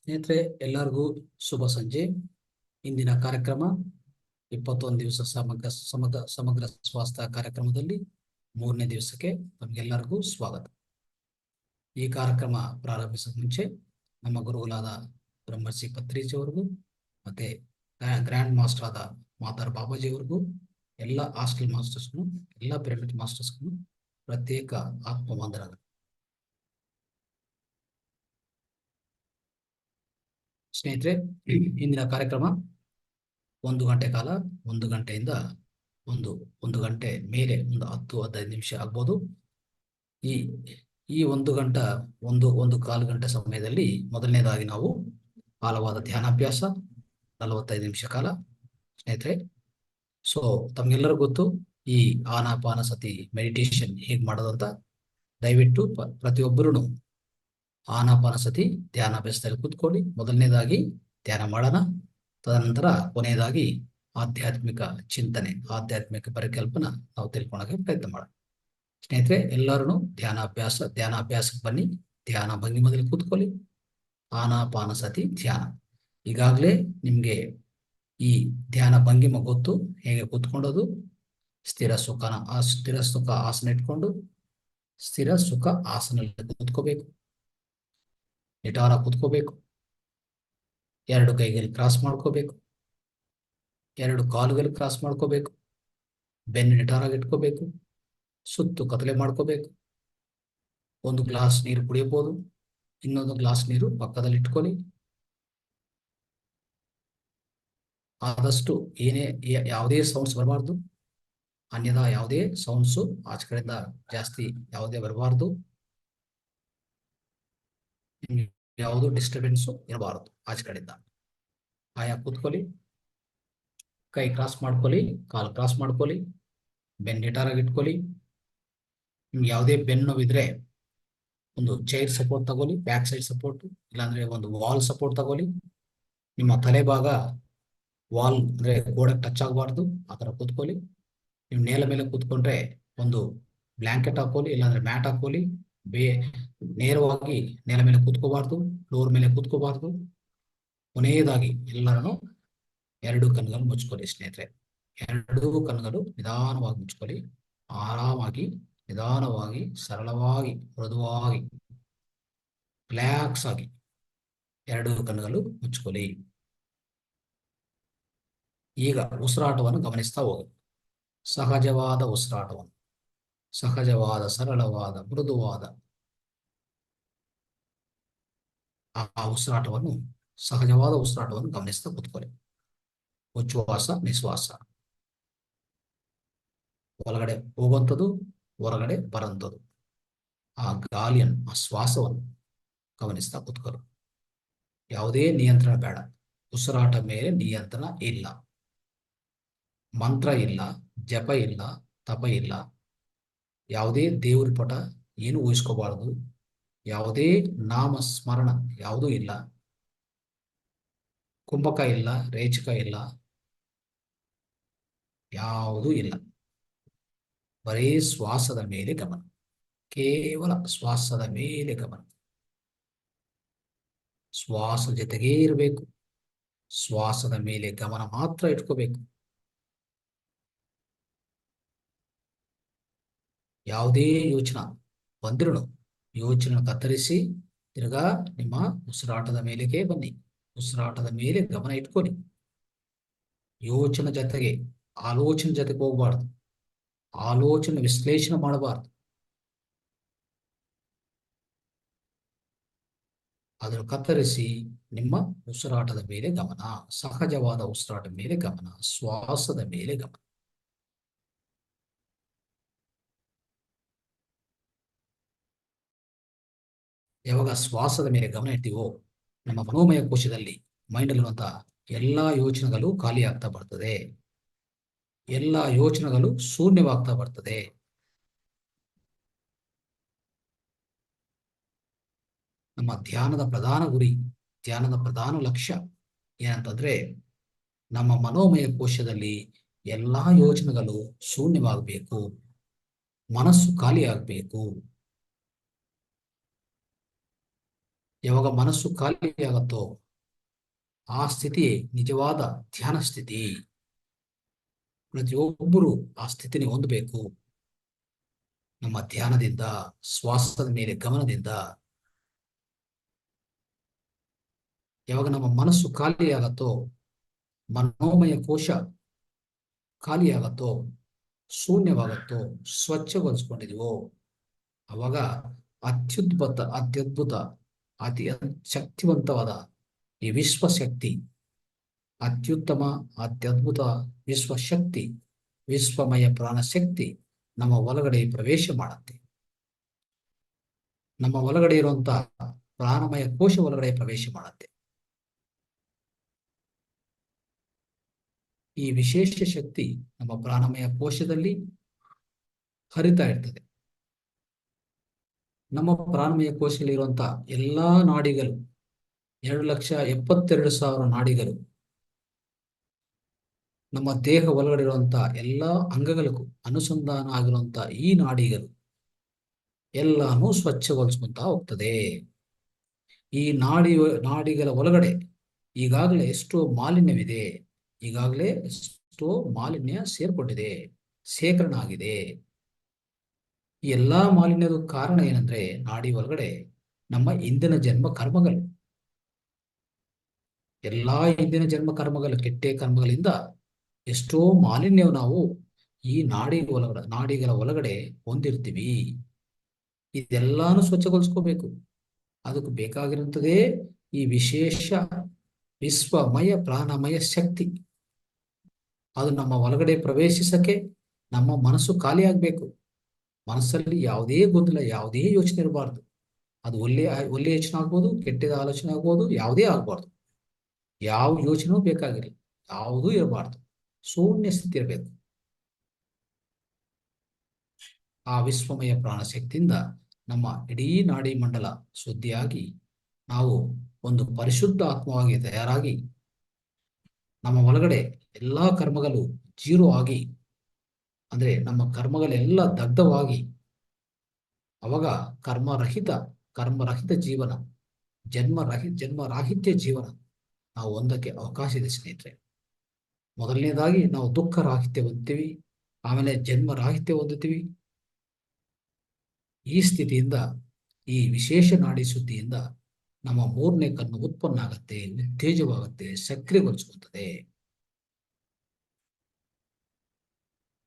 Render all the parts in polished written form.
ಸ್ನೇಹಿತರೆ, ಎಲ್ಲರಿಗೂ ಶುಭ ಸಂಜೆ. ಇಂದಿನ ಕಾರ್ಯಕ್ರಮ 21 ದಿವಸ ಸಮಗ್ರ ಸ್ವಾಸ್ಥ್ಯ ಕಾರ್ಯಕ್ರಮದಲ್ಲಿ 3ನೇ ದಿವಸಕ್ಕೆ ನಮಗೆಲ್ಲರಿಗೂ ಸ್ವಾಗತ. ಈ ಕಾರ್ಯಕ್ರಮ ಪ್ರಾರಂಭಿಸುವ ಮುಂಚೆ ನಮ್ಮ ಗುರುಗಳಾದ ಬ್ರಹ್ಮರ್ಷಿ ಪತ್ರಿಜಿ ಅವರಿಗೂ ಮತ್ತೆ ಗ್ರ್ಯಾಂಡ್ ಮಾಸ್ಟರ್ ಆದ ಮಾತಾರ್ ಬಾಬಾಜಿ ಅವರಿಗೂ, ಎಲ್ಲ ಹಾಸ್ಟೆಲ್ ಮಾಸ್ಟರ್ಸ್ಗೂ, ಎಲ್ಲ ಪಿರಮಿಡ್ ಮಾಸ್ಟರ್ಸ್ಗೂ ಪ್ರತ್ಯೇಕ ಆತ್ಮವಂದನಗಳು. ಸ್ನೇಹಿತರೆ, ಇಂದಿನ ಕಾರ್ಯಕ್ರಮ 1 ಗಂಟೆ ಕಾಲ, 1 ಗಂಟೆಯಿಂದ ಒಂದು ಗಂಟೆ ಮೇಲೆ, 10-15 ನಿಮಿಷ ಆಗ್ಬೋದು. ಈ 1 ಗಂಟೆ, ಒಂದು ಕಾಲು ಗಂಟೆ ಸಮಯದಲ್ಲಿ ಮೊದಲನೇದಾಗಿ ನಾವು ಆಳವಾದ ಧ್ಯಾನಾಭ್ಯಾಸ 45 ನಿಮಿಷ ಕಾಲ. ಸ್ನೇಹಿತರೆ, ಸೊ ತಮ್ಗೆಲ್ಲರಿಗೂ ಗೊತ್ತು ಈ ಆನಾಪಾನಸತಿ ಮೆಡಿಟೇಷನ್ ಹೇಗೆ ಮಾಡೋದಂತ. ದಯವಿಟ್ಟು ಪ್ರತಿಯೊಬ್ಬರೂ ಆನಾಪಾನಸತಿ ಧ್ಯಾನಾಭ್ಯಾಸದಲ್ಲಿ ಕೂತ್ಕೊಳ್ಳಿ. ಮೊದಲನೇದಾಗಿ ಧ್ಯಾನ ಮಾಡೋಣ. ತದನಂತರ ಕೊನೆಯದಾಗಿ ಆಧ್ಯಾತ್ಮಿಕ ಚಿಂತನೆ, ಆಧ್ಯಾತ್ಮಿಕ ಪರಿಕಲ್ಪನಾ ನಾವು ತಿಳ್ಕೊಳ್ಳೋಕೆ ಪ್ರಯತ್ನ ಮಾಡೋಣ. ಸ್ನೇಹಿತರೆ, ಎಲ್ಲರೂ ಧ್ಯಾನಾಭ್ಯಾಸಕ್ಕೆ ಬನ್ನಿ. ಧ್ಯಾನ ಭಂಗಿಮದಲ್ಲಿ ಕೂತ್ಕೊಳ್ಳಿ. ಆನಾಪಾನಸತಿ ಧ್ಯಾನ. ಈಗಾಗಲೇ ನಿಮಗೆ ಈ ಧ್ಯಾನ ಭಂಗಿಮ ಗೊತ್ತು, ಹೇಗೆ ಕೂತ್ಕೊಳ್ಳೋದು. ಸ್ಥಿರ ಸುಖ ಆಸನ ಇಟ್ಕೊಂಡು ಸ್ಥಿರ ಸುಖ ಆಸನದಲ್ಲಿ ಕೂತ್ಕೋಬೇಕು. ನಿಟಾರ ಕೂತ್ಕೋಬೇಕು. 2 ಕೈಗಳು ಕ್ರಾಸ್ ಮಾಡ್ಕೋಬೇಕು. 2 ಕಾಲುಗಳು ಕ್ರಾಸ್ ಮಾಡ್ಕೋಬೇಕು. ಬೆನ್ನು ನಿಟಾರಾಗಿ ಇಟ್ಕೋಬೇಕು. ಸುತ್ತು ಕತ್ತಲೆ ಮಾಡ್ಕೋಬೇಕು. 1 ಗ್ಲಾಸ್ ನೀರು ಕುಡಿಯಬಹುದು. ಇನ್ನೊಂದು ಗ್ಲಾಸ್ ನೀರು ಪಕ್ಕದಲ್ಲಿ ಇಟ್ಕೊಳ್ಳಿ. ಆದಷ್ಟು ಯಾವುದೇ ಸೌಂಡ್ಸ್ ಬರಬಾರ್ದು. ಅನ್ಯದಾ ಯಾವುದೇ ಸೌಂಡ್ಸು ಆಚೆ ಕಡೆಯಿಂದ ಜಾಸ್ತಿ ಯಾವುದೇ ಬರಬಾರ್ದು. ಯಾವುದು ಡಿಸ್ಟರ್ಬೆನ್ಸು ಇರಬಾರದು ಆಚೆ ಕಡೆಯಿಂದ. ಆಯಾ ಕೂತ್ಕೊಳ್ಳಿ. ಕೈ ಕ್ರಾಸ್ ಮಾಡ್ಕೊಳ್ಳಿ, ಕಾಲು ಕ್ರಾಸ್ ಮಾಡ್ಕೊಳ್ಳಿ. ಬೆನ್ನು ನಿಟಾರಾಗಿ ಇಟ್ಕೊಳ್ಳಿ. ನಿಮ್ಗೆ ಯಾವುದೇ ಬೆನ್ನು ನೋವಿದ್ರೆ ಒಂದು ಚೈರ್ ಸಪೋರ್ಟ್ ತಗೊಳ್ಳಿ, ಬ್ಯಾಕ್ ಸೈಡ್ ಸಪೋರ್ಟ್, ಇಲ್ಲಾಂದ್ರೆ ಒಂದು ವಾಲ್ ಸಪೋರ್ಟ್ ತಗೊಳ್ಳಿ. ನಿಮ್ಮ ತಲೆ ಭಾಗ ವಾಲ್ ಅಂದ್ರೆ ಗೋಡೆಗೆ ಟಚ್ ಆಗಬಾರ್ದು, ಆ ಥರ ಕೂತ್ಕೊಳ್ಳಿ. ನೀವು ನೇಲ ಮೇಲೆ ಕೂತ್ಕೊಂಡ್ರೆ ಒಂದು ಬ್ಲ್ಯಾಂಕೆಟ್ ಹಾಕೊಳ್ಳಿ, ಇಲ್ಲಾಂದ್ರೆ ಮ್ಯಾಟ್ ಹಾಕೊಳ್ಳಿ. ನೇರವಾಗಿ ನೇಲ ಮೇಲೆ ಕೂತ್ಕೋಬಾರ್ದು, ಫ್ಲೋರ್ ಮೇಲೆ ಕೂತ್ಕೋಬಾರ್ದು. ಕೊನೆಯದಾಗಿ ಎಲ್ಲರನ್ನು 2 ಕಣ್ಣುಗಳು ಮುಚ್ಕೊಳ್ಳಿ. ಸ್ನೇಹಿತರೆ, 2 ಕಣ್ಣುಗಳು ನಿಧಾನವಾಗಿ ಮುಚ್ಕೊಳ್ಳಿ. ಆರಾಮಾಗಿ, ನಿಧಾನವಾಗಿ, ಸರಳವಾಗಿ, ಮೃದುವಾಗಿ, ರಿಲ್ಯಾಕ್ಸ್ ಆಗಿ 2 ಕಣ್ಣುಗಳು ಮುಚ್ಕೊಳ್ಳಿ. ಈಗ ಉಸಿರಾಟವನ್ನು ಗಮನಿಸ್ತಾ ಹೋಗಿ. ಸಹಜವಾದ ಉಸಿರಾಟವನ್ನು, ಸಹಜವಾದ, ಸರಳವಾದ, ಮೃದುವಾದ ಆ ಉಸಿರಾಟವನ್ನು, ಸಹಜವಾದ ಉಸಿರಾಟವನ್ನು ಗಮನಿಸ್ತಾ ಕೂತ್ಕೊಳ್ಳಿ. ಉಚ್ಛ್ವಾಸ ನಿಶ್ವಾಸ, ಒಳಗಡೆ ಹೋಗುವಂಥದ್ದು, ಹೊರಗಡೆ ಬರಂಥದ್ದು, ಆ ಗಾಳಿಯನ್ನು, ಆ ಶ್ವಾಸವನ್ನು ಗಮನಿಸ್ತಾ ಕೂತ್ಕೊಳ್ಳಿ. ಯಾವುದೇ ನಿಯಂತ್ರಣ ಬೇಡ. ಉಸಿರಾಟ ಮೇಲೆ ನಿಯಂತ್ರಣ ಇಲ್ಲ. ಮಂತ್ರ ಇಲ್ಲ, ಜಪ ಇಲ್ಲ, ತಪ ಇಲ್ಲ. ಯಾವುದೇ ದೇವ್ರ ಪಟ ಏನು ಊಹಿಸ್ಕೋಬಾರದು. ಯಾವುದೇ ನಾಮ ಸ್ಮರಣ ಯಾವುದೂ ಇಲ್ಲ. ಕುಂಭಕ ಇಲ್ಲ, ರೇಚಕ ಇಲ್ಲ, ಯಾವುದೂ ಇಲ್ಲ. ಬರೀ ಶ್ವಾಸದ ಮೇಲೆ ಗಮನ, ಕೇವಲ ಶ್ವಾಸದ ಮೇಲೆ ಗಮನ. ಶ್ವಾಸ ಜೊತೆಗೇ ಇರಬೇಕು. ಶ್ವಾಸದ ಮೇಲೆ ಗಮನ ಮಾತ್ರ ಇಟ್ಕೋಬೇಕು. ಯಾವುದೇ ಯೋಚನೆ ಬಂದ್ರೂ ಯೋಚನೆ ಕತ್ತರಿಸಿ ತಿರ್ಗಾ ನಿಮ್ಮ ಉಸಿರಾಟದ ಮೇಲೆಗೆ ಬನ್ನಿ. ಉಸಿರಾಟದ ಮೇಲೆ ಗಮನ ಇಟ್ಕೊಳ್ಳಿ. ಯೋಚನೆ ಜೊತೆಗೆ, ಆಲೋಚನೆ ಜೊತೆಗೆ ಹೋಗ್ಬಾರ್ದು. ಆಲೋಚನೆ ವಿಶ್ಲೇಷಣೆ ಮಾಡಬಾರ್ದು. ಅದನ್ನು ಕತ್ತರಿಸಿ ನಿಮ್ಮ ಉಸಿರಾಟದ ಮೇಲೆ ಗಮನ, ಸಹಜವಾದ ಉಸಿರಾಟದ ಮೇಲೆ ಗಮನ, ಶ್ವಾಸದ ಮೇಲೆ ಗಮನ. ಯಾವಾಗ ಶ್ವಾಸದ ಮೇಲೆ ಗಮನ ಇಡ್ತೀವೋ, ನಮ್ಮ ಮನೋಮಯ ಕೋಶದಲ್ಲಿ ಮೈಂಡಲ್ಲಿರುವಂತಹ ಎಲ್ಲಾ ಯೋಚನೆಗಳು ಖಾಲಿ ಆಗ್ತಾ ಬರ್ತದೆ. ಎಲ್ಲ ಯೋಚನೆಗಳು ಶೂನ್ಯವಾಗ್ತಾ ಬರ್ತದೆ. ನಮ್ಮ ಧ್ಯಾನದ ಪ್ರಧಾನ ಗುರಿ, ಧ್ಯಾನದ ಪ್ರಧಾನ ಲಕ್ಷ್ಯ ಏನಂತಂದ್ರೆ, ನಮ್ಮ ಮನೋಮಯ ಕೋಶದಲ್ಲಿ ಎಲ್ಲಾ ಯೋಚನೆಗಳು ಶೂನ್ಯವಾಗಬೇಕು, ಮನಸ್ಸು ಖಾಲಿ ಆಗಬೇಕು. ಯಾವಾಗ ಮನಸ್ಸು ಖಾಲಿಯಾಗತ್ತೋ ಆ ಸ್ಥಿತಿ ನಿಜವಾದ ಧ್ಯಾನ ಸ್ಥಿತಿ. ಪ್ರತಿಯೊಬ್ಬರು ಆ ಸ್ಥಿತಿని ಹೊಂದಬೇಕು. ನಮ್ಮ ಧ್ಯಾನದಿಂದ, ಶ್ವಾಸದ ಮೇಲೆ ಗಮನದಿಂದ. ಯಾವಾಗ ನಮ್ಮ ಮನಸ್ಸು ಖಾಲಿಯಾಗತ್ತೋ, ಮನೋಮಯ ಕೋಶ ಖಾಲಿಯಾಗತ್ತೋ, ಶೂನ್ಯವಾಗತ್ತೋ, ಸ್ವಚ್ಛಗೊಳಿಸ್ಕೊಂಡಿದೀವೋ, ಅವಾಗ ಅತ್ಯದ್ಭುತ ಅತಿ ಶಕ್ತಿವಂತವಾದ ಈ ವಿಶ್ವಶಕ್ತಿ, ಅತ್ಯುತ್ತಮ ಅತ್ಯದ್ಭುತ ವಿಶ್ವಶಕ್ತಿ, ವಿಶ್ವಮಯ ಪ್ರಾಣಶಕ್ತಿ ನಮ್ಮ ಒಳಗಡೆ ಪ್ರವೇಶ ಮಾಡುತ್ತೆ. ನಮ್ಮ ಒಳಗಡೆ ಇರುವಂತಹ ಪ್ರಾಣಮಯ ಕೋಶ ಒಳಗಡೆ ಪ್ರವೇಶ ಮಾಡುತ್ತೆ. ಈ ವಿಶೇಷ ಶಕ್ತಿ ನಮ್ಮ ಪ್ರಾಣಮಯ ಕೋಶದಲ್ಲಿ ಹರಿತಾ ಇರ್ತದೆ. ನಮ್ಮ ಪ್ರಾಣಮಯ ಕೋಶದಲ್ಲಿ ಇರುವಂತಹ ಎಲ್ಲಾ ನಾಡಿಗಳು, 2,72,000 ನಾಡಿಗಳು, ನಮ್ಮ ದೇಹ ಒಳಗಡೆ ಇರುವಂತಹ ಎಲ್ಲಾ ಅಂಗಗಳಿಗೂ ಅನುಸಂಧಾನ ಆಗಿರುವಂತಹ ಈ ಎಲ್ಲಾನು ಸ್ವಚ್ಛಗೊಳಿಸ್ಕೊಂತ ಹೋಗ್ತದೆ. ಈ ನಾಡಿಗಳ ಒಳಗಡೆ ಈಗಾಗಲೇ ಎಷ್ಟೋ ಮಾಲಿನ್ಯವಿದೆ, ಈಗಾಗಲೇ ಎಷ್ಟೋ ಮಾಲಿನ್ಯ ಸೇರ್ಪಟ್ಟಿದೆ, ಶೇಖರಣೆ ಆಗಿದೆ. ಈ ಎಲ್ಲಾ ಮಾಲಿನ್ಯದ ಕಾರಣ ಏನಂದ್ರೆ, ನಾಡಿ ಒಳಗಡೆ ನಮ್ಮ ಹಿಂದಿನ ಜನ್ಮ ಕರ್ಮಗಳು, ಎಲ್ಲಾ ಹಿಂದಿನ ಜನ್ಮ ಕರ್ಮಗಳು, ಕೆಟ್ಟ ಕರ್ಮಗಳಿಂದ ಎಷ್ಟೋ ಮಾಲಿನ್ಯ ನಾವು ಈ ನಾಡಿಗಳ ಒಳಗಡೆ ಹೊಂದಿರ್ತೀವಿ. ಇದೆಲ್ಲಾನು ಸ್ವಚ್ಛಗೊಳಿಸ್ಕೋಬೇಕು. ಅದಕ್ಕೆ ಬೇಕಾಗಿರುತ್ತದೆ ಈ ವಿಶೇಷ ವಿಶ್ವಮಯ ಪ್ರಾಣಮಯ ಶಕ್ತಿ. ಅದು ನಮ್ಮ ಒಳಗಡೆ ಪ್ರವೇಶಿಸಕ್ಕೆ ನಮ್ಮ ಮನಸ್ಸು ಖಾಲಿ ಆಗ್ಬೇಕು. ಮನಸ್ಸಲ್ಲಿ ಯಾವುದೇ ಗೊಂದಲ, ಯಾವುದೇ ಯೋಚನೆ ಇರಬಾರ್ದು. ಅದು ಒಳ್ಳೆ ಯೋಚನೆ ಆಗ್ಬೋದು, ಕೆಟ್ಟದ ಆಲೋಚನೆ ಆಗ್ಬೋದು, ಯಾವುದೇ ಆಗ್ಬಾರ್ದು. ಯಾವ ಯೋಚನೆಯೂ ಬೇಕಾಗಿಲ್ಲ, ಯಾವುದೂ ಇರಬಾರ್ದು. ಶೂನ್ಯ ಸ್ಥಿತಿ ಇರಬೇಕು. ಆ ವಿಶ್ವಮಯ ಪ್ರಾಣಶಕ್ತಿಯಿಂದ ನಮ್ಮ ಇಡೀ ನಾಡಿ ಮಂಡಲ ಶುದ್ಧಿಯಾಗಿ ನಾವು ಒಂದು ಪರಿಶುದ್ಧ ಆತ್ಮವಾಗಿ ತಯಾರಾಗಿ ನಮ್ಮ ಒಳಗಡೆ ಎಲ್ಲಾ ಕರ್ಮಗಳು ಜೀರೋ ಆಗಿ, ಅಂದ್ರೆ ನಮ್ಮ ಕರ್ಮಗಳೆಲ್ಲ ದಗ್ಧವಾಗಿ, ಅವಾಗ ಕರ್ಮರಹಿತ ಜೀವನ, ಜನ್ಮರಾಹಿತ್ಯ ಜೀವನ ನಾವು ಹೊಂದಕ್ಕೆ ಅವಕಾಶ ಇದೆ ಸ್ನೇಹಿತರೆ. ಮೊದಲನೇದಾಗಿ ನಾವು ದುಃಖ ರಾಹಿತ್ಯ ಹೊಂದ್ತೀವಿ, ಆಮೇಲೆ ಜನ್ಮರಾಹಿತ್ಯ ಹೊಂದುತ್ತೀವಿ. ಈ ಸ್ಥಿತಿಯಿಂದ, ಈ ವಿಶೇಷ ನಾಡಿ ಶುದ್ಧಿಯಿಂದ ನಮ್ಮ 3ನೇ ಕಣ್ಣು ಉತ್ಪನ್ನ ಆಗತ್ತೆ, ಉತ್ತೇಜವಾಗುತ್ತೆ, ಸಕ್ರಿಯಗೊಳಿಸ್ಕೊಳ್ತದೆ.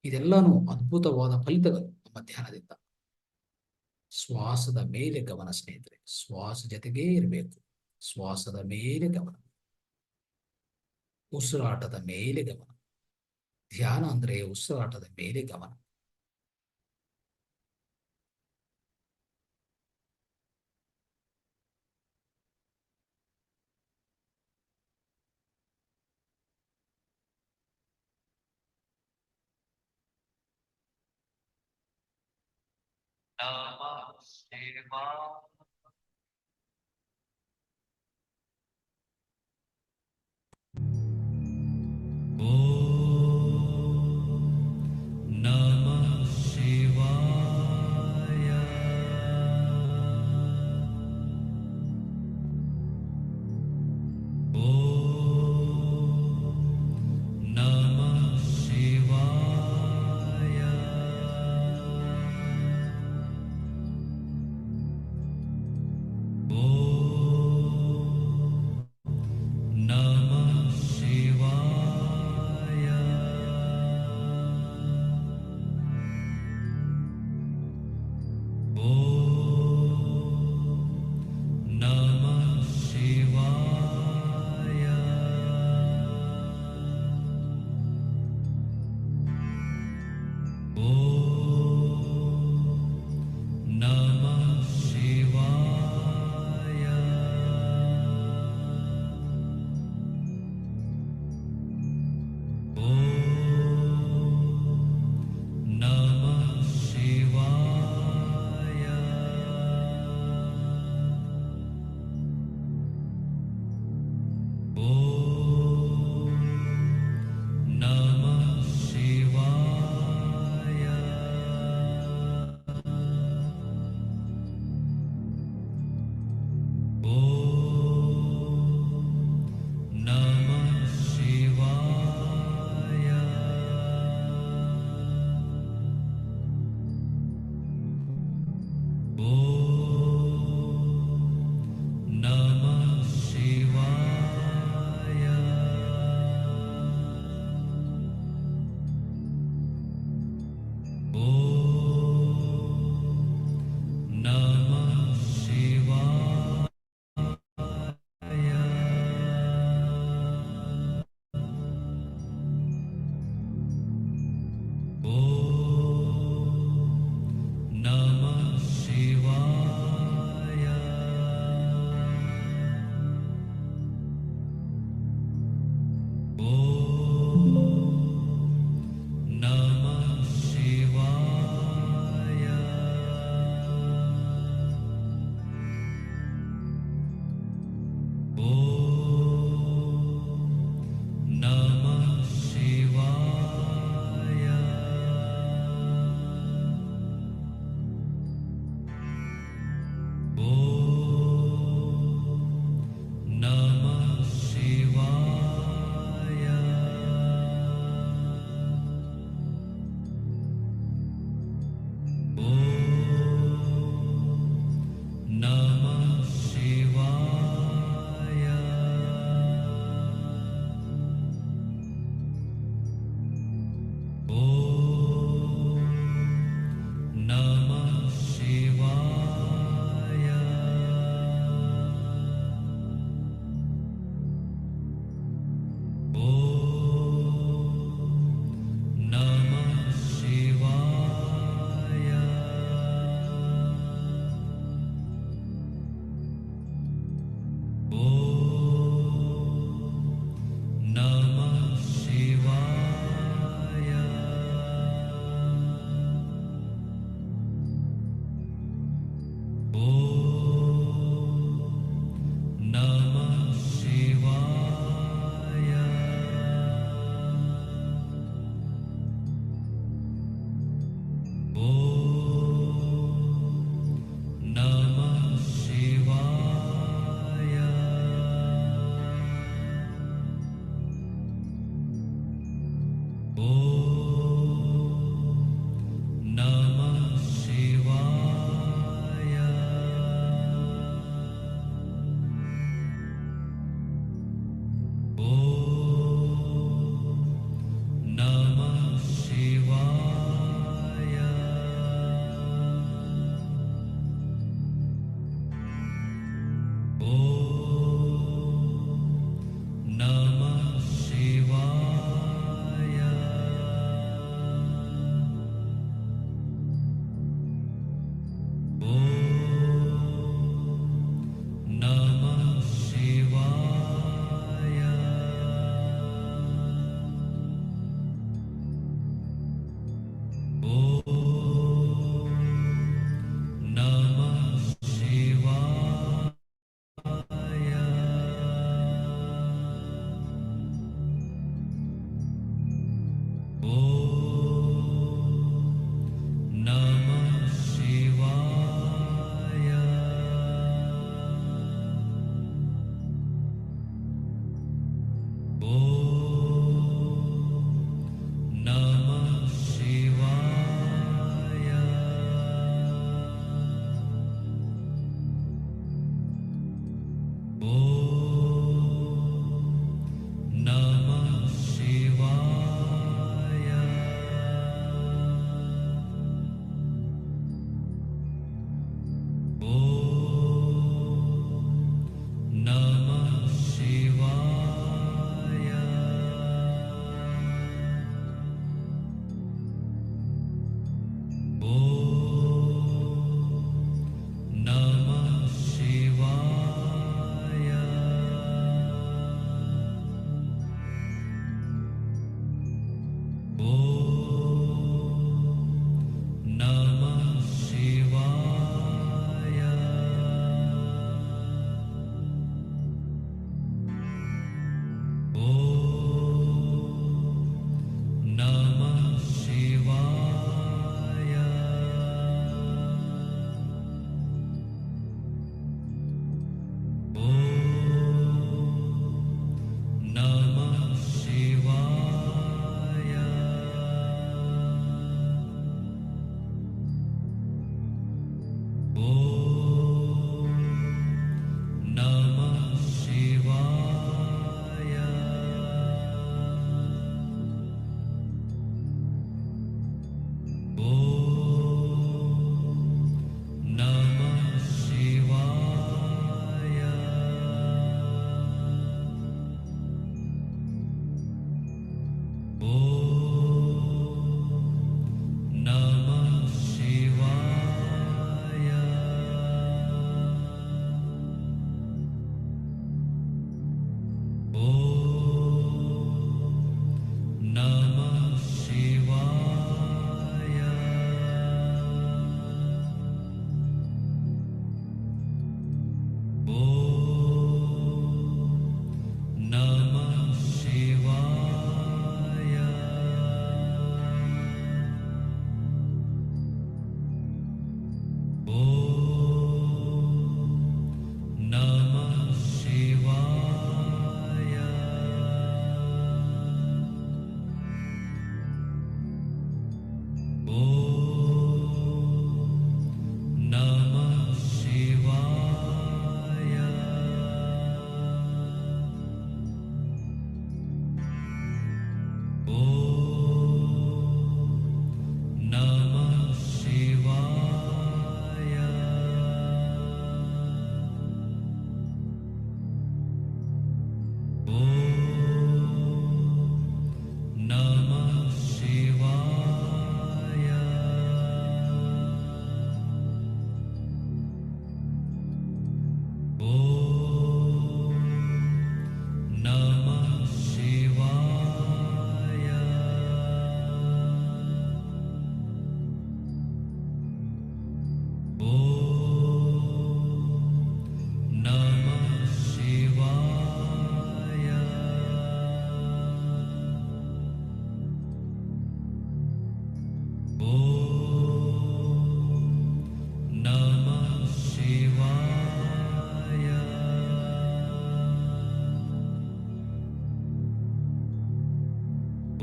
ಇದೆಲ್ಲಾನು ಅದ್ಭುತವಾದ ಫಲಿತಗಳು ನಮ್ಮ ಧ್ಯಾನದಿಂದ. ಶ್ವಾಸದ ಮೇಲೆ ಗಮನ ಸ್ನೇಹಿತರೆ, ಶ್ವಾಸ ಜೊತೆಗೇ ಇರಬೇಕು. ಶ್ವಾಸದ ಮೇಲೆ ಗಮನ, ಉಸಿರಾಟದ ಮೇಲೆ ಗಮನ. ಧ್ಯಾನ ಅಂದ್ರೆ ಉಸಿರಾಟದ ಮೇಲೆ ಗಮನ.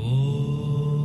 ಓಂ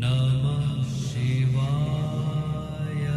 ನಮಃ ಶಿವಾಯ.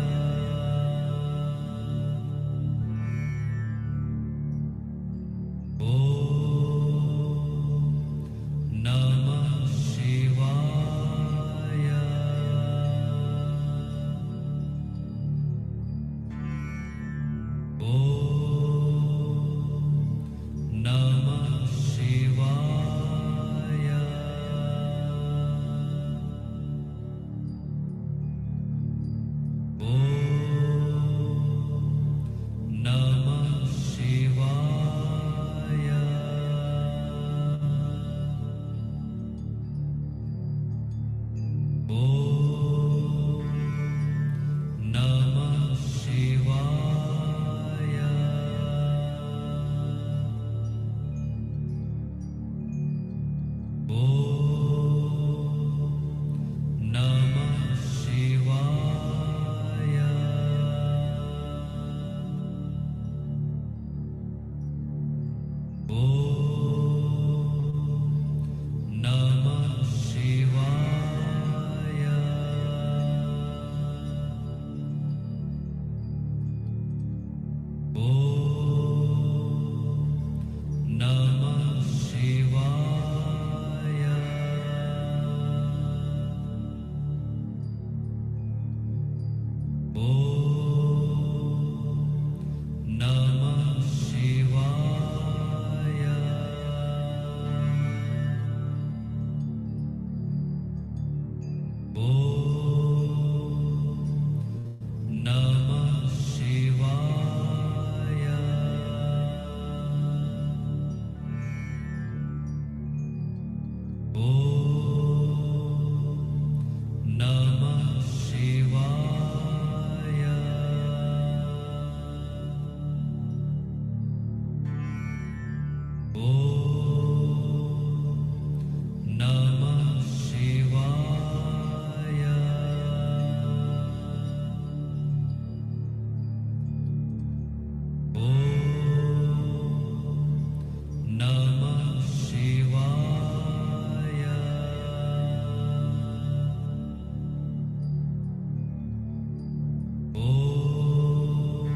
ಓಂ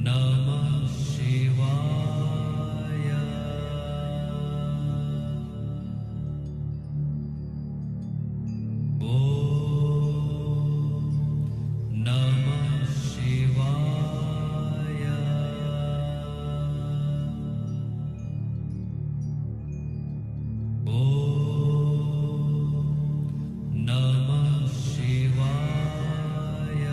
ನಮಃ ಶಿವಾಯ. ಓಂ ನಮಃ ಶಿವಾಯ. ಓಂ ನಮಃ ಶಿವಾಯ.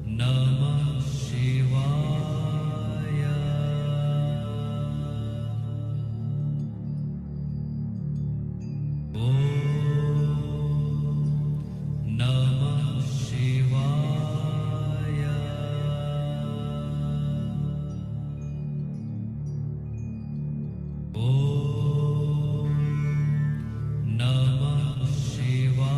Namah Shivaya. Namah Shivaya. Namah Shivaya.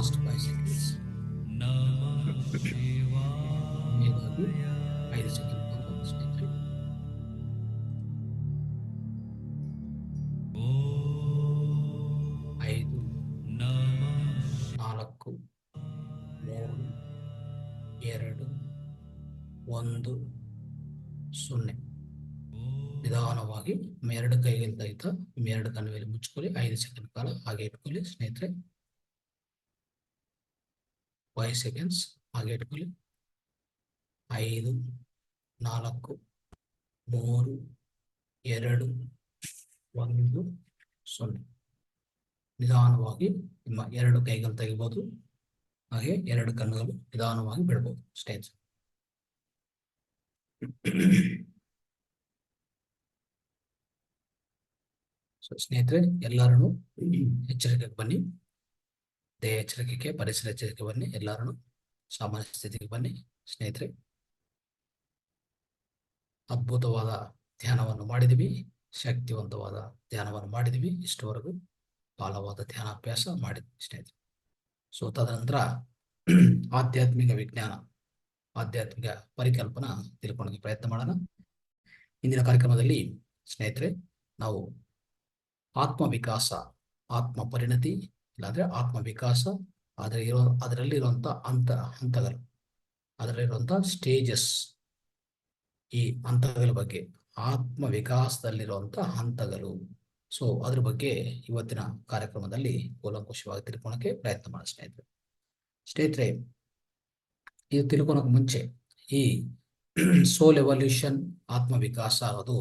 Last 5 seconds. Namah ಹೀಗಾಗಿ Shivaya. 5 ಸೆಕೆಂಡ್ ಕಾಲ ಸ್ನೇಹಿತರೆ. Om 5, Namah 4, 3, 2, 1, 0. ನಿಧಾನವಾಗಿ ನಿಮ್ಮ 2 ಕೈಗಳಿಂದ ನಿಮ್ಮ 2 ಕಣ್ಣು ಮೇಲೆ ಮುಚ್ಕೊಳ್ಳಿ. 5 ಸೆಕೆಂಡ್ ಕಾಲ ಹಾಗೆ ಇಟ್ಕೊಳ್ಳಿ ಸ್ನೇಹಿತರೆ. 5 ಸೆಕೆಂಡ್ಸ್ ಹಾಗೆ ಇಟ್ಕೊಳ್ಳಿ. 5, 4, 3, 2, 1, 0. ನಿಧಾನವಾಗಿ ನಿಮ್ಮ 2 ಕೈಗಳು ತೆಗಿಬಹುದು. ಹಾಗೆ 2 ಕಣ್ಣುಗಳು ನಿಧಾನವಾಗಿ ಬಿಡಬಹುದು ಸ್ನೇಹಿತರೆ. ಸ್ನೇಹಿತರೆ, ಎಲ್ಲರೂ ಎಚ್ಚರಿಕೆಗೆ ಬನ್ನಿ. ದೇಹ ಎಚ್ಚರಿಕೆಗೆ, ಪರಿಸರ ಎಚ್ಚರಿಕೆ ಬನ್ನಿ. ಎಲ್ಲರೂ ಸಾಮಾನ್ಯ ಸ್ಥಿತಿಗೆ ಬನ್ನಿ ಸ್ನೇಹಿತರೆ. ಅದ್ಭುತವಾದ ಧ್ಯಾನವನ್ನು ಮಾಡಿದ್ವಿ, ಶಕ್ತಿವಂತವಾದ ಧ್ಯಾನವನ್ನು ಮಾಡಿದ್ವಿ. ಇಷ್ಟವರೆಗೂ ಬಹಳವಾದ ಧ್ಯಾನಾಭ್ಯಾಸ ಮಾಡಿದ್ವಿ ಸ್ನೇಹಿತರೆ. ಸೊ ತದನಂತರ ಆಧ್ಯಾತ್ಮಿಕ ವಿಜ್ಞಾನ, ಆಧ್ಯಾತ್ಮಿಕ ಪರಿಕಲ್ಪನಾ ತಿಳ್ಕೊಳ್ಳೋಕೆ ಪ್ರಯತ್ನ ಮಾಡೋಣ. ಇಂದಿನ ಕಾರ್ಯಕ್ರಮದಲ್ಲಿ ಸ್ನೇಹಿತರೆ ನಾವು ಆತ್ಮ ವಿಕಾಸ, ಆತ್ಮ ಪರಿಣತಿ, ಇಲ್ಲಾಂದ್ರೆ ಆತ್ಮ ವಿಕಾಸ, ಅದರಲ್ಲಿರುವಂತ ಹಂತಗಳು, ಅದರಲ್ಲಿರುವಂತ ಸ್ಟೇಜಸ್, ಈ ಹಂತಗಳ ಬಗ್ಗೆ, ಆತ್ಮ ವಿಕಾಸದಲ್ಲಿರುವಂತ ಹಂತಗಳು. ಸೊ ಅದ್ರ ಬಗ್ಗೆ ಇವತ್ತಿನ ಕಾರ್ಯಕ್ರಮದಲ್ಲಿ ಕೂಲಂಕುಷವಾಗಿ ತಿಳ್ಕೊಳಕ್ಕೆ ಪ್ರಯತ್ನ ಮಾಡೋಣ ಸ್ನೇಹಿತರೆ. ಸ್ನೇಹಿತರೆ, ಇದು ತಿಳ್ಕೊಳಕ್ ಮುಂಚೆ ಈ ಸೋಲ್ ಎವಲ್ಯೂಷನ್, ಆತ್ಮ ವಿಕಾಸ ಅನ್ನೋದು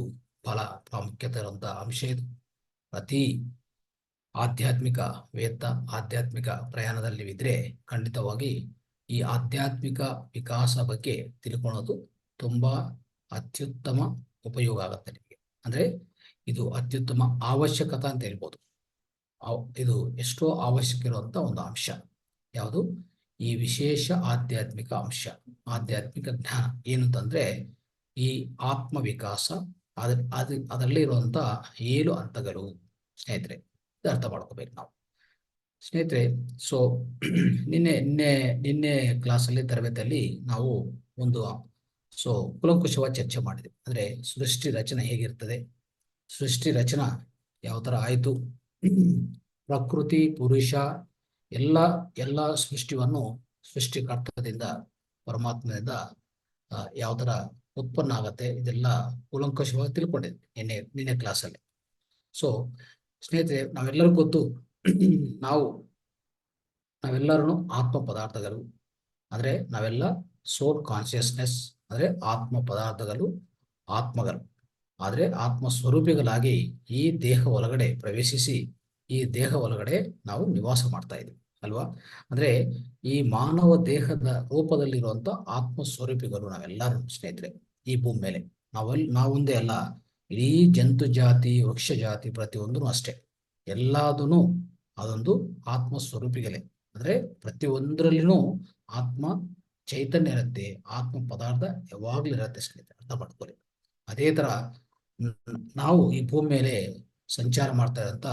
ಬಹಳ ಪ್ರಾಮುಖ್ಯತೆ ಇರುವಂತಹ ಅಂಶ. ಇದು ಪ್ರತಿ ಆಧ್ಯಾತ್ಮಿಕ ವೇತ್ತ, ಆಧ್ಯಾತ್ಮಿಕ ಪ್ರಯಾಣದಲ್ಲಿ ಇದ್ರೆ ಖಂಡಿತವಾಗಿ ಈ ಆಧ್ಯಾತ್ಮಿಕ ವಿಕಾಸ ಬಗ್ಗೆ ತಿಳ್ಕೊಳ್ಳೋದು ತುಂಬಾ ಅತ್ಯುತ್ತಮ ಉಪಯೋಗ ಆಗುತ್ತೆ ನಿಮಗೆ. ಅಂದ್ರೆ ಇದು ಅತ್ಯುತ್ತಮ ಅವಶ್ಯಕತೆ ಅಂತ ಹೇಳ್ಬೋದು. ಇದು ಎಷ್ಟೋ ಅವಶ್ಯಕ ಇರುವಂತ ಒಂದು ಅಂಶ. ಯಾವುದು? ಈ ವಿಶೇಷ ಆಧ್ಯಾತ್ಮಿಕ ಅಂಶ, ಆಧ್ಯಾತ್ಮಿಕ ಜ್ಞಾನ ಏನಂತಂದ್ರೆ ಈ ಆತ್ಮ ವಿಕಾಸ, ಅದರಲ್ಲಿ ಇರುವಂತ 7 ಹಂತಗಳು ಸ್ನೇಹಿತರೆ. ಇದು ಅರ್ಥ ಮಾಡ್ಕೋಬೇಕು ನಾವು ಸ್ನೇಹಿತರೆ. ಸೊ ನಿನ್ನೆ ಕ್ಲಾಸಲ್ಲಿ, ತರಬೇತಿಯಲ್ಲಿ ನಾವು ಒಂದು ಕೂಲಂಕುಷವಾಗಿ ಚರ್ಚೆ ಮಾಡಿದ್ವಿ. ಅಂದ್ರೆ ಸೃಷ್ಟಿ ರಚನೆ ಹೇಗಿರ್ತದೆ, ಸೃಷ್ಟಿ ರಚನಾ ಯಾವ ತರ ಆಯ್ತು, ಪ್ರಕೃತಿ, ಪುರುಷ, ಎಲ್ಲ ಸೃಷ್ಟಿಯನ್ನು ಸೃಷ್ಟಿಕರ್ತದಿಂದ, ಪರಮಾತ್ಮದಿಂದ ಯಾವ ತರ ಉತ್ಪನ್ನ ಆಗತ್ತೆ, ಇದೆಲ್ಲ ಕೂಲಂಕುಷವಾಗಿ ತಿಳ್ಕೊಂಡಿದ್ವಿ ನಿನ್ನೆ ಕ್ಲಾಸಲ್ಲಿ. ಸೊ ಸ್ನೇಹಿತರೆ, ನಾವೆಲ್ಲರಿಗೂ ಗೊತ್ತು, ನಾವೆಲ್ಲರೂ ಆತ್ಮ ಪದಾರ್ಥಗಳು. ಅಂದ್ರೆ ನಾವೆಲ್ಲ ಸೋಲ್ ಕಾನ್ಶಿಯಸ್ನೆಸ್, ಅಂದ್ರೆ ಆತ್ಮ ಪದಾರ್ಥಗಳು, ಆತ್ಮಗಳು. ಆದ್ರೆ ಆತ್ಮ ಸ್ವರೂಪಿಗಳಾಗಿ ಈ ದೇಹ ಒಳಗಡೆ ಪ್ರವೇಶಿಸಿ, ಈ ದೇಹ ಒಳಗಡೆ ನಾವು ನಿವಾಸ ಮಾಡ್ತಾ ಇದ್ವಿ ಅಲ್ವಾ. ಅಂದ್ರೆ ಈ ಮಾನವ ದೇಹದ ರೂಪದಲ್ಲಿರುವಂತ ಆತ್ಮ ಸ್ವರೂಪಿಗಳು ನಾವೆಲ್ಲರೂ ಸ್ನೇಹಿತರೆ. ಈ ಭೂಮಿ ಮೇಲೆ ನಾವೊಂದೇ ಅಲ್ಲ, ಇಡೀ ಜಂತು ಜಾತಿ, ವೃಕ್ಷ ಜಾತಿ ಪ್ರತಿಯೊಂದೂ ಅಷ್ಟೇ. ಎಲ್ಲದೂ ಅದೊಂದು ಆತ್ಮ ಸ್ವರೂಪಿಗಳೇ. ಅಂದ್ರೆ ಪ್ರತಿಯೊಂದರಲ್ಲಿನೂ ಆತ್ಮ ಚೈತನ್ಯ ಇರುತ್ತೆ, ಆತ್ಮ ಪದಾರ್ಥ ಯಾವಾಗ್ಲೂ ಇರುತ್ತೆ ಸ್ನೇಹಿತರೆ, ಅರ್ಥ ಮಾಡ್ಕೊಳ್ಳಿ. ಅದೇ ತರ ನಾವು ಈ ಭೂಮಿ ಮೇಲೆ ಸಂಚಾರ ಮಾಡ್ತಾ ಇರೋಂಥ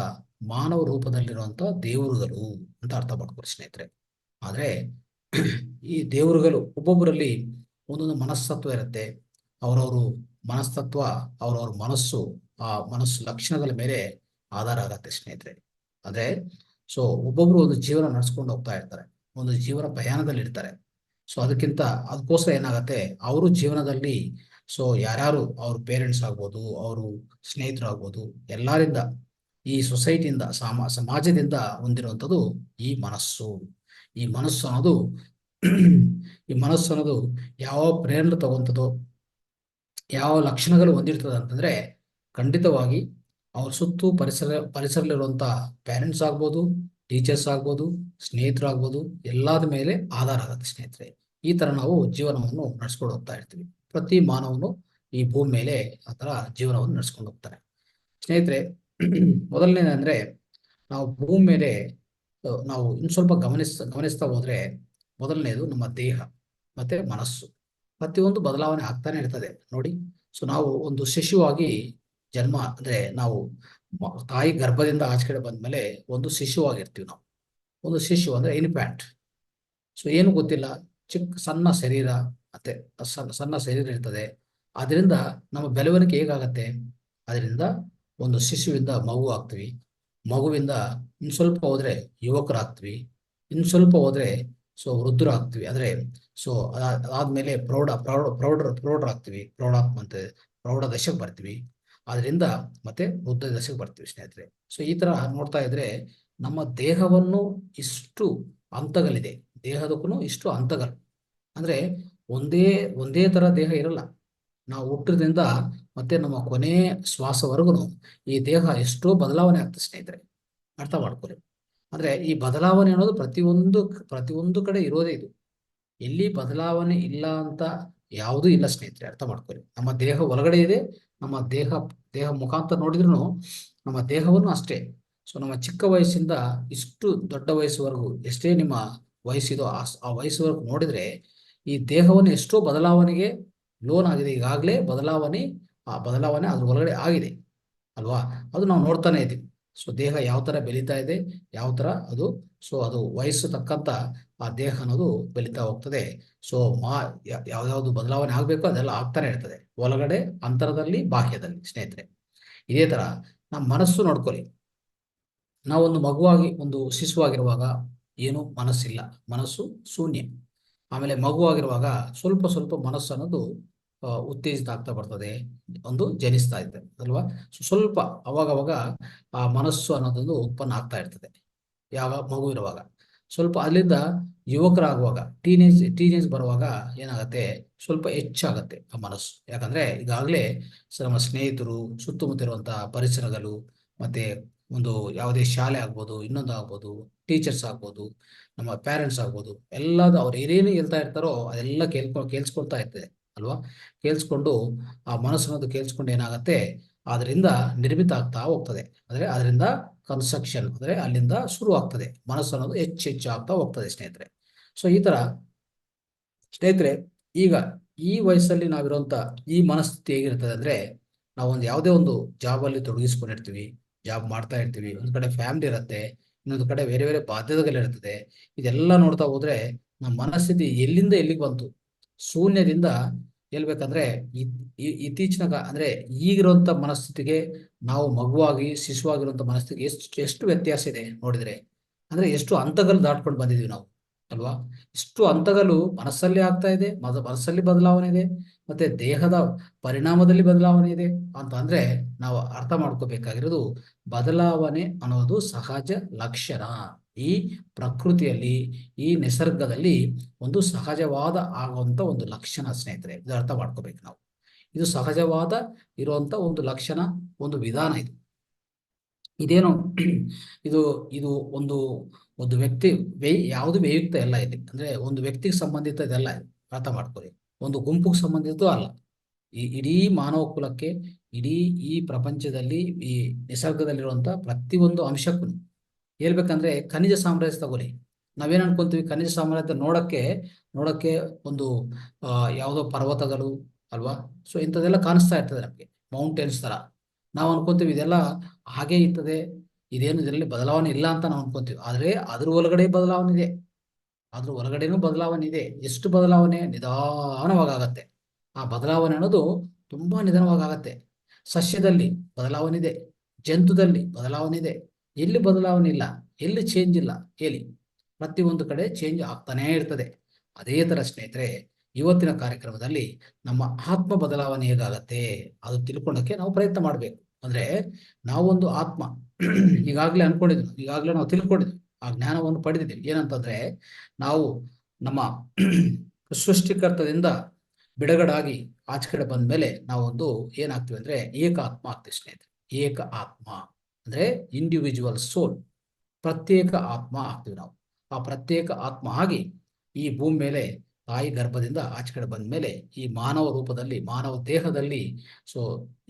ಮಾನವ ರೂಪದಲ್ಲಿರುವಂತ ದೇವರುಗಳು ಅಂತ ಅರ್ಥ ಮಾಡ್ಕೊಳ್ಳಿ ಸ್ನೇಹಿತರೆ. ಆದ್ರೆ ಈ ದೇವರುಗಳು ಒಬ್ಬೊಬ್ಬರಲ್ಲಿ ಒಂದೊಂದು ಮನಸ್ತತ್ವ ಇರುತ್ತೆ. ಅವರವರು ಮನಸ್ತತ್ವ, ಅವರವ್ರ ಮನಸ್ಸು, ಆ ಮನಸ್ಸು ಲಕ್ಷಣಗಳ ಮೇಲೆ ಆಧಾರ ಆಗತ್ತೆ ಸ್ನೇಹಿತರೆ. ಅಂದ್ರೆ ಸೊ ಒಬ್ಬೊಬ್ರು ಒಂದು ಜೀವನ ನಡ್ಸ್ಕೊಂಡು ಹೋಗ್ತಾ ಇರ್ತಾರೆ, ಒಂದು ಜೀವನ ಪ್ರಯಾಣದಲ್ಲಿ ಇರ್ತಾರೆ. ಸೊ ಅದಕ್ಕೋಸ್ಕರ ಏನಾಗತ್ತೆ, ಅವರು ಜೀವನದಲ್ಲಿ ಸೊ ಯಾರ್ಯಾರು ಅವ್ರ ಪೇರೆಂಟ್ಸ್ ಆಗ್ಬೋದು, ಅವರು ಸ್ನೇಹಿತರು ಆಗ್ಬೋದು, ಎಲ್ಲರಿಂದ, ಈ ಸೊಸೈಟಿಯಿಂದ, ಸಮಾಜದಿಂದ ಹೊಂದಿರುವಂಥದ್ದು ಈ ಮನಸ್ಸು. ಈ ಮನಸ್ಸು ಅನ್ನೋದು ಯಾವ ಪ್ರೇರಣೆ ತಗೊಂತದೋ, ಯಾವ ಲಕ್ಷಣಗಳು ಹೊಂದಿರ್ತದೆ ಅಂತಂದ್ರೆ ಖಂಡಿತವಾಗಿ ಅವ್ರ ಸುತ್ತು ಪರಿಸರಲ್ಲಿರುವಂತ ಪೇರೆಂಟ್ಸ್ ಆಗ್ಬೋದು, ಟೀಚರ್ಸ್ ಆಗ್ಬೋದು, ಸ್ನೇಹಿತರು ಆಗ್ಬೋದು, ಎಲ್ಲಾದ ಮೇಲೆ ಆಧಾರ ಆಗುತ್ತೆ ಸ್ನೇಹಿತರೆ. ಈ ತರ ನಾವು ಜೀವನವನ್ನು ನಡ್ಸ್ಕೊಂಡು ಹೋಗ್ತಾ ಇರ್ತೀವಿ. ಪ್ರತಿ ಮಾನವನು ಈ ಭೂಮಿ ಮೇಲೆ ಆ ತರ ಜೀವನವನ್ನು ನಡ್ಸ್ಕೊಂಡು ಹೋಗ್ತಾರೆ ಸ್ನೇಹಿತರೆ. ಮೊದಲನೇದಂದ್ರೆ ನಾವು ಭೂಮಿ ಮೇಲೆ ನಾವು ಇನ್ನು ಸ್ವಲ್ಪ ಗಮನಿಸ್ತಾ ಹೋದ್ರೆ, ಮೊದಲನೇದು ನಮ್ಮ ದೇಹ ಮತ್ತೆ ಮನಸ್ಸು. ಪ್ರತಿಯೊಂದು ಬದಲಾವಣೆ ಆಗ್ತಾನೆ ಇರ್ತದೆ ನೋಡಿ. ಸೊ ನಾವು ಒಂದು ಶಿಶುವಾಗಿ ಜನ್ಮ, ಅಂದ್ರೆ ನಾವು ತಾಯಿ ಗರ್ಭದಿಂದ ಆಚೆ ಕಡೆ ಬಂದ್ಮೇಲೆ ಒಂದು ಶಿಶುವಾಗಿರ್ತೀವಿ ನಾವು. ಒಂದು ಶಿಶು ಅಂದ್ರೆ ಇನ್ಫ್ಯಾಂಟ್. ಸೊ ಏನು ಗೊತ್ತಿಲ್ಲ, ಚಿಕ್ಕ ಸಣ್ಣ ಶರೀರ, ಮತ್ತೆ ಸಣ್ಣ ಶರೀರ ಇರ್ತದೆ. ಅದರಿಂದ ನಮ್ಮ ಬೆಳವಣಿಗೆ ಹೇಗಾಗತ್ತೆ? ಅದರಿಂದ ಒಂದು ಶಿಶುವಿಂದ ಮಗು ಆಗ್ತೀವಿ, ಮಗುವಿಂದ ಇನ್ನು ಸ್ವಲ್ಪ ಹೋದ್ರೆ ಯುವಕರಾಗ್ತೀವಿ, ಇನ್ನು ಸ್ವಲ್ಪ ಹೋದ್ರೆ ಸೊ ವೃದ್ಧರಾಗ್ತೀವಿ. ಅಂದ್ರೆ ಸೊ ಅದಾದ್ಮೇಲೆ ಪ್ರೌಢರಾಗ್ತೀವಿ, ಮತ್ತೆ ಪ್ರೌಢ ದಶೆಗೆ ಬರ್ತೀವಿ. ಅದರಿಂದ ಮತ್ತೆ ವೃದ್ಧ ದಶೆಗೆ ಬರ್ತೀವಿ ಸ್ನೇಹಿತರೆ. ಸೊ ಈ ತರ ನೋಡ್ತಾ ಇದ್ರೆ ನಮ್ಮ ದೇಹವನ್ನು ಇಷ್ಟು ಹಂತಗಳಿದೆ, ದೇಹದಕ್ಕೂ ಇಷ್ಟು ಹಂತಗಳು. ಅಂದ್ರೆ ಒಂದೇ ಒಂದೇ ತರ ದೇಹ ಇರಲ್ಲ. ನಾವು ಹುಟ್ಟದಿಂದ ಮತ್ತೆ ನಮ್ಮ ಕೊನೆ ಶ್ವಾಸವರೆಗೂ ಈ ದೇಹ ಎಷ್ಟೋ ಬದಲಾವಣೆ ಆಗ್ತದೆ ಸ್ನೇಹಿತರೆ, ಅರ್ಥ ಮಾಡ್ಕೊಳ್ಳಿ. ಅಂದ್ರೆ ಈ ಬದಲಾವಣೆ ಅನ್ನೋದು ಪ್ರತಿಯೊಂದು ಕಡೆ ಇರೋದೇ ಇದು. ಎಲ್ಲಿ ಬದಲಾವಣೆ ಇಲ್ಲ ಅಂತ ಯಾವುದೂ ಇಲ್ಲ ಸ್ನೇಹಿತರೆ, ಅರ್ಥ ಮಾಡ್ಕೊಳ್ಳಿ. ನಮ್ಮ ದೇಹ ಒಳಗಡೆ ಇದೆ, ನಮ್ಮ ದೇಹ ಮುಖಾಂತರ ನೋಡಿದ್ರು ನಮ್ಮ ದೇಹವನ್ನು ಅಷ್ಟೇ. ಸೊ ನಮ್ಮ ಚಿಕ್ಕ ವಯಸ್ಸಿಂದ ಇಷ್ಟು ದೊಡ್ಡ ವಯಸ್ಸುವರೆಗೂ ಎಷ್ಟೇ ನಿಮ್ಮ ವಯಸ್ಸಿದೋ ಆ ವಯಸ್ಸುವರೆಗೂ ನೋಡಿದ್ರೆ ಈ ದೇಹವನ್ನು ಎಷ್ಟೋ ಬದಲಾವಣೆಗೆ ಲೋನ್ ಆಗಿದೆ. ಈಗಾಗಲೇ ಬದಲಾವಣೆ ಅದ್ರ ಒಳಗಡೆ ಆಗಿದೆ ಅಲ್ವಾ? ಅದು ನಾವು ನೋಡ್ತಾನೆ ಇದ್ದೀವಿ. ಸೊ ದೇಹ ಯಾವ ತರ ಬೆಳೀತಾ ಇದೆ, ಯಾವ ತರ ಅದು ವಯಸ್ಸು ತಕ್ಕಂತ ಆ ದೇಹ ಅನ್ನೋದು ಬೆಳೀತಾ ಹೋಗ್ತದೆ. ಸೊ ಯಾವ್ಯಾವ್ದು ಬದಲಾವಣೆ ಆಗ್ಬೇಕು ಅದೆಲ್ಲ ಆಗ್ತಾನೆ ಇರ್ತದೆ, ಒಳಗಡೆ, ಅಂತರದಲ್ಲಿ, ಬಾಹ್ಯದಲ್ಲಿ ಸ್ನೇಹಿತರೆ. ಇದೇ ತರ ನಮ್ಮ ಮನಸ್ಸು ನೋಡ್ಕೊಳ್ಳಿ. ನಾವೊಂದು ಮಗುವಾಗಿ ಒಂದು ಶಿಶುವಾಗಿರುವಾಗ ಏನು ಮನಸ್ಸಿಲ್ಲ, ಮನಸ್ಸು ಶೂನ್ಯ. ಆಮೇಲೆ ಮಗುವಾಗಿರುವಾಗ ಸ್ವಲ್ಪ ಸ್ವಲ್ಪ ಮನಸ್ಸು ಅನ್ನೋದು ಉತ್ತೇಜಿತ ಆಗ್ತಾ ಬರ್ತದೆ, ಒಂದು ಜನಿಸ್ತಾ ಇದೆ ಅಲ್ವಾ? ಸ್ವಲ್ಪ ಅವಾಗವಾಗ ಆ ಮನಸ್ಸು ಅನ್ನೋದೊಂದು ಉತ್ಪನ್ನ ಆಗ್ತಾ ಇರ್ತದೆ ಯಾವ ಮಗು ಇರುವಾಗ. ಸ್ವಲ್ಪ ಅಲ್ಲಿಂದ ಯುವಕರಾಗುವಾಗ, ಟೀನೇಜ್ ಬರುವಾಗ ಏನಾಗತ್ತೆ, ಸ್ವಲ್ಪ ಹೆಚ್ಚಾಗತ್ತೆ ಆ ಮನಸ್ಸು. ಯಾಕಂದ್ರೆ ಈಗಾಗಲೇ ನಮ್ಮ ಸ್ನೇಹಿತರು, ಸುತ್ತಮುತ್ತ ಇರುವಂತಹ ಪರಿಸರಗಳು, ಮತ್ತೆ ಒಂದು ಯಾವುದೇ ಶಾಲೆ ಆಗ್ಬೋದು, ಇನ್ನೊಂದು ಆಗ್ಬೋದು, ಟೀಚರ್ಸ್ ಆಗ್ಬೋದು, ನಮ್ಮ ಪೇರೆಂಟ್ಸ್ ಆಗ್ಬೋದು, ಎಲ್ಲದು ಅವ್ರು ಏನೇನು ಹೇಳ್ತಾ ಇರ್ತಾರೋ ಅದೆಲ್ಲ ಕೇಳಿಸ್ಕೊಳ್ತಾ ಇರ್ತದೆ ಅಲ್ವಾ? ಕೇಳಿಸ್ಕೊಂಡು ಆ ಮನಸ್ಸನ್ನೋದು ಕೇಳಿಸ್ಕೊಂಡು ಏನಾಗತ್ತೆ, ಅದರಿಂದ ನಿರ್ಮಿತ ಆಗ್ತಾ ಹೋಗ್ತದೆ. ಅಂದ್ರೆ ಅದರಿಂದ ಕನ್ಸ್ಟ್ರಕ್ಷನ್ ಅಂದ್ರೆ ಅಲ್ಲಿಂದ ಶುರು ಆಗ್ತದೆ, ಮನಸ್ಸು ಅನ್ನೋದು ಹೆಚ್ಚು ಆಗ್ತಾ ಹೋಗ್ತದೆ ಸ್ನೇಹಿತರೆ. ಸೊ ಈ ತರ ಸ್ನೇಹಿತರೆ, ಈಗ ಈ ವಯಸ್ಸಲ್ಲಿ ನಾವಿರುವಂತ ಈ ಮನಸ್ಥಿತಿ ಹೇಗಿರ್ತದೆ ಅಂದ್ರೆ, ನಾವೊಂದು ಯಾವುದೇ ಒಂದು ಜಾಬ್ ಅಲ್ಲಿ ತೊಡಗಿಸ್ಕೊಂಡಿರ್ತೀವಿ, ಜಾಬ್ ಮಾಡ್ತಾ ಇರ್ತೀವಿ, ಒಂದ್ ಕಡೆ ಫ್ಯಾಮಿಲಿ ಇರುತ್ತೆ, ಇನ್ನೊಂದು ಕಡೆ ಬೇರೆ ಬೇರೆ ಬಾಧ್ಯತೆಗಳಿರ್ತದೆ. ಇದೆಲ್ಲ ನೋಡ್ತಾ ಹೋದ್ರೆ ನಮ್ಮ ಮನಸ್ಥಿತಿ ಎಲ್ಲಿಂದ ಎಲ್ಲಿಗೆ ಬಂತು, ಶೂನ್ಯದಿಂದ ಹೇಳ್ಬೇಕಂದ್ರೆ ಇತ್ತೀಚಿನ ಅಂದ್ರೆ ಈಗಿರುವಂತ ಮನಸ್ಥಿತಿಗೆ, ನಾವು ಮಗುವಾಗಿ ಶಿಶುವಾಗಿರುವಂತ ಮನಸ್ಥಿತಿಗೆ ಎಷ್ಟು ವ್ಯತ್ಯಾಸ ಇದೆ ನೋಡಿದ್ರೆ. ಅಂದ್ರೆ ಎಷ್ಟು ಹಂತಗಳು ದಾಟ್ಕೊಂಡು ಬಂದಿದೀವಿ ನಾವು ಅಲ್ವಾ? ಇಷ್ಟು ಹಂತಗಳು ಮನಸ್ಸಲ್ಲಿ ಆಗ್ತಾ ಇದೆ, ಮನಸ್ಸಲ್ಲಿ ಬದಲಾವಣೆ ಇದೆ, ಮತ್ತೆ ದೇಹದ ಪರಿಣಾಮದಲ್ಲಿ ಬದಲಾವಣೆ ಇದೆ ಅಂತ ಅಂದ್ರೆ ನಾವು ಅರ್ಥ ಮಾಡ್ಕೋಬೇಕಾಗಿರೋದು, ಬದಲಾವಣೆ ಅನ್ನೋದು ಸಹಜ ಲಕ್ಷಣ. ಈ ಪ್ರಕೃತಿಯಲ್ಲಿ, ಈ ನಿಸರ್ಗದಲ್ಲಿ ಒಂದು ಸಹಜವಾದ ಆಗುವಂತ ಒಂದು ಲಕ್ಷಣ ಸ್ನೇಹಿತರೆ, ಇದು ಅರ್ಥ ಮಾಡ್ಕೋಬೇಕು ನಾವು. ಇದು ಸಹಜವಾದ ಇರುವಂತ ಒಂದು ಲಕ್ಷಣ, ಒಂದು ವಿಧಾನ ಇದು. ಇದೇನು ಇದು ಇದು ಒಂದು ಒಂದು ವ್ಯಕ್ತಿ ಯಾವುದು ವೈಯಕ್ತ ಎಲ್ಲ ಇದೆ, ಅಂದ್ರೆ ಒಂದು ವ್ಯಕ್ತಿಗೆ ಸಂಬಂಧಿತ ಇದೆಲ್ಲ ಇದು, ಅರ್ಥ ಮಾಡ್ಕೊಳ್ಳಿ. ಒಂದು ಗುಂಪಿಗೆ ಸಂಬಂಧಿತ ಅಲ್ಲ, ಈ ಇಡೀ ಮಾನವ ಕುಲಕ್ಕೆ, ಇಡೀ ಈ ಪ್ರಪಂಚದಲ್ಲಿ, ಈ ನಿಸರ್ಗದಲ್ಲಿರುವಂತ ಪ್ರತಿಯೊಂದು ಅಂಶಕ್ಕೂ ಹೇಳ್ಬೇಕಂದ್ರೆ, ಖನಿಜ ಸಾಮ್ರಾಜ್ಯ ತಗೊಳ್ಳಿ. ನಾವೇನ್ ಅನ್ಕೊಂತೀವಿ, ಖನಿಜ ಸಾಮ್ರಾಜ್ಯ ನೋಡಕ್ಕೆ ಒಂದು ಯಾವುದೋ ಪರ್ವತಗಳು ಅಲ್ವಾ? ಸೊ ಇಂಥದ್ದೆಲ್ಲ ಕಾಣಿಸ್ತಾ ಇರ್ತದೆ ನಮಗೆ, ಮೌಂಟೇನ್ಸ್ ತರ. ನಾವು ಅನ್ಕೊಂತೀವಿ ಇದೆಲ್ಲ ಹಾಗೆ ಇರ್ತದೆ, ಇದೇನು ಇದರಲ್ಲಿ ಬದಲಾವಣೆ ಇಲ್ಲ ಅಂತ ನಾವು ಅನ್ಕೊಂತೀವಿ. ಆದ್ರೆ ಅದ್ರ ಒಳಗಡೆ ಬದಲಾವಣೆ ಇದೆ, ಅದ್ರ ಒಳಗಡೆನೂ ಬದಲಾವಣೆ ಇದೆ. ಎಷ್ಟು ಬದಲಾವಣೆ? ನಿಧಾನವಾಗತ್ತೆ. ಆ ಬದಲಾವಣೆ ಅನ್ನೋದು ತುಂಬಾ ನಿಧಾನವಾಗತ್ತೆ. ಸಸ್ಯದಲ್ಲಿ ಬದಲಾವಣೆ ಇದೆ, ಜಂತುದಲ್ಲಿ ಬದಲಾವಣೆ ಇದೆ. ಎಲ್ಲಿ ಬದಲಾವಣೆ ಇಲ್ಲ, ಎಲ್ಲಿ ಚೇಂಜ್ ಇಲ್ಲ ಹೇಳಿ? ಪ್ರತಿಯೊಂದು ಕಡೆ ಚೇಂಜ್ ಆಗ್ತಾನೇ ಇರ್ತದೆ. ಅದೇ ತರ ಸ್ನೇಹಿತರೆ, ಇವತ್ತಿನ ಕಾರ್ಯಕ್ರಮದಲ್ಲಿ ನಮ್ಮ ಆತ್ಮ ಬದಲಾವಣೆ ಹೇಗಾಗತ್ತೆ ಅದು ತಿಳ್ಕೊಳ್ಳೋಕೆ ನಾವು ಪ್ರಯತ್ನ ಮಾಡ್ಬೇಕು. ಅಂದ್ರೆ ನಾವೊಂದು ಆತ್ಮ ಈಗಾಗಲೇ ಅನ್ಕೊಂಡಿದ್ವಿ, ಈಗಾಗಲೇ ನಾವು ತಿಳ್ಕೊಂಡಿದ್ವಿ, ಆ ಜ್ಞಾನವನ್ನು ಪಡೆದಿದ್ದೀವಿ. ಏನಂತಂದ್ರೆ, ನಾವು ನಮ್ಮ ಸೃಷ್ಟಿಕರ್ತದಿಂದ ಬಿಡುಗಡಾಗಿ ಆಚೆ ಕಡೆ ಬಂದ ಮೇಲೆ ನಾವೊಂದು ಏನಾಗ್ತೀವಿ ಅಂದ್ರೆ ಏಕ ಆತ್ಮ ಆಗ್ತೀವಿ ಸ್ನೇಹಿತರೆ. ಏಕ ಆತ್ಮ ಅಂದ್ರೆ ಇಂಡಿವಿಜುವಲ್ ಸೋಲ್, ಪ್ರತ್ಯೇಕ ಆತ್ಮ ಆಗ್ತೀವಿ ನಾವು. ಆ ಪ್ರತ್ಯೇಕ ಆತ್ಮ ಆಗಿ ಈ ಭೂಮಿ ಮೇಲೆ ತಾಯಿ ಗರ್ಭದಿಂದ ಆಚೆ ಕಡೆ ಬಂದ ಮೇಲೆ ಈ ಮಾನವ ರೂಪದಲ್ಲಿ, ಮಾನವ ದೇಹದಲ್ಲಿ, ಸೊ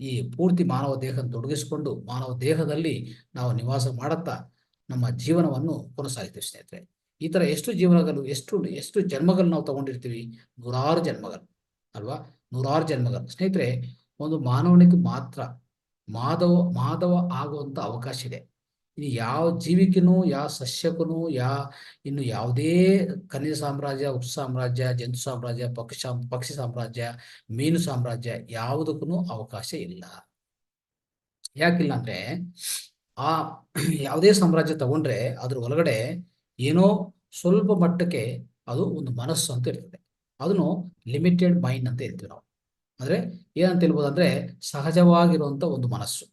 ಈ ಪೂರ್ತಿ ಮಾನವ ದೇಹ ತೊಡಗಿಸಿಕೊಂಡು ಮಾನವ ದೇಹದಲ್ಲಿ ನಾವು ನಿವಾಸ ಮಾಡುತ್ತಾ ನಮ್ಮ ಜೀವನವನ್ನು ಕೊನಸಾಗ್ತೀವಿ ಸ್ನೇಹಿತರೆ. ಈ ತರ ಎಷ್ಟು ಜೀವನಗಳು, ಎಷ್ಟು ಜನ್ಮಗಳು ನಾವು ತಗೊಂಡಿರ್ತೀವಿ, ನೂರಾರು ಜನ್ಮಗಳು ಅಲ್ವಾ? ನೂರಾರು ಜನ್ಮಗಳು ಸ್ನೇಹಿತರೆ. ಒಂದು ಮಾನವನಿಗೆ ಮಾತ್ರ ಮಾಧವ ಆಗುವಂತ ಅವಕಾಶ ಇದೆ. ಇದು ಯಾವ ಜೀವಿಕಿನೂ ಯಾವ ಸಸ್ಯಕ್ಕೂ ಇನ್ನು ಯಾವುದೇ ಖನಿಜ ಸಾಮ್ರಾಜ್ಯ, ಉಪ ಸಾಮ್ರಾಜ್ಯ, ಜಂತು ಸಾಮ್ರಾಜ್ಯ, ಪಕ್ಷಿ ಸಾಮ್ರಾಜ್ಯ, ಮೀನು ಸಾಮ್ರಾಜ್ಯ ಯಾವುದಕ್ಕೂ ಅವಕಾಶ ಇಲ್ಲ. ಯಾಕಿಲ್ಲ ಅಂದ್ರೆ ಆ ಯಾವುದೇ ಸಾಮ್ರಾಜ್ಯ ತಗೊಂಡ್ರೆ ಅದ್ರ ಒಳಗಡೆ ಏನೋ ಸ್ವಲ್ಪ ಮಟ್ಟಕ್ಕೆ ಅದು ಒಂದು ಮನಸ್ಸು ಅಂತ ಇರ್ತದೆ. ಅದನ್ನು ಲಿಮಿಟೆಡ್ ಮೈಂಡ್ ಅಂತ ಹೇಳ್ತೀವಿ ನಾವು. ಅಂದ್ರೆ ಏನಂತ ಹೇಳ್ಬೋದು ಅಂದ್ರೆ ಸಹಜವಾಗಿರುವಂತ ಒಂದು ಮನಸ್ಸು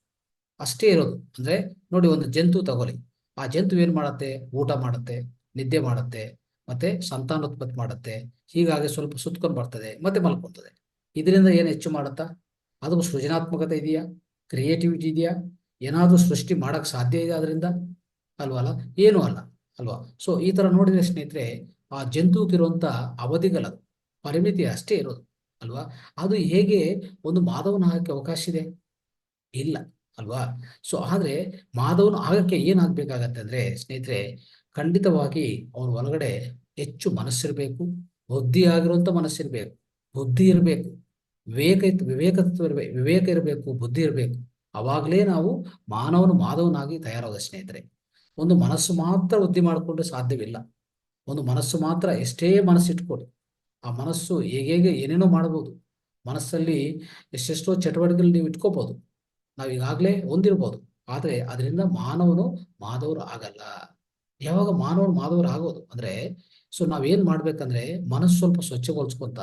ಅಷ್ಟೇ ಇರೋದು. ಅಂದ್ರೆ ನೋಡಿ, ಒಂದು ಜಂತು ತಗೊಳ್ಳಿ, ಆ ಜಂತು ಏನ್ ಮಾಡತ್ತೆ? ಊಟ ಮಾಡುತ್ತೆ, ನಿದ್ದೆ ಮಾಡುತ್ತೆ, ಮತ್ತೆ ಸಂತಾನೋತ್ಪತ್ತಿ ಮಾಡುತ್ತೆ. ಹೀಗಾಗಿ ಸ್ವಲ್ಪ ಸುತ್ಕೊಂಡು ಬರ್ತದೆ, ಮತ್ತೆ ಮಲ್ಕೊಂತದೆ. ಇದರಿಂದ ಏನು ಹೆಚ್ಚು ಮಾಡುತ್ತಾ? ಅದು ಸೃಜನಾತ್ಮಕತೆ ಇದೆಯಾ? ಕ್ರಿಯೇಟಿವಿಟಿ ಇದೆಯಾ? ಏನಾದ್ರೂ ಸೃಷ್ಟಿ ಮಾಡಕ್ ಸಾಧ್ಯ ಇದೆ ಅದರಿಂದ? ಅಲ್ವಲ್ಲ, ಏನೂ ಅಲ್ಲ ಅಲ್ವಾ. ಸೊ ಈ ತರ ನೋಡಿದ್ರೆ ಸ್ನೇಹಿತರೆ, ಆ ಜಂತುಕಿರುವಂತ ಅವಧಿಗಳದು ಪರಿಮಿತಿ ಅಷ್ಟೇ ಇರೋದು ಅಲ್ವಾ. ಅದು ಹೇಗೆ ಒಂದು ಮಾನವನ ಆಗಕ್ಕೆ ಅವಕಾಶ ಇದೆ? ಇಲ್ಲ ಅಲ್ವಾ. ಸೊ ಆದ್ರೆ ಮಾಧವನು ಆಗಕ್ಕೆ ಏನಾಗ್ಬೇಕಾಗತ್ತೆ ಅಂದ್ರೆ ಸ್ನೇಹಿತರೆ, ಖಂಡಿತವಾಗಿ ಅವನ ಒಳಗಡೆ ಹೆಚ್ಚು ಮನಸ್ಸಿರ್ಬೇಕು, ಬುದ್ಧಿ ಆಗಿರುವಂತ ಮನಸ್ಸಿರ್ಬೇಕು, ಬುದ್ಧಿ ಇರಬೇಕು, ವಿವೇಕ ಇರಬೇಕು, ಬುದ್ಧಿ ಇರಬೇಕು. ಅವಾಗಲೇ ನಾವು ಮಾಧವನಾಗಿ ತಯಾರಾದ ಸ್ನೇಹಿತರೆ. ಒಂದು ಮನಸ್ಸು ಮಾತ್ರ ಬುದ್ಧಿ ಮಾಡಿಕೊಂಡ್ರೆ ಸಾಧ್ಯವಿಲ್ಲ. ಒಂದು ಮನಸ್ಸು ಮಾತ್ರ ಎಷ್ಟೇ ಮನಸ್ಸಿಟ್ಕೊಳ್ಳಿ, ಆ ಮನಸ್ಸು ಹೇಗೆ ಏನೇನೋ ಮಾಡಬಹುದು. ಮನಸ್ಸಲ್ಲಿ ಎಷ್ಟೆಷ್ಟೋ ಚಟುವಟಿಕೆಗಳು ನೀವು ಇಟ್ಕೋಬಹುದು, ನಾವು ಈಗಾಗಲೇ ಹೊಂದಿರ್ಬೋದು. ಆದ್ರೆ ಅದರಿಂದ ಮಾಧವರು ಆಗಲ್ಲ. ಯಾವಾಗ ಮಾಧವರು ಆಗೋದು ಅಂದ್ರೆ, ಸೊ ನಾವೇನ್ ಮಾಡ್ಬೇಕಂದ್ರೆ ಮನಸ್ಸು ಸ್ವಲ್ಪ ಸ್ವಚ್ಛಗೊಳಿಸ್ಕೊಂತ,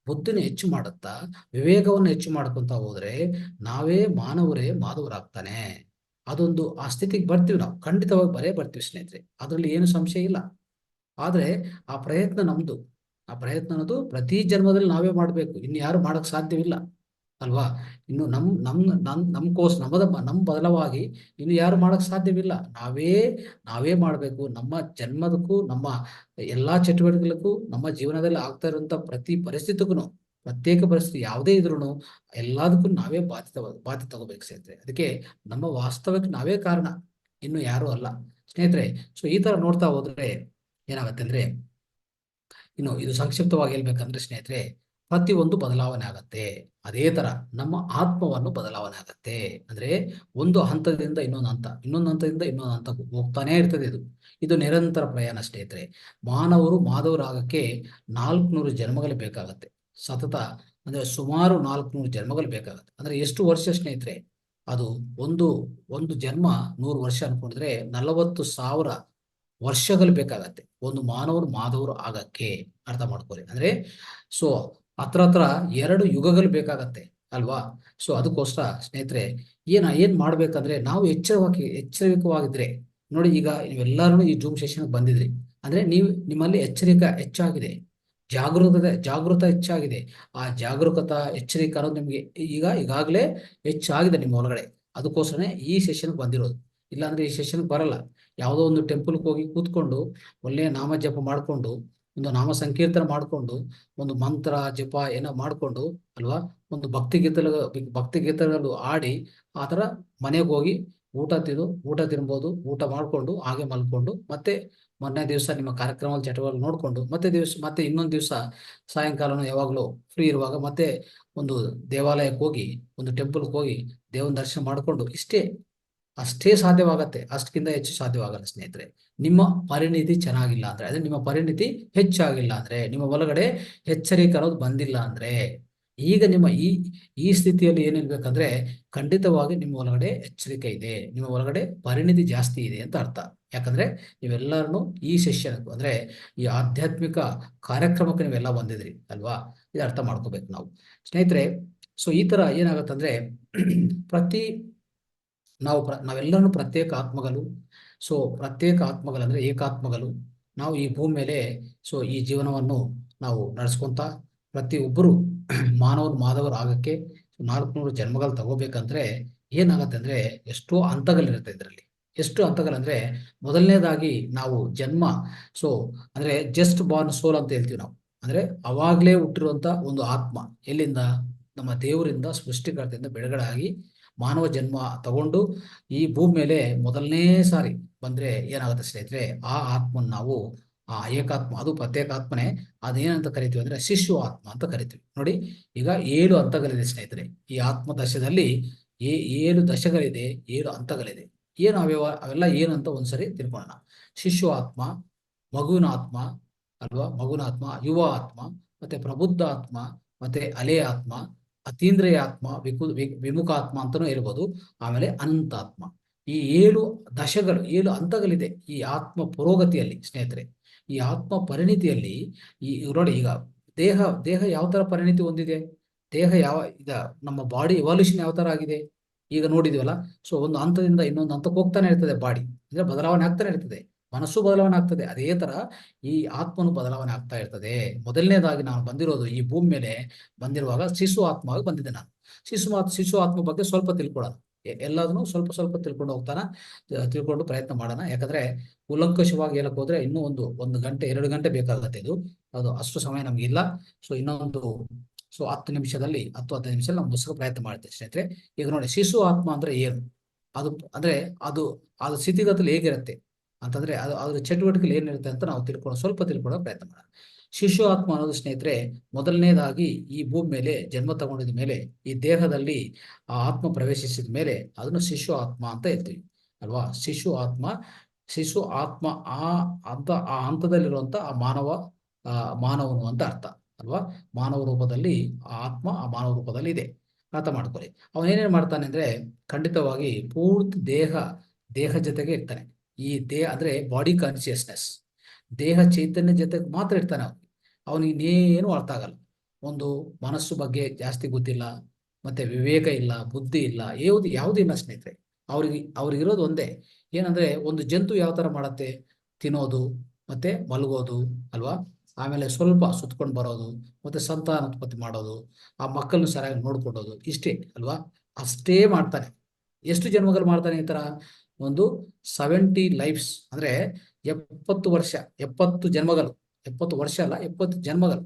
ಬುದ್ಧಿನ ಹೆಚ್ಚು ಮಾಡುತ್ತಾ, ವಿವೇಕವನ್ನು ಹೆಚ್ಚು ಮಾಡ್ಕೊಂತ ಹೋದ್ರೆ ನಾವೇ ಮಾಧವರಾಗ್ತಾನೆ. ಅದೊಂದು ಆ ಸ್ಥಿತಿಗೆ ಬರ್ತೀವಿ ನಾವು, ಖಂಡಿತವಾಗಿ ಬರ್ತೀವಿ ಸ್ನೇಹಿತರೆ, ಅದರಲ್ಲಿ ಏನು ಸಂಶಯ ಇಲ್ಲ. ಆದ್ರೆ ಆ ಪ್ರಯತ್ನ ನಮ್ದು. ಆ ಪ್ರಯತ್ನ ಅನ್ನೋದು ಪ್ರತಿ ಜನ್ಮದಲ್ಲಿ ನಾವೇ ಮಾಡ್ಬೇಕು, ಇನ್ನು ಯಾರು ಮಾಡಕ್ ಸಾಧ್ಯವಿಲ್ಲ ಅಲ್ವಾ. ಇನ್ನು ನಮ್ಮ ಬದಲವಾಗಿ ಇನ್ನು ಯಾರು ಮಾಡಕ್ ಸಾಧ್ಯವಿಲ್ಲ. ನಾವೇ ಮಾಡ್ಬೇಕು. ನಮ್ಮ ಜನ್ಮದಕ್ಕೂ, ನಮ್ಮ ಎಲ್ಲಾ ಚಟುವಟಿಕೆಗಳಿಗೂ, ನಮ್ಮ ಜೀವನದಲ್ಲಿ ಆಗ್ತಾ ಇರುವಂತ ಪ್ರತಿ ಪರಿಸ್ಥಿತಿಗೂ, ಪ್ರತ್ಯೇಕ ಪರಿಸ್ಥಿತಿ ಯಾವುದೇ ಇದ್ರೂ ಎಲ್ಲದಕ್ಕೂ ನಾವೇ ಬಾಧ್ಯತೆ ತಗೋಬೇಕು ಸ್ನೇಹಿತರೆ. ಅದಕ್ಕೆ ನಮ್ಮ ವಾಸ್ತವಕ್ಕೆ ನಾವೇ ಕಾರಣ, ಇನ್ನು ಯಾರು ಅಲ್ಲ ಸ್ನೇಹಿತರೆ. ಸೊ ಈ ತರ ನೋಡ್ತಾ ಹೋದ್ರೆ ಏನಾಗತ್ತೆ ಅಂದ್ರೆ, ಇನ್ನು ಇದು ಸಂಕ್ಷಿಪ್ತವಾಗಿ ಹೇಳ್ಬೇಕಂದ್ರೆ ಸ್ನೇಹಿತರೆ, ಪ್ರತಿಯೊಂದು ಬದಲಾವಣೆ ಆಗತ್ತೆ. ಅದೇ ತರ ನಮ್ಮ ಆತ್ಮವನ್ನು ಬದಲಾವಣೆ ಆಗತ್ತೆ. ಅಂದ್ರೆ ಒಂದು ಹಂತದಿಂದ ಇನ್ನೊಂದು ಹಂತ, ಇನ್ನೊಂದು ಹಂತದಿಂದ ಇನ್ನೊಂದು ಹಂತ ಹೋಗ್ತಾನೆ ಇರ್ತದೆ. ಇದು ನಿರಂತರ ಪ್ರಯಾಣ ಸ್ನೇಹಿತರೆ. ಮಾಧವರಾಗಕ್ಕೆ 400 ಜನ್ಮಗಳು ಬೇಕಾಗತ್ತೆ. ಸತತ ಅಂದ್ರೆ ಸುಮಾರು 400 ಜನ್ಮಗಳು ಬೇಕಾಗತ್ತೆ. ಅಂದ್ರೆ ಎಷ್ಟು ವರ್ಷ ಸ್ನೇಹಿತರೆ? ಅದು ಒಂದು ಜನ್ಮ 100 ವರ್ಷ ಅನ್ಕೊಂಡಿದ್ರೆ 40,000 ವರ್ಷಗಳು ಬೇಕಾಗತ್ತೆ ಒಂದು ಮಾಧವರು ಆಗಕ್ಕೆ. ಅರ್ಥ ಮಾಡ್ಕೊಳ್ಳಿ. ಅಂದ್ರೆ ಸೊ ಹತ್ರ 2 ಯುಗಗಳು ಬೇಕಾಗತ್ತೆ ಅಲ್ವಾ. ಸೊ ಅದಕ್ಕೋಸ್ಕರ ಸ್ನೇಹಿತರೆ, ಏನ್ ಮಾಡ್ಬೇಕಂದ್ರೆ, ನಾವು ಎಚ್ಚರಿಕವಾಗಿದ್ರೆ ನೋಡಿ, ಈಗ ನೀವೆಲ್ಲರೂ ಈ ಜೂಮ್ ಸೆಷನ್ ಬಂದಿದ್ರಿ ಅಂದ್ರೆ ನಿಮ್ಮಲ್ಲಿ ಎಚ್ಚರಿಕೆ ಹೆಚ್ಚಾಗಿದೆ, ಜಾಗೃತ ಹೆಚ್ಚಾಗಿದೆ. ಆ ಎಚ್ಚರಿಕೆ ಅನ್ನೋದು ನಿಮ್ಗೆ ಈಗಾಗಲೇ ಹೆಚ್ಚಾಗಿದೆ ನಿಮ್ಮ ಒಳಗಡೆ. ಅದಕ್ಕೋಸ್ಕರನೇ ಈ ಸೆಷನ್ ಬಂದಿರೋದು. ಇಲ್ಲಾಂದ್ರೆ ಈ ಸೆಷನ್ ಬರಲ್ಲ. ಯಾವುದೋ ಒಂದು ಟೆಂಪಲ್ಗೆ ಹೋಗಿ ಕೂತ್ಕೊಂಡು ಒಳ್ಳೆಯ ನಾಮ ಜಪ ಮಾಡಿಕೊಂಡು, ಒಂದು ನಾಮ ಸಂಕೀರ್ತನ ಮಾಡಿಕೊಂಡು, ಒಂದು ಮಂತ್ರ ಜಪ ಏನೋ ಮಾಡಿಕೊಂಡು ಅಲ್ವಾ, ಒಂದು ಭಕ್ತಿ ಗೀತಗಳು ಆಡಿ, ಆ ಥರ ಮನೆಗೆ ಹೋಗಿ ಊಟ ತಿನ್ಬೋದು, ಊಟ ಮಾಡಿಕೊಂಡು ಹಾಗೆ ಮಲ್ಕೊಂಡು, ಮತ್ತೆ ಮೊನ್ನೆ ದಿವಸ ನಿಮ್ಮ ಕಾರ್ಯಕ್ರಮದ ಚಟುವಟಿಕೆ ನೋಡಿಕೊಂಡು, ಮತ್ತೆ ಇನ್ನೊಂದು ದಿವಸ ಸಾಯಂಕಾಲನೂ ಯಾವಾಗಲೂ ಫ್ರೀ ಇರುವಾಗ ಮತ್ತೆ ಒಂದು ದೇವಾಲಯಕ್ಕೆ ಹೋಗಿ, ಒಂದು ಟೆಂಪಲ್ಗೆ ಹೋಗಿ ದೇವನ ದರ್ಶನ ಮಾಡಿಕೊಂಡು, ಅಷ್ಟೇ ಸಾಧ್ಯವಾಗತ್ತೆ. ಅಷ್ಟಕ್ಕಿಂತ ಹೆಚ್ಚು ಸಾಧ್ಯವಾಗಲ್ಲ ಸ್ನೇಹಿತರೆ. ನಿಮ್ಮ ಪರಿಣಿತಿ ಚೆನ್ನಾಗಿಲ್ಲ ಅಂದ್ರೆ, ಅದೇ ನಿಮ್ಮ ಪರಿಣಿತಿ ಹೆಚ್ಚಾಗಿಲ್ಲ ಅಂದ್ರೆ, ನಿಮ್ಮ ಒಳಗಡೆ ಎಚ್ಚರಿಕೆ ಅನ್ನೋದು ಬಂದಿಲ್ಲ ಅಂದ್ರೆ, ಈಗ ನಿಮ್ಮ ಈ ಸ್ಥಿತಿಯಲ್ಲಿ ಏನಿರ್ಬೇಕಂದ್ರೆ, ಖಂಡಿತವಾಗಿ ನಿಮ್ಮ ಒಳಗಡೆ ಎಚ್ಚರಿಕೆ ಇದೆ, ನಿಮ್ಮ ಒಳಗಡೆ ಪರಿಣಿತಿ ಜಾಸ್ತಿ ಇದೆ ಅಂತ ಅರ್ಥ. ಯಾಕಂದ್ರೆ ನೀವೆಲ್ಲರೂ ಈ ಸೆಷನ್ ಅಂದ್ರೆ ಈ ಆಧ್ಯಾತ್ಮಿಕ ಕಾರ್ಯಕ್ರಮಕ್ಕೆ ನೀವೆಲ್ಲ ಬಂದಿದ್ರಿ ಅಲ್ವಾ. ಇದು ಅರ್ಥ ಮಾಡ್ಕೋಬೇಕು ನಾವು ಸ್ನೇಹಿತರೆ. ಸೊ ಈ ತರ ಏನಾಗತ್ತಂದ್ರೆ ಪ್ರತಿ ನಾವೆಲ್ಲರೂ ಪ್ರತ್ಯೇಕ ಆತ್ಮಗಳು. ಸೊ ಪ್ರತ್ಯೇಕ ಆತ್ಮಗಳಂದ್ರೆ ಏಕಾತ್ಮಗಳು. ನಾವು ಈ ಭೂಮಿ ಮೇಲೆ ಈ ಜೀವನವನ್ನು ನಾವು ನಡೆಸ್ಕೊಂತ, ಪ್ರತಿಯೊಬ್ಬರು ಮಾಧವರು ಆಗಕ್ಕೆ 400 ಜನ್ಮಗಳು ತಗೋಬೇಕಂದ್ರೆ ಏನಾಗತ್ತೆ ಅಂದ್ರೆ, ಎಷ್ಟೋ ಹಂತಗಳಿರುತ್ತೆ ಇದರಲ್ಲಿ. ಎಷ್ಟು ಹಂತಗಳಂದ್ರೆ, ಮೊದಲನೇದಾಗಿ ನಾವು ಜನ್ಮ ಅಂದ್ರೆ ಜಸ್ಟ್ ಬಾರ್ನ್ ಸೋಲ್ ಅಂತ ಹೇಳ್ತೀವಿ ನಾವು. ಅಂದ್ರೆ ಅವಾಗ್ಲೇ ಹುಟ್ಟಿರುವಂತ ಒಂದು ಆತ್ಮ, ಎಲ್ಲಿಂದ? ನಮ್ಮ ದೇವರಿಂದ, ಸೃಷ್ಟಿಕರ್ತೆಯಿಂದ ಬಿಡುಗಡೆ ಆಗಿ ಮಾನವ ಜನ್ಮ ತಗೊಂಡು ಈ ಭೂಮಿ ಮೇಲೆ ಮೊದಲನೇ ಸಾರಿ ಬಂದ್ರೆ ಏನಾಗುತ್ತೆ ಸ್ನೇಹಿತರೆ, ಆ ಆತ್ಮನ ನಾವು ಆ ಏಕಾತ್ಮ, ಅದು ಪ್ರತ್ಯೇಕಾತ್ಮನೆ, ಅದೇನಂತ ಕರಿತೀವಿ ಅಂದ್ರೆ ಶಿಶು ಆತ್ಮ ಅಂತ ಕರಿತೀವಿ. ನೋಡಿ, ಈಗ 7 ಹಂತಗಳಿದೆ ಸ್ನೇಹಿತರೆ. ಈ ಆತ್ಮ ದಶದಲ್ಲಿ 7 ದಶಗಳಿದೆ, 7 ಹಂತಗಳಿದೆ. ಏನು ಅವೆಲ್ಲ ಏನು ಅಂತ ಒಂದ್ಸರಿ ತಿಳ್ಕೊಳ್ಳೋಣ. ಶಿಶು ಆತ್ಮ, ಮಗುವಿನ ಆತ್ಮ ಅಲ್ವಾ, ಮಗುವಿನ ಆತ್ಮ, ಯುವ ಆತ್ಮ, ಮತ್ತೆ ಪ್ರಬುದ್ಧ ಆತ್ಮ, ಮತ್ತೆ ಅಲೆಯ ಆತ್ಮ, ಅತೀಂದ್ರಿಯ ಆತ್ಮ, ವಿಮುಖ ಆತ್ಮ ಅಂತಾನೂ ಹೇಳ್ಬೋದು. ಆಮೇಲೆ ಅನಂತಾತ್ಮ. ಈ 7 ದಶಗಳು, 7 ಹಂತಗಳಿದೆ ಈ ಆತ್ಮ ಪುರೋಗತಿಯಲ್ಲಿ ಸ್ನೇಹಿತರೆ. ಈ ಆತ್ಮ ಪರಿಣಿತಿಯಲ್ಲಿ ನೋಡಿ, ಈಗ ದೇಹ ದೇಹ ಯಾವ ತರ ಪರಿಣಿತಿ ಹೊಂದಿದೆ, ದೇಹ ನಮ್ಮ ಬಾಡಿ ಎವಾಲ್ಯೂಷನ್ ಯಾವ ತರ ಆಗಿದೆ ಈಗ ನೋಡಿದ್ವಲ್ಲ. ಸೊ ಒಂದು ಹಂತದಿಂದ ಇನ್ನೊಂದು ಹಂತಕ್ಕೆ ಹೋಗ್ತಾನೆ ಇರ್ತದೆ ಬಾಡಿ, ಅಂದ್ರೆ ಬದಲಾವಣೆ ಆಗ್ತಾನೆ ಇರ್ತದೆ. ಮನಸ್ಸು ಬದಲಾವಣೆ ಆಗ್ತದೆ, ಅದೇ ತರ ಈ ಆತ್ಮನು ಬದಲಾವಣೆ ಆಗ್ತಾ ಇರ್ತದೆ. ಮೊದಲನೇದಾಗಿ ನಾನು ಬಂದಿರೋದು ಈ ಭೂಮಿ ಮೇಲೆ ಬಂದಿರುವಾಗ ಶಿಶು ಆತ್ಮವಾಗಿ ಬಂದಿದ್ದೆ ನಾನು. ಶಿಶು ಆತ್ಮ ಬಗ್ಗೆ ಸ್ವಲ್ಪ ತಿಳ್ಕೊಳ್ಳೋಣ, ಎಲ್ಲದನ್ನು ಸ್ವಲ್ಪ ಸ್ವಲ್ಪ ತಿಳ್ಕೊಂಡು ಹೋಗ್ತಾನ, ತಿಳ್ಕೊಂಡು ಪ್ರಯತ್ನ ಮಾಡೋಣ. ಯಾಕಂದ್ರೆ ಕೂಲಂಕಷವಾಗಿ ಹೇಳಕ್ ಹೋದ್ರೆ ಇನ್ನೂ ಒಂದು ಗಂಟೆ 2 ಗಂಟೆ ಬೇಕಾಗತ್ತೆ. ಅದು ಅಷ್ಟು ಸಮಯ ನಮ್ಗಿಲ್ಲ. ಸೊ ಇನ್ನೊಂದು 10 ನಿಮಿಷದಲ್ಲಿ 15 ನಿಮಿಷದಲ್ಲಿ ನಾವು ಮುಗಿಸೋ ಪ್ರಯತ್ನ ಮಾಡ್ತೇವೆ ಸ್ನೇಹಿತರೆ. ಈಗ ನೋಡಿ, ಶಿಶು ಆತ್ಮ ಅಂದ್ರೆ ಏನು, ಅದು ಅಂದ್ರೆ ಅದು ಸ್ಥಿತಿಗತಿಯಲ್ಲಿ ಹೇಗಿರುತ್ತೆ ಅಂತಂದ್ರೆ, ಅದ್ರ ಚಟುವಟಿಕೆಗಳು ಏನಿರುತ್ತೆ ಅಂತ ನಾವು ಸ್ವಲ್ಪ ತಿಳ್ಕೊಳ್ಳೋ ಪ್ರಯತ್ನ ಮಾಡೋಣ. ಶಿಶು ಆತ್ಮ ಅನ್ನೋದು ಸ್ನೇಹಿತರೆ, ಮೊದಲನೇದಾಗಿ ಈ ಭೂಮಿ ಮೇಲೆ ಜನ್ಮ ತಗೊಂಡಿದ ಮೇಲೆ, ಈ ದೇಹದಲ್ಲಿ ಆ ಆತ್ಮ ಪ್ರವೇಶಿಸಿದ ಮೇಲೆ ಅದನ್ನು ಶಿಶು ಆತ್ಮ ಅಂತ ಹೇಳ್ತೀವಿ ಅಲ್ವಾ. ಶಿಶು ಆತ್ಮ ಆ ಹಂತದಲ್ಲಿರುವಂತ ಆ ಮಾನವನು ಅಂತ ಅರ್ಥ ಅಲ್ವಾ. ಮಾನವ ರೂಪದಲ್ಲಿ ಆ ಮಾನವ ರೂಪದಲ್ಲಿ ಇದೆ, ಅರ್ಥ ಮಾಡ್ಕೊಳ್ಳಿ. ಅವನೇನೇನ್ ಮಾಡ್ತಾನೆ ಅಂದ್ರೆ, ಖಂಡಿತವಾಗಿ ಪೂರ್ತಿ ದೇಹ ಜೊತೆಗೆ ಇರ್ತಾನೆ. ಈ ದೇಹ ಅಂದ್ರೆ ಬಾಡಿ ಕಾನ್ಶಿಯಸ್ನೆಸ್, ದೇಹ ಚೈತನ್ಯ ಜೊತೆಗೆ ಮಾತ್ರ ಇರ್ತಾನೆ. ಅವನಿಗೇನು ಅರ್ಥ ಆಗಲ್ಲ, ಒಂದು ಮನಸ್ಸು ಬಗ್ಗೆ ಜಾಸ್ತಿ ಗೊತ್ತಿಲ್ಲ, ಮತ್ತೆ ವಿವೇಕ ಇಲ್ಲ, ಬುದ್ಧಿ ಇಲ್ಲ, ಯಾವುದೂ ಇಲ್ಲ ಸ್ನೇಹಿತರೆ. ಅವ್ರಿಗಿರೋದು ಒಂದೇ, ಏನಂದ್ರೆ ಒಂದು ಜಂತು ಯಾವ ತರ ಮಾಡತ್ತೆ, ತಿನ್ನೋದು ಮತ್ತೆ ಮಲಗೋದು ಅಲ್ವಾ, ಆಮೇಲೆ ಸ್ವಲ್ಪ ಸುತ್ಕೊಂಡು ಬರೋದು, ಮತ್ತೆ ಸಂತಾನೋತ್ಪತ್ತಿ ಮಾಡೋದು, ಆ ಮಕ್ಕಳನ್ನು ಸರಿಯಾಗಿ ನೋಡ್ಕೊಳ್ಳೋದು, ಇಷ್ಟೇ ಅಲ್ವಾ. ಅಷ್ಟೇ ಮಾಡ್ತಾನೆ. ಎಷ್ಟು ಜನ್ಮಗಳು ಮಾಡ್ತಾನೆ ಈ ತರ, ಒಂದು 70 ಲೈಫ್ಸ್ ಅಂದ್ರೆ 70 ವರ್ಷ, 70 ಜನ್ಮಗಳು, 70 ವರ್ಷ ಅಲ್ಲ 70 ಜನ್ಮಗಳು,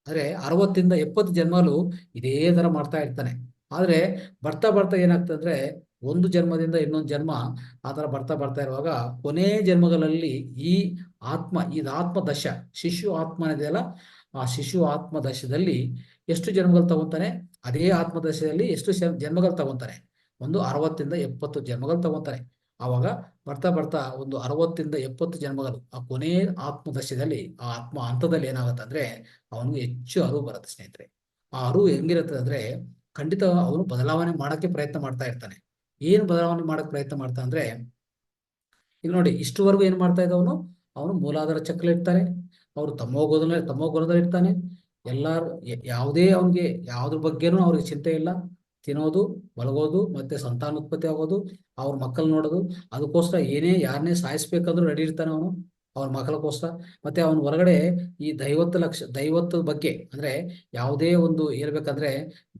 ಅಂದ್ರೆ 60 ಇಂದ 70 ಜನ್ಮಗಳು ಇದೇ ತರ ಮಾಡ್ತಾ ಇರ್ತಾನೆ. ಆದ್ರೆ ಬರ್ತಾ ಬರ್ತಾ ಏನಾಗ್ತದೆ ಅಂದ್ರೆ, ಒಂದು ಜನ್ಮದಿಂದ ಇನ್ನೊಂದು ಜನ್ಮ ಆ ತರ ಬರ್ತಾ ಬರ್ತಾ ಇರುವಾಗ ಕೊನೆ ಜನ್ಮಗಳಲ್ಲಿ ಇದು ಆತ್ಮ ದಶ, ಶಿಶು ಆತ್ಮ ಇದೆಯಲ್ಲ, ಆ ಶಿಶು ಆತ್ಮ ದಶದಲ್ಲಿ ಎಷ್ಟು ಜನ್ಮಗಳು ತಗೊಂತಾನೆ, ಅದೇ ಆತ್ಮ ದಶದಲ್ಲಿ ಎಷ್ಟು ಜನ್ಮಗಳು ತಗೊಂತಾನೆ, ಒಂದು 60 ಇಂದ 70 ಜನ್ಮಗಳು ತಗೊಂತಾನೆ. ಆವಾಗ ಬರ್ತಾ ಬರ್ತಾ ಒಂದು 60 ಇಂದ 70 ಜನ್ಮಗಳು, ಆ ಕೊನೆ ಆತ್ಮದಶದಲ್ಲಿ, ಆ ಆತ್ಮ ಹಂತದಲ್ಲಿ ಏನಾಗುತ್ತೆ ಅಂದ್ರೆ, ಅವನಿಗೆ ಹೆಚ್ಚು ಅರಿವು ಬರುತ್ತೆ ಸ್ನೇಹಿತರೆ. ಆ ಅರಿವು ಹೆಂಗಿರುತ್ತೆ ಅಂದ್ರೆ, ಖಂಡಿತ ಅವನು ಬದಲಾವಣೆ ಮಾಡಕ್ಕೆ ಪ್ರಯತ್ನ ಮಾಡ್ತಾ ಇರ್ತಾನೆ. ಏನ್ ಬದಲಾವಣೆ ಮಾಡಕ್ ಪ್ರಯತ್ನ ಮಾಡ್ತಾ ಅಂದ್ರೆ, ಈಗ ನೋಡಿ, ಇಷ್ಟುವರೆಗೂ ಏನ್ ಮಾಡ್ತಾ ಇದ್ದವನು, ಅವನು ಮೂಲಾಧಾರ ಚಕ್ರ ಇರ್ತಾನೆ, ಅವರು ತಮೋ ಗುಣದಲ್ಲಿ ಇರ್ತಾನೆ. ಎಲ್ಲಾರು ಯಾವುದೇ ಅವನಿಗೆ ಯಾವ್ದ್ರ ಬಗ್ಗೆನೂ ಅವ್ರಿಗೆ ಚಿಂತೆ ಇಲ್ಲ, ತಿನ್ನೋದು, ಮಲಗೋದು, ಮತ್ತೆ ಸಂತಾನೋತ್ಪತ್ತಿ ಆಗೋದು, ಅವ್ರ ಮಕ್ಕಳು ನೋಡೋದು, ಅದಕ್ಕೋಸ್ಕರ ಯಾರನ್ನೇ ಸಾಯಿಸ್ಬೇಕಂದ್ರೂ ರೆಡಿ ಇರ್ತಾನೆ ಅವನು ಅವ್ರ ಮಕ್ಕಳಕ್ಕೋಸ್ಕರ. ಮತ್ತೆ ಅವನ ಹೊರಗಡೆ ಈ ದೈವತ್ವದ ಬಗ್ಗೆ ಅಂದ್ರೆ, ಯಾವುದೇ ಒಂದು ಹೇಳ್ಬೇಕಂದ್ರೆ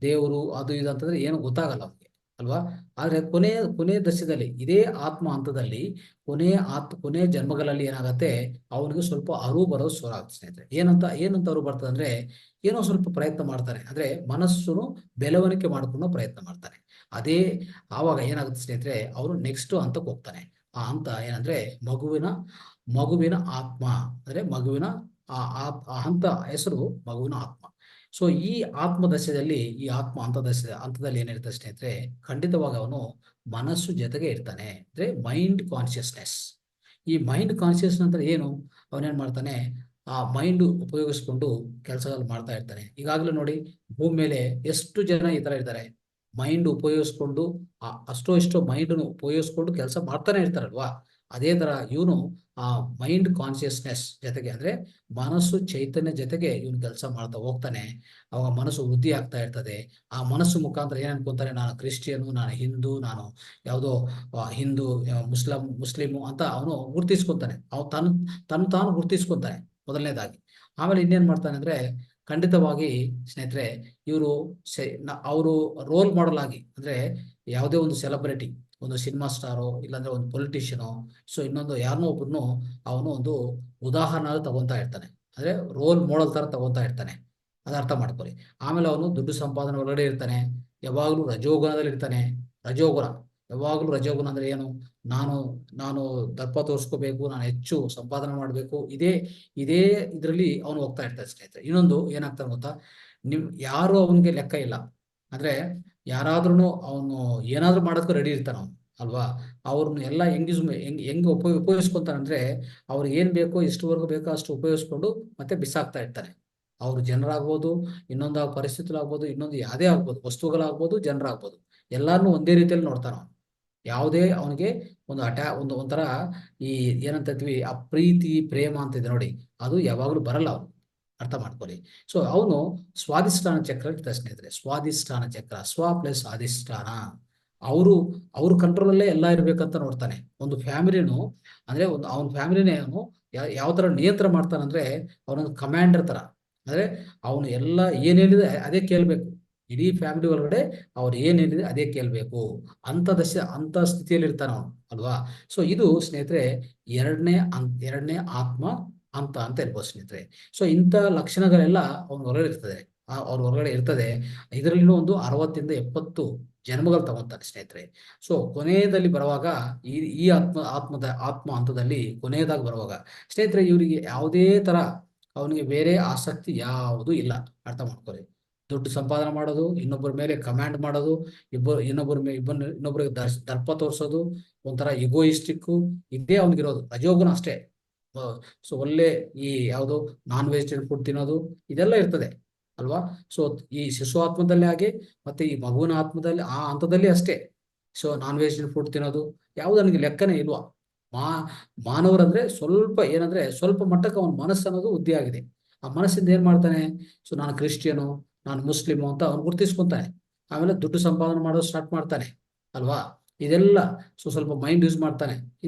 ದೇವರು ಅದು ಇದು ಅಂತಂದ್ರೆ ಏನು ಗೊತ್ತಾಗಲ್ಲ ಅವ್ನಿಗೆ ಅಲ್ವಾ. ಆದ್ರೆ ಕೊನೆ ದಶದಲ್ಲಿ, ಇದೇ ಆತ್ಮ ಹಂತದಲ್ಲಿ ಕೊನೆ ಜನ್ಮಗಳಲ್ಲಿ ಏನಾಗತ್ತೆ, ಅವನಿಗೆ ಸ್ವಲ್ಪ ಅರಿವು ಬರೋದು ಶುರು ಆಗುತ್ತೆ ಸ್ನೇಹಿತರೆ. ಏನಂತ ಅರಿವು ಬರ್ತದೆ ಅಂದ್ರೆ, ಏನೋ ಸ್ವಲ್ಪ ಪ್ರಯತ್ನ ಮಾಡ್ತಾನೆ, ಅಂದ್ರೆ ಮನಸ್ಸು ಬೆಳವಣಿಗೆ ಮಾಡ್ಕೊಳ್ಳೋ ಪ್ರಯತ್ನ ಮಾಡ್ತಾನೆ. ಅದೇ ಆವಾಗ ಏನಾಗುತ್ತೆ ಸ್ನೇಹಿತರೆ, ಅವನು ನೆಕ್ಸ್ಟ್ ಹಂತಕ್ಕೆ ಹೋಗ್ತಾನೆ. ಆ ಹಂತ ಏನಂದ್ರೆ, ಮಗುವಿನ ಆತ್ಮ, ಅಂದ್ರೆ ಮಗುವಿನ ಆ ಹಂತ ಹೆಸರು ಮಗುವಿನ ಆತ್ಮ. ಸೊ ಈ ಆತ್ಮ ದಶೆಯಲ್ಲಿ, ಈ ಆತ್ಮ ಹಂತದಲ್ಲಿ ಏನಿರ್ತದೆ ಸ್ನೇಹಿತರೆ, ಖಂಡಿತವಾಗಿ ಅವನು ಮನಸ್ಸು ಜೊತೆಗೆ ಇರ್ತಾನೆ, ಅಂದ್ರೆ ಮೈಂಡ್ ಕಾನ್ಶಿಯಸ್ನೆಸ್. ಈ ಮೈಂಡ್ ಕಾನ್ಶಿಯಸ್ನೆಸ್ ಅಂದ್ರೆ ಏನು, ಅವನೇನ್ ಮಾಡ್ತಾನೆ, ಆ ಮೈಂಡ್ ಉಪಯೋಗಿಸ್ಕೊಂಡು ಕೆಲಸಗಳು ಮಾಡ್ತಾ ಇರ್ತಾನೆ. ಈಗಾಗಲೇ ನೋಡಿ, ಭೂಮಿ ಮೇಲೆ ಎಷ್ಟು ಜನ ಈ ತರ ಇರ್ತಾರೆ, ಮೈಂಡ್ ಉಪಯೋಗಿಸ್ಕೊಂಡು ಇಷ್ಟೋ ಮೈಂಡ್ನು ಉಪಯೋಗಿಸ್ಕೊಂಡು ಕೆಲಸ ಮಾಡ್ತಾನೆ ಇರ್ತಾರಲ್ವಾ. ಅದೇ ತರ ಇವನು ಆ ಮೈಂಡ್ ಕಾನ್ಶಿಯಸ್ನೆಸ್ ಜೊತೆಗೆ, ಅಂದ್ರೆ ಮನಸ್ಸು ಚೈತನ್ಯ ಜೊತೆಗೆ ಇವನು ಕೆಲಸ ಮಾಡ್ತಾ ಹೋಗ್ತಾನೆ. ಅವಾಗ ಮನಸ್ಸು ವೃದ್ಧಿ ಆಗ್ತಾ ಇರ್ತದೆ. ಆ ಮನಸ್ಸು ಮುಖಾಂತರ ಏನ್ ಅನ್ಕೊಂತಾನೆ, ನಾನು ಕ್ರಿಶ್ಚಿಯನು, ನಾನು ಹಿಂದೂ, ನಾನು ಯಾವುದೋ ಹಿಂದೂ, ಮುಸ್ಲಿಮು ಅಂತ ಅವನು ಗುರ್ತಿಸ್ಕೊಂತಾನೆ. ತಾನು ಗುರ್ತಿಸ್ಕೊಂತಾನೆ ಮೊದಲನೇದಾಗಿ. ಆಮೇಲೆ ಇನ್ನೇನ್ ಮಾಡ್ತಾನೆ ಅಂದ್ರೆ, ಖಂಡಿತವಾಗಿ ಸ್ನೇಹಿತರೆ, ಅವರು ರೋಲ್ ಮಾಡಲ್ ಆಗಿ, ಅಂದ್ರೆ ಯಾವುದೇ ಒಂದು ಸೆಲೆಬ್ರಿಟಿ, ಒಂದು ಸಿನಿಮಾ ಸ್ಟಾರೋ, ಇಲ್ಲಾಂದ್ರೆ ಒಂದು ಪೊಲಿಟಿಷಿಯನೋ, ಸೊ ಇನ್ನೊಂದು ಯಾರನ್ನೋ ಒಬ್ಬರನ್ನು ಅವನು ಒಂದು ಉದಾಹರಣೆ ತಗೊಂತಾ ಇರ್ತಾನೆ, ಅಂದ್ರೆ ರೋಲ್ ಮಾಡೆಲ್ ತರ ತಗೊಂತಾ ಇರ್ತಾನೆ. ಅದ ಅರ್ಥ ಮಾಡ್ಕೊಳ್ಳಿ. ಆಮೇಲೆ ಅವನು ದುಡ್ಡು ಸಂಪಾದನೆ ಒಳಗಡೆ ಇರ್ತಾನೆ, ಯಾವಾಗ್ಲೂ ರಜೋಗುಣದಲ್ಲಿ ಇರ್ತಾನೆ. ರಜೋಗುಣ, ಯಾವಾಗ್ಲೂ ರಜೋಗುಣ ಅಂದ್ರೆ ಏನು, ನಾನು ದರ್ಪ ತೋರಿಸ್ಕೋಬೇಕು, ನಾನು ಹೆಚ್ಚು ಸಂಪಾದನೆ ಮಾಡಬೇಕು, ಇದೇ ಇದರಲ್ಲಿ ಅವನು ಹೋಗ್ತಾ ಇರ್ತಾನೆ ಸ್ನೇಹಿತರೆ. ಇನ್ನೊಂದು ಏನಾಗ್ತಾನೆ ಗೊತ್ತಾ, ಯಾರು ಅವನಿಗೆ ಲೆಕ್ಕ ಇಲ್ಲ, ಅಂದ್ರೆ ಯಾರಾದ್ರೂ ಅವನು ಏನಾದ್ರೂ ಮಾಡೋದಕ್ಕೂ ರೆಡಿ ಇರ್ತಾನ ಅವನು ಅಲ್ವಾ? ಅವ್ರನ್ನ ಎಲ್ಲ ಹೆಂಗೆ ಉಪಯೋಗಿಸ್ಕೊಂತಾನೆ ಅಂದ್ರೆ, ಅವ್ರಿಗೆ ಏನ್ ಬೇಕೋ ಇಷ್ಟುವರೆಗೂ ಬೇಕೋ ಅಷ್ಟು ಉಪಯೋಗಿಸ್ಕೊಂಡು ಮತ್ತೆ ಬಿಸಾಕ್ತಾ ಇರ್ತಾನೆ. ಅವ್ರು ಜನರಾಗ್ಬೋದು, ಇನ್ನೊಂದು ಪರಿಸ್ಥಿತಿಗಳಾಗ್ಬೋದು, ಇನ್ನೊಂದು ಯಾವುದೇ ಆಗ್ಬೋದು, ವಸ್ತುಗಳಾಗ್ಬೋದು, ಜನರಾಗ್ಬೋದು, ಎಲ್ಲಾರನ್ನೂ ಒಂದೇ ರೀತಿಯಲ್ಲಿ ನೋಡ್ತಾನ ಅವನು. ಯಾವುದೇ ಅವನಿಗೆ ಒಂಥರ ಈ ಏನಂತೀವಿ ಆ ಪ್ರೀತಿ ಪ್ರೇಮ ಅಂತಿದೆ ನೋಡಿ, ಅದು ಯಾವಾಗಲೂ ಬರಲ್ಲ ಅವನು. ಅರ್ಥ ಮಾಡ್ಕೊಳ್ಳಿ. ಸೊ ಅವನು ಸ್ವಾಧಿಷ್ಠಾನ ಚಕ್ರ ಇರ್ತಾರೆ ಸ್ನೇಹಿತರೆ. ಸ್ವಾಧಿಷ್ಠಾನ ಚಕ್ರ, ಸ್ವ ಪ್ಲಸ್ ಅಧಿಷ್ಠಾನ. ಅವರು ಅವ್ರ ಕಂಟ್ರೋಲಲ್ಲೇ ಎಲ್ಲ ಇರ್ಬೇಕಂತ ನೋಡ್ತಾನೆ. ಒಂದು ಫ್ಯಾಮಿಲಿನು ಅಂದ್ರೆ ಅವನ ಫ್ಯಾಮಿಲಿನೇ ಅವನು ಯಾವ ತರ ನಿಯಂತ್ರಣ ಮಾಡ್ತಾನಂದ್ರೆ, ಅವನೊಂದು ಕಮಾಂಡರ್ ತರ. ಅಂದ್ರೆ ಅವನು ಎಲ್ಲ ಏನ್ ಹೇಳಿದ್ರೆ ಅದೇ ಕೇಳ್ಬೇಕು. ಇಡೀ ಫ್ಯಾಮಿಲಿ ಒಳಗಡೆ ಅವ್ರು ಏನ್ ಹೇಳಿದ್ರೆ ಅದೇ ಕೇಳ್ಬೇಕು. ಅಂತ ಸ್ಥಿತಿಯಲ್ಲಿ ಇರ್ತಾನ ಅವನು, ಅಲ್ವಾ? ಸೊ ಇದು ಸ್ನೇಹಿತರೆ ಎರಡನೇ ಆತ್ಮ ಅಂತ ಇರ್ಬೋದು ಸ್ನೇಹಿತರೆ. ಸೊ ಇಂಥ ಲಕ್ಷಣಗಳೆಲ್ಲ ಅವನ ಹೊರಗಡೆ ಇರ್ತದೆ. ಅವ್ರ ಹೊರಗಡೆ ಇರ್ತದೆ. ಇದರಲ್ಲಿನೂ ಒಂದು 60 ಇಂದ 70 ಜನ್ಮಗಳು ತಗೊಂತಾನೆ ಸ್ನೇಹಿತರೆ. ಸೊ ಕೊನೆಯದಲ್ಲಿ ಬರುವಾಗ ಈ ಆತ್ಮ ಹಂತದಲ್ಲಿ ಕೊನೆಯದಾಗಿ ಬರುವಾಗ ಸ್ನೇಹಿತರೆ, ಇವರಿಗೆ ಯಾವುದೇ ತರ ಅವನಿಗೆ ಬೇರೆ ಆಸಕ್ತಿ ಯಾವುದೂ ಇಲ್ಲ. ಅರ್ಥ ಮಾಡ್ಕೊಳ್ಳಿ. ದುಡ್ಡು ಸಂಪಾದನೆ ಮಾಡೋದು, ಇನ್ನೊಬ್ಬರ ಮೇಲೆ ಕಮಾಂಡ್ ಮಾಡೋದು, ಇನ್ನೊಬ್ಬರಿಗೆ ದರ್ಪ ತೋರಿಸೋದು, ಒಂಥರ ಇಗೋಯಿಸ್ಟಿಕ್ಕು, ಇದೇ ಅವನಿಗಿರೋದು. ರಜೋಗುಣ ಅಷ್ಟೇ. ಸೊ ಒಳ್ಳೆ ಈ ಯಾವುದು ನಾನ್ ವೆಜಿಟೇರಿಯನ್ ಫುಡ್ ತಿನ್ನೋದು, ಇದೆಲ್ಲ ಇರ್ತದೆ, ಅಲ್ವಾ? ಸೊ ಈ ಶಿಶು ಆತ್ಮದಲ್ಲಿ ಹಾಗೆ, ಮತ್ತೆ ಈ ಮಗುವಿನ ಆತ್ಮದಲ್ಲಿ ಆ ಹಂತದಲ್ಲಿ ಅಷ್ಟೇ. ಸೊ ನಾನ್ ವೆಜಿಟೇರಿಯನ್ ಫುಡ್ ತಿನ್ನೋದು ಯಾವುದು ನನಗೆ ಲೆಕ್ಕನೇ ಇಲ್ವಾ. ಮಾನವರಂದ್ರೆ ಸ್ವಲ್ಪ ಮಟ್ಟಕ್ಕೆ ಅವನ ಮನಸ್ಸು ಅನ್ನೋದು ಉದ್ದಿ ಆಗಿದೆ. ಆ ಮನಸ್ಸಿಂದ ಏನ್ ಮಾಡ್ತಾನೆ, ಸೊ ನಾನು ಕ್ರಿಶ್ಚಿಯನು, ನಾನು ಮುಸ್ಲಿಮು ಅಂತ ಅವನು ಗುರ್ತಿಸ್ಕೊಂತಾನೆ. ಆಮೇಲೆ ದುಡ್ಡು ಸಂಪಾದನೆ ಮಾಡೋದು ಸ್ಟಾರ್ಟ್ ಮಾಡ್ತಾನೆ, ಅಲ್ವಾ? ಇದೆಲ್ಲ ಸ್ವಲ್ಪ ಮೈಂಡ್ ಯೂಸ್ ಮಾಡ್ತಾನೆ.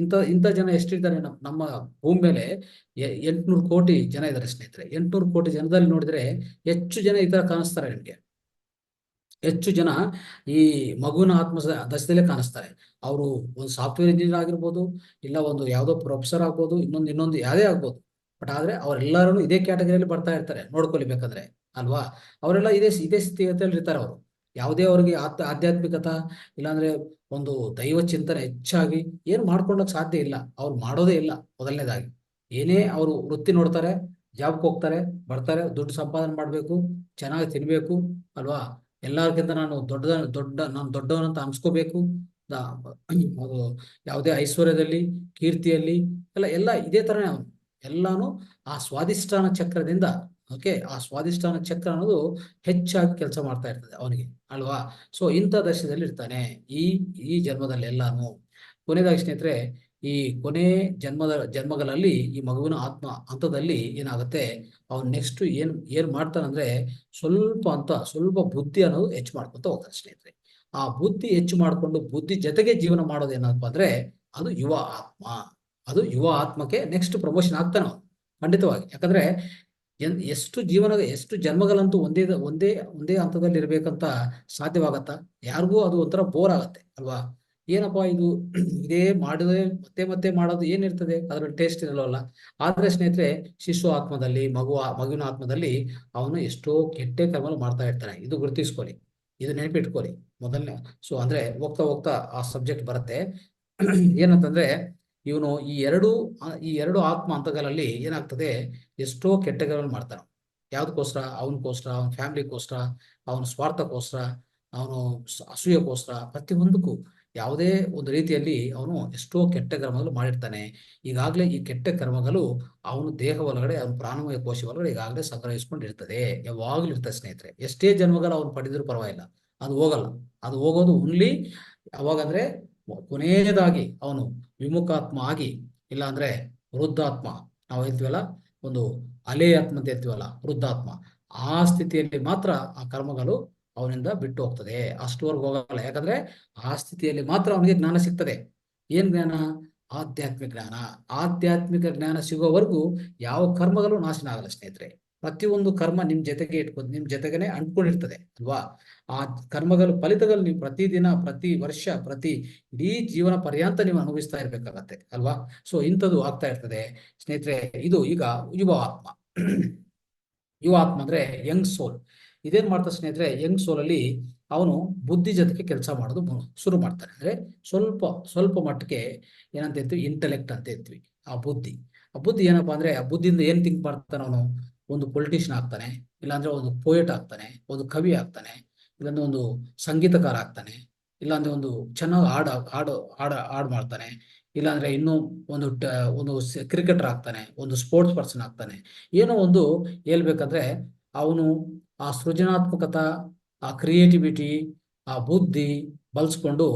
ಇಂಥ ಜನ ಎಷ್ಟಿದ್ದಾರೆ ನಮ್ಮ ಭೂಮಿ ಮೇಲೆ? 800 ಕೋಟಿ ಜನ ಇದ್ದಾರೆ ಸ್ನೇಹಿತರೆ. 800 ಕೋಟಿ ಜನದಲ್ಲಿ ನೋಡಿದ್ರೆ ಹೆಚ್ಚು ಜನ ಈ ತರ ಕಾಣಿಸ್ತಾರೆ ನಿಮ್ಗೆ. ಹೆಚ್ಚು ಜನ ಈ ಮಗುವಿನ ದಶದಲ್ಲೇ ಕಾಣಿಸ್ತಾರೆ. ಅವರು ಒಂದು ಸಾಫ್ಟ್ವೇರ್ ಇಂಜಿನಿಯರ್ ಆಗಿರ್ಬೋದು, ಇಲ್ಲ ಒಂದು ಯಾವುದೋ ಪ್ರೊಫೆಸರ್ ಆಗ್ಬೋದು, ಇನ್ನೊಂದು ಯಾವುದೇ ಆಗ್ಬೋದು. ಬಟ್ ಆದ್ರೆ ಅವರೆಲ್ಲರೂ ಇದೇ ಕ್ಯಾಟಗರಿಯಲ್ಲಿ ಬರ್ತಾ ಇರ್ತಾರೆ, ನೋಡ್ಕೊಳ್ಬೇಕಂದ್ರೆ, ಅಲ್ವಾ? ಅವರೆಲ್ಲ ಇದೇ ಸ್ಥಿತಿಗತಿಯಲ್ಲಿ ಇರ್ತಾರೆ. ಅವರು ಯಾವುದೇ ಅವ್ರಿಗೆ ಆಧ್ಯಾತ್ಮಿಕತ ಇಲ್ಲಾಂದ್ರೆ ಒಂದು ದೈವ ಚಿಂತನೆ ಹೆಚ್ಚಾಗಿ ಏನು ಮಾಡ್ಕೊಳ್ಳೋಕೆ ಸಾಧ್ಯ ಇಲ್ಲ. ಅವ್ರು ಮಾಡೋದೇ ಇಲ್ಲ. ಮೊದಲನೇದಾಗಿ ಏನೇ ಅವರು ವೃತ್ತಿ ನೋಡ್ತಾರೆ, ಜಾಬ್ಗೆ ಹೋಗ್ತಾರೆ, ಬರ್ತಾರೆ, ದುಡ್ಡು ಸಂಪಾದನೆ ಮಾಡ್ಬೇಕು, ಚೆನ್ನಾಗಿ ತಿನ್ಬೇಕು, ಅಲ್ವಾ? ಎಲ್ಲರಿಗಿಂತ ನಾನು ದೊಡ್ಡವನಂತ ಅನ್ಸ್ಕೋಬೇಕು. ಅದು ಯಾವುದೇ ಐಶ್ವರ್ಯದಲ್ಲಿ, ಕೀರ್ತಿಯಲ್ಲಿ ಎಲ್ಲ ಇದೇ ತರನೇ ಅವನು. ಎಲ್ಲಾನು ಆ ಸ್ವಾಧಿಷ್ಠಾನ ಚಕ್ರದಿಂದ, ಓಕೆ, ಆ ಸ್ವಾಧಿಷ್ಠಾನ ಚಕ್ರ ಅನ್ನೋದು ಹೆಚ್ಚಾಗಿ ಕೆಲಸ ಮಾಡ್ತಾ ಇರ್ತದೆ ಅವನಿಗೆ, ಅಲ್ವಾ? ಸೊ ಇಂಥ ದಶದಲ್ಲಿ ಇರ್ತಾನೆ ಈ ಜನ್ಮದಲ್ಲಿ ಎಲ್ಲಾನು. ಕೊನೆಯದಾಗಿ ಸ್ನೇಹಿತರೆ, ಈ ಕೊನೆ ಜನ್ಮಗಳಲ್ಲಿ ಈ ಮಗುವಿನ ಆತ್ಮ ಹಂತದಲ್ಲಿ ಏನಾಗುತ್ತೆ, ಅವ್ನು ನೆಕ್ಸ್ಟ್ ಏನ್ ಮಾಡ್ತಾನಂದ್ರೆ, ಸ್ವಲ್ಪ ಬುದ್ಧಿ ಅನ್ನೋದು ಹೆಚ್ಚು ಮಾಡ್ಕೊಂತ ಹೋಗ್ತಾನೆ ಸ್ನೇಹಿತರೆ. ಆ ಬುದ್ಧಿ ಹೆಚ್ಚು ಮಾಡ್ಕೊಂಡು ಬುದ್ಧಿ ಜೊತೆಗೆ ಜೀವನ ಮಾಡೋದು ಏನಪ್ಪಾ ಅಂದ್ರೆ, ಅದು ಯುವ ಆತ್ಮಕ್ಕೆ ನೆಕ್ಸ್ಟ್ ಪ್ರಮೋಷನ್ ಆಗ್ತಾನೆ ಅವನು, ಖಂಡಿತವಾಗಿ. ಯಾಕಂದ್ರೆ ಎಷ್ಟು ಜನ್ಮಗಳಂತೂ ಒಂದೇ ಹಂತದಲ್ಲಿ ಇರ್ಬೇಕಂತ ಸಾಧ್ಯವಾಗತ್ತಾ? ಯಾರಿಗೂ ಅದು ಒಂಥರ ಬೋರ್ ಆಗತ್ತೆ, ಅಲ್ವಾ? ಏನಪ್ಪಾ ಇದು, ಇದೇ ಮಾಡಿದ್ರೆ ಮತ್ತೆ ಮಾಡೋದು ಏನಿರ್ತದೆ, ಅದ್ರ ಟೇಸ್ಟ್ ಇರಲ್ಲ. ಆದ್ರೆ ಸ್ನೇಹಿತರೆ, ಶಿಶು ಆತ್ಮದಲ್ಲಿ, ಮಗುವಿನ ಆತ್ಮದಲ್ಲಿ ಅವನು ಎಷ್ಟೋ ಕೆಟ್ಟ ಕರ್ಮ ಮಾಡ್ತಾ ಇರ್ತಾನೆ. ಇದು ಗುರುತಿಸ್ಕೊಳ್ಳಿ, ಇದು ನೆನಪಿಟ್ಕೊಳ್ಳಿ ಮೊದಲನೇ. ಸೊ ಅಂದ್ರೆ ಹೋಗ್ತಾ ಆ ಸಬ್ಜೆಕ್ಟ್ ಬರುತ್ತೆ. ಏನಂತಂದ್ರೆ, ಇವನು ಈ ಎರಡು ಆತ್ಮ ಹಂತಗಳಲ್ಲಿ ಏನಾಗ್ತದೆ, ಎಷ್ಟೋ ಕೆಟ್ಟಗಳನ್ನು ಮಾಡ್ತಾನೆ. ಯಾವ್ದಕ್ಕೋಸ್ಕರ? ಅವನ ಫ್ಯಾಮಿಲಿಗೋಸ್ಕರ, ಅವನ ಸ್ವಾರ್ಥಕ್ಕೋಸ್ಕರ, ಅವನು ಅಸೂಯಕ್ಕೋಸ್ಕರ, ಪ್ರತಿಯೊಂದಕ್ಕೂ ಯಾವುದೇ ಒಂದು ರೀತಿಯಲ್ಲಿ ಅವನು ಎಷ್ಟೋ ಕೆಟ್ಟ ಕರ್ಮಗಳು ಮಾಡಿರ್ತಾನೆ. ಈಗಾಗಲೇ ಈ ಕೆಟ್ಟ ಕರ್ಮಗಳು ಅವನು ದೇಹ ಒಳಗಡೆ, ಅವನ ಪ್ರಾಣಮಯ ಕೋಶ ಒಳಗಡೆ ಈಗಾಗಲೇ ಸಂಗ್ರಹಿಸ್ಕೊಂಡಿರ್ತದೆ, ಯಾವಾಗ್ಲೂ ಇರ್ತದೆ ಸ್ನೇಹಿತರೆ. ಎಷ್ಟೇ ಜನ್ಮಗಳು ಅವನು ಪಡೆದರೂ ಪರವಾಗಿಲ್ಲ, ಅದು ಹೋಗಲ್ಲ. ಅದು ಹೋಗೋದು ಓನ್ಲಿ ಯಾವಾಗಂದ್ರೆ ಕೊನೆಯದಾಗಿ ಅವನು ವಿಮುಖಾತ್ಮ ಆಗಿ, ಇಲ್ಲ ಅಂದ್ರೆ ವೃದ್ಧಾತ್ಮ, ನಾವು ಹೇಳ್ತೀವಲ್ಲ, ಒಂದು ಅಲೆ ಆತ್ಮ ಅಂತ ಹೇಳ್ತೀವಲ್ಲ, ವೃದ್ಧಾತ್ಮ, ಆ ಸ್ಥಿತಿಯಲ್ಲಿ ಮಾತ್ರ ಆ ಕರ್ಮಗಳು ಅವನಿಂದ ಬಿಟ್ಟು ಹೋಗ್ತದೆ. ಅಷ್ಟುವರೆಗೂ ಹೋಗಲ್ಲ. ಯಾಕಂದ್ರೆ ಆ ಸ್ಥಿತಿಯಲ್ಲಿ ಮಾತ್ರ ಅವನಿಗೆ ಜ್ಞಾನ ಸಿಗ್ತದೆ. ಏನ್ ಜ್ಞಾನ? ಆಧ್ಯಾತ್ಮಿಕ ಜ್ಞಾನ ಸಿಗೋವರೆಗೂ ಯಾವ ಕರ್ಮಗಳು ನಾಶನ ಆಗಲ್ಲ ಸ್ನೇಹಿತರೆ. ಪ್ರತಿಯೊಂದು ಕರ್ಮ ನಿಮ್ ಜೊತೆಗೇನೆ ಅಂಟ್ಕೊಂಡಿರ್ತದೆ, ಅಲ್ವಾ? ಆ ಕರ್ಮಗಳು ಫಲಿತಗಳು ನೀವು ಪ್ರತಿದಿನ, ಪ್ರತಿ ವರ್ಷ, ಇಡೀ ಜೀವನ ಪರ್ಯಂತ ನೀವು ಅನುಭವಿಸ್ತಾ ಇರ್ಬೇಕಾಗತ್ತೆ, ಅಲ್ವಾ? ಸೊ ಇಂಥದ್ದು ಆಗ್ತಾ ಇರ್ತದೆ ಸ್ನೇಹಿತರೆ. ಇದು ಈಗ ಯುವ ಆತ್ಮ. ಯುವ ಆತ್ಮ ಅಂದ್ರೆ ಯಂಗ್ ಸೋಲ್. ಇದೇನ್ ಮಾಡ್ತಾರೆ ಸ್ನೇಹಿತರೆ, ಯಂಗ್ ಸೋಲ್ ಅಲ್ಲಿ ಅವನು ಬುದ್ಧಿ ಜೊತೆಗೆ ಕೆಲಸ ಮಾಡೋದು ಶುರು ಮಾಡ್ತಾನೆ. ಅಂದ್ರೆ ಸ್ವಲ್ಪ ಮಟ್ಟಿಗೆ ಏನಂತ ಹೇಳ್ತೀವಿ, ಇಂಟೆಲೆಕ್ಟ್ ಅಂತ ಹೇಳ್ತೀವಿ. ಆ ಬುದ್ಧಿ ಏನಪ್ಪಾ ಅಂದ್ರೆ, ಆ ಬುದ್ಧಿಯಿಂದ ಏನ್ ಥಿಂಕ್ ಮಾಡ್ತಾನೆ ಅವನು? ಒಂದು ಪೊಲಿಟಿಷಿಯನ್ ಆಗ್ತಾನೆ, ಇಲ್ಲಾಂದ್ರೆ ಒಂದು ಪೋಯೆಟ್ ಆಗ್ತಾನೆ, ಒಂದು ಕವಿ ಆಗ್ತಾನೆ, ಇಲ್ಲಾಂದ್ರೆ ಒಂದು ಸಂಗೀತಕಾರ ಆಗ್ತಾನೆ, ಇಲ್ಲಾಂದ್ರೆ ಒಂದು ಚೆನ್ನಾಗಿ ಹಾಡು ಮಾಡ್ತಾನೆ, ಇಲ್ಲಾಂದ್ರೆ ಇನ್ನೂ ಒಂದು ಕ್ರಿಕೆಟರ್ ಆಗ್ತಾನೆ, ಒಂದು ಸ್ಪೋರ್ಟ್ಸ್ ಪರ್ಸನ್ ಆಗ್ತಾನೆ. ಏನೋ ಒಂದು ಹೇಳ್ಬೇಕಂದ್ರೆ ಅವನು ಆ ಸೃಜನಾತ್ಮಕತ, ಆ ಕ್ರಿಯೇಟಿವಿಟಿ, ಆ ಬುದ್ಧಿ ಬಳಸ್ಕೊಂಡು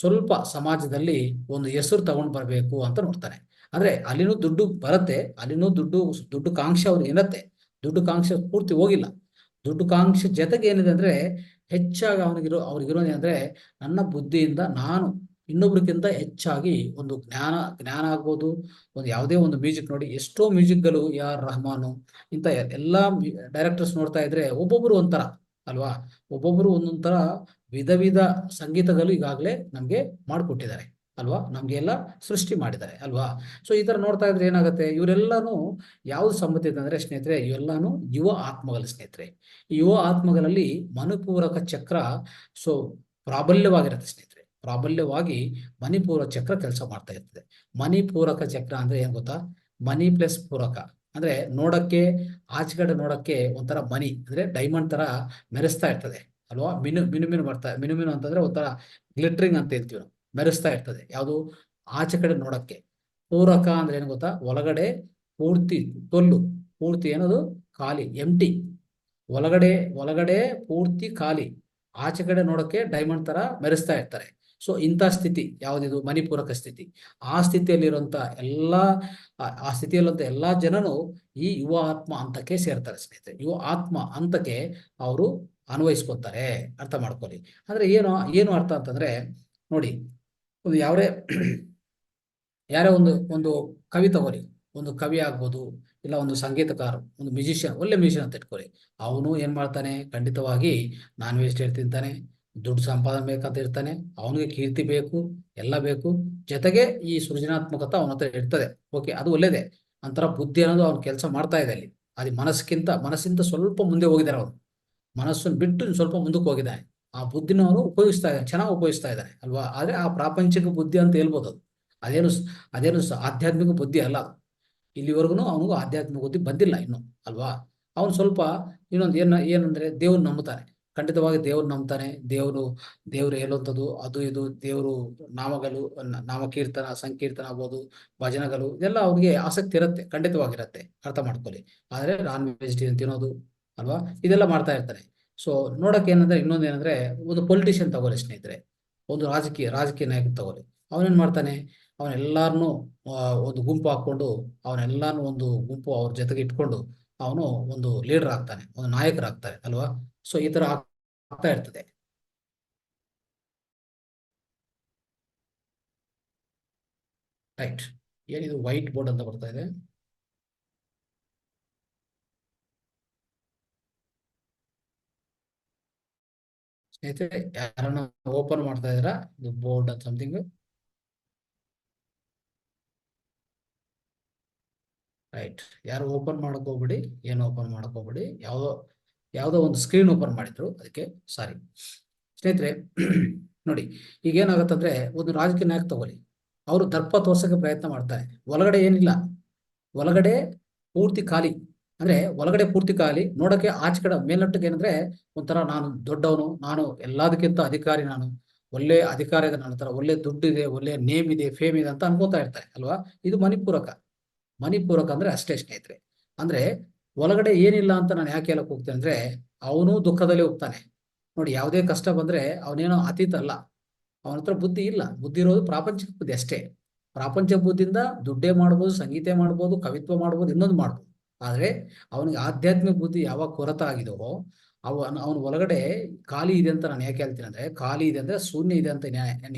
ಸ್ವಲ್ಪ ಸಮಾಜದಲ್ಲಿ ಒಂದು ಹೆಸರು ತಗೊಂಡು ಬರಬೇಕು ಅಂತ ನೋಡ್ತಾನೆ. ಅಂದ್ರೆ ಅಲ್ಲಿನೂ ದುಡ್ಡು ಬರುತ್ತೆ, ಅಲ್ಲಿನೂ ದುಡ್ಡು ಕಾಂಕ್ಷೆ ಅವ್ರಿಗೆ ಇರತ್ತೆ. ದುಡ್ಡು ಕಾಂಕ್ಷೆ ಪೂರ್ತಿ ಹೋಗಿಲ್ಲ. ದುಡ್ಡು ಕಾಂಕ್ಷೆ ಜೊತೆಗೆ ಏನಿದೆ ಅಂದ್ರೆ ಹೆಚ್ಚಾಗಿ ಅವ್ರಿಗಿರೋದೇನಂದ್ರೆ ನನ್ನ ಬುದ್ಧಿಯಿಂದ ನಾನು ಇನ್ನೊಬ್ರಿಗಿಂತ ಹೆಚ್ಚಾಗಿ ಒಂದು ಜ್ಞಾನ ಆಗ್ಬೋದು. ಒಂದು ಯಾವುದೇ ಒಂದು ಮ್ಯೂಸಿಕ್ ನೋಡಿ, ಎಷ್ಟೋ ಮ್ಯೂಸಿಕ್ಗಳು ರಹಮಾನು ಇಂಥ ಎಲ್ಲಾ ಡೈರೆಕ್ಟರ್ಸ್ ನೋಡ್ತಾ ಇದ್ರೆ ಒಬ್ಬೊಬ್ರು ಒಂಥರ ಅಲ್ವಾ, ಒಬ್ಬೊಬ್ರು ಒಂದೊಂದ್ ತರ ವಿಧ ಸಂಗೀತಗಳು ಈಗಾಗಲೇ ನಮ್ಗೆ ಮಾಡಿಕೊಟ್ಟಿದ್ದಾರೆ ಅಲ್ವಾ, ನಮ್ಗೆಲ್ಲ ಸೃಷ್ಟಿ ಮಾಡಿದ್ದಾರೆ ಅಲ್ವಾ. ಸೊ ಈ ತರ ನೋಡ್ತಾ ಇದ್ರೆ ಏನಾಗುತ್ತೆ, ಇವರೆಲ್ಲಾನು ಯಾವ್ದು ಸಂಬಂಧಿತ ಅಂದ್ರೆ ಸ್ನೇಹಿತರೆ, ಇವೆಲ್ಲಾನು ಯುವ ಆತ್ಮಗಳ ಸ್ನೇಹಿತರೆ. ಈ ಯುವ ಆತ್ಮಗಳಲ್ಲಿ ಮಣಿಪೂರಕ ಚಕ್ರ ಸೊ ಪ್ರಾಬಲ್ಯವಾಗಿರುತ್ತೆ ಸ್ನೇಹಿತರೆ. ಪ್ರಾಬಲ್ಯವಾಗಿ ಮಣಿಪೂರಕ ಚಕ್ರ ಕೆಲಸ ಮಾಡ್ತಾ ಇರ್ತದೆ. ಮಣಿಪೂರಕ ಚಕ್ರ ಅಂದ್ರೆ ಏನ್ ಗೊತ್ತಾ, ಮನಿ ಪ್ಲಸ್ ಪೂರಕ ಅಂದ್ರೆ ನೋಡಕ್ಕೆ, ಆಚೆಗಡೆ ನೋಡಕ್ಕೆ ಒಂಥರ ಮನಿ ಅಂದ್ರೆ ಡೈಮಂಡ್ ತರ ಮೆರೆಸ್ತಾ ಇರ್ತದೆ ಅಲ್ವಾ. ಮಿನು ಅಂತಂದ್ರೆ ಒಂಥರ ಗ್ಲಿಟ್ರಿಂಗ್ ಅಂತ ಹೇಳ್ತೀವಿ ನಾವು, ಮೆರೆಸ್ತಾ ಇರ್ತದೆ ಯಾವುದು ಆಚೆ ಕಡೆ ನೋಡಕ್ಕೆ. ಪೂರಕ ಅಂದ್ರೆ ಏನು ಗೊತ್ತಾ, ಒಳಗಡೆ ಪೂರ್ತಿ ಪೂರ್ತಿ ಏನದು ಖಾಲಿ, ಎಂಟಿ. ಒಳಗಡೆ ಪೂರ್ತಿ ಖಾಲಿ, ಆಚೆ ಕಡೆ ನೋಡಕ್ಕೆ ಡೈಮಂಡ್ ತರ ಮೆರೆಸ್ತಾ ಇರ್ತಾರೆ. ಸೊ ಇಂಥ ಸ್ಥಿತಿ ಯಾವ್ದಿದು, ಮಣಿಪೂರಕ ಸ್ಥಿತಿ. ಆ ಸ್ಥಿತಿಯಲ್ಲಿರುವಂತ ಆ ಸ್ಥಿತಿಯಲ್ಲಿರುವಂತ ಎಲ್ಲಾ ಜನನು ಈ ಯುವ ಆತ್ಮ ಹಂತಕ್ಕೆ ಸೇರ್ತಾರೆ ಸ್ನೇಹಿತರೆ. ಯುವ ಆತ್ಮ ಹಂತಕ್ಕೆ ಅವರು ಅನ್ವಯಿಸ್ಕೊತಾರೆ. ಅರ್ಥ ಮಾಡ್ಕೊಳ್ಳಿ. ಅಂದ್ರೆ ಏನು ಅರ್ಥ ಅಂತಂದ್ರೆ ನೋಡಿ, ಒಂದು ಯಾರೇ ಒಂದು ಕವಿ ತಗೊಳ್ಳಿ, ಒಂದು ಕವಿ ಆಗ್ಬೋದು, ಇಲ್ಲ ಒಂದು ಸಂಗೀತಕಾರ, ಒಂದು ಮ್ಯೂಸಿಷಿಯನ್, ಒಳ್ಳೆ ಮ್ಯೂಸಿಷಿಯನ್ ಅಂತ ಇಟ್ಕೊಳ್ಳಿ. ಅವನು ಏನ್ ಮಾಡ್ತಾನೆ, ಖಂಡಿತವಾಗಿ ನಾನ್ ವೆಜಿಟೇರಿಯನ್ ತಿಂತಾನೆ, ದುಡ್ಡು ಸಂಪಾದನೆ ಬೇಕಂತ ಇರ್ತಾನೆ, ಅವನಿಗೆ ಕೀರ್ತಿ ಬೇಕು, ಎಲ್ಲ ಬೇಕು. ಜೊತೆಗೆ ಈ ಸೃಜನಾತ್ಮಕತೆ ಅವನ ಹತ್ರ ಇರ್ತದೆ. ಓಕೆ, ಅದು ಒಳ್ಳೇದೇ. ಒಂಥರ ಬುದ್ಧಿ ಅನ್ನೋದು ಅವ್ನು ಕೆಲಸ ಮಾಡ್ತಾ ಇದೆ ಅಲ್ಲಿ. ಅದು ಮನಸ್ಸಿಂದ ಸ್ವಲ್ಪ ಮುಂದೆ ಹೋಗಿದ್ದಾರೆ ಅವರು. ಮನಸ್ಸನ್ನು ಬಿಟ್ಟು ಸ್ವಲ್ಪ ಮುಂದಕ್ಕೆ ಹೋಗಿದ್ದಾನೆ. ಆ ಬುದ್ಧಿನ ಅವನು ಉಪಯೋಗಿಸ್ತಾ ಇದ್ದಾನೆ, ಚೆನ್ನಾಗಿ ಉಪಯೋಗಿಸ್ತಾ ಇದ್ದಾನೆ ಅಲ್ವಾ. ಆದ್ರೆ ಆ ಪ್ರಾಪಂಚಿಕ ಬುದ್ಧಿ ಅಂತ ಹೇಳ್ಬೋದು ಅದು. ಅದೇನು ಆಧ್ಯಾತ್ಮಿಕ ಬುದ್ಧಿ ಅಲ್ಲ ಅದು. ಇಲ್ಲಿವರೆಗೂ ಅವನಿಗೂ ಆಧ್ಯಾತ್ಮಿಕ ಬುದ್ಧಿ ಬಂದಿಲ್ಲ ಇನ್ನು ಅಲ್ವಾ. ಅವನು ಸ್ವಲ್ಪ ಇನ್ನೊಂದು ಏನಂದ್ರೆ ದೇವ್ರು ನಂಬುತ್ತಾನೆ, ಖಂಡಿತವಾಗಿ ದೇವ್ರು ನಂಬ್ತಾನೆ. ದೇವ್ರು ಹೇಳುವಂಥದ್ದು ಅದು ಇದು, ದೇವರು ನಾಮಕೀರ್ತನ, ಸಂಕೀರ್ತನ ಆಗ್ಬೋದು, ಭಜನೆಗಳು, ಇದೆಲ್ಲ ಅವ್ರಿಗೆ ಆಸಕ್ತಿ ಇರುತ್ತೆ, ಖಂಡಿತವಾಗಿರುತ್ತೆ. ಅರ್ಥ ಮಾಡ್ಕೊಳ್ಳಿ. ಆದ್ರೆ ನಾನ್ ವೆಜಿಟೇರಿಯನ್ ತಿನ್ನೋದು ಅಲ್ವಾ, ಇದೆಲ್ಲ ಮಾಡ್ತಾ ಇರ್ತಾರೆ. ಸೊ ನೋಡಕ್ ಏನಂದ್ರೆ ಇನ್ನೊಂದೇನಂದ್ರೆ, ಒಂದು ಪೊಲಿಟಿಷಿಯನ್ ತಗೊಳ್ಳಿ ಸ್ನೇಹಿತರೆ, ಒಂದು ರಾಜಕೀಯ ನಾಯಕ ತಗೊಳ್ಳಿ. ಅವನೇನ್ ಮಾಡ್ತಾನೆ, ಅವನೆಲ್ಲಾರನು ಒಂದು ಗುಂಪು ಹಾಕೊಂಡು, ಅವನೆಲ್ಲಾನು ಒಂದು ಗುಂಪು ಅವ್ರ ಜೊತೆಗೆ ಇಟ್ಕೊಂಡು ಅವನು ಒಂದು ಲೀಡರ್ ಆಗ್ತಾನೆ, ಒಂದು ನಾಯಕರಾಗ್ತಾರೆ ಅಲ್ವಾ. ಸೊ ಈ ತರ ಆಗ್ತಾ ಇರ್ತದೆ. ರೈಟ್, ಏನಿದು ವೈಟ್ ಬೋರ್ಡ್ ಅಂತ ಬರ್ತಾ ಇದೆ. ಸ್ನೇಹಿತರೆ ಯಾರನ್ನ ಓಪನ್ ಮಾಡ್ತಾ ಇದ್ದೀರಾ, ಇದು ಬೋರ್ಡ್ ಅಂತ ಸಮಥಿಂಗ್. ರೈಟ್, ಯಾರು ಓಪನ್ ಮಾಡಕ್ ಹೋಗ್ಬಿಡಿ, ಏನು ಓಪನ್ ಮಾಡಕ್ ಹೋಗ್ಬಿಡಿ. ಯಾವುದೋ ಒಂದು ಸ್ಕ್ರೀನ್ ಓಪನ್ ಮಾಡಿದ್ರು, ಅದಕ್ಕೆ ಸಾರಿ ಸ್ನೇಹಿತರೆ. ನೋಡಿ, ಈಗ ಏನಾಗತ್ತಂದ್ರೆ, ಒಂದು ರಾಜಕೀಯ ನಾಯಕ ತಗೊಳ್ಳಿ, ಅವರು ದರ್ಪ ತೋರ್ಸಕ್ಕೆ ಪ್ರಯತ್ನ ಮಾಡ್ತಾರೆ. ಒಳಗಡೆ ಏನಿಲ್ಲ, ಒಳಗಡೆ ಪೂರ್ತಿ ಖಾಲಿ. ಅಂದ್ರೆ ಒಳಗಡೆ ಪೂರ್ತಿ ಖಾಲಿ, ನೋಡಕ್ಕೆ ಆಚೆ ಕಡೆ ಮೇಲ್ನಟ್ಟಿಗೆ ಏನಂದ್ರೆ ಒಂಥರ ನಾನು ದೊಡ್ಡವನು, ನಾನು ಎಲ್ಲದಕ್ಕಿಂತ ಅಧಿಕಾರಿ, ನಾನು ಒಳ್ಳೆ ಅಧಿಕಾರ ಇದೆ ನನ್ನ ಹತ್ರ, ಒಳ್ಳೆ ದುಡ್ಡಿದೆ, ಒಳ್ಳೆ ನೇಮ್ ಇದೆ, ಫೇಮ್ ಇದೆ ಅಂತ ಅನ್ಕೋತಾ ಇರ್ತಾರೆ ಅಲ್ವಾ. ಇದು ಮಣಿಪೂರಕ ಅಂದ್ರೆ ಅಷ್ಟೇ ಸ್ನೇಹಿತರೆ. ಅಂದ್ರೆ ಒಳಗಡೆ ಏನಿಲ್ಲ ಅಂತ ನಾನು ಯಾಕೆ ಹೇಳಕ್ ಹೋಗ್ತೇನೆ ಅಂದ್ರೆ, ಅವನು ದುಃಖದಲ್ಲಿ ಹೋಗ್ತಾನೆ. ನೋಡಿ, ಯಾವುದೇ ಕಷ್ಟ ಬಂದ್ರೆ ಅವನೇನೋ ಅತೀತ ಅಲ್ಲ, ಅವನ ಹತ್ರ ಬುದ್ಧಿ ಇಲ್ಲ. ಬುದ್ಧಿ ಇರೋದು ಪ್ರಾಪಂಚಿಕ ಬುದ್ಧಿ ಅಷ್ಟೇ. ಪ್ರಾಪಂಚಿಕ ಬುದ್ಧಿಯಿಂದ ದುಡ್ಡೇ ಮಾಡ್ಬೋದು, ಸಂಗೀತ ಮಾಡ್ಬೋದು, ಕವಿತ್ವ ಮಾಡ್ಬೋದು, ಇನ್ನೊಂದು ಮಾಡ್ಬೋದು. ಆದ್ರೆ ಅವನಿಗೆ ಆಧ್ಯಾತ್ಮಿಕ ಬುದ್ಧಿ ಯಾವಾಗ ಕೊರತ ಆಗಿದೋ, ಅವನ ಒಳಗಡೆ ಖಾಲಿ ಇದೆ ಅಂತ ನಾನು ಯಾಕೆ ಹೇಳ್ತೀನಿ ಅಂದ್ರೆ, ಖಾಲಿ ಇದೆ ಅಂದ್ರೆ ಶೂನ್ಯ ಇದೆ ಅಂತ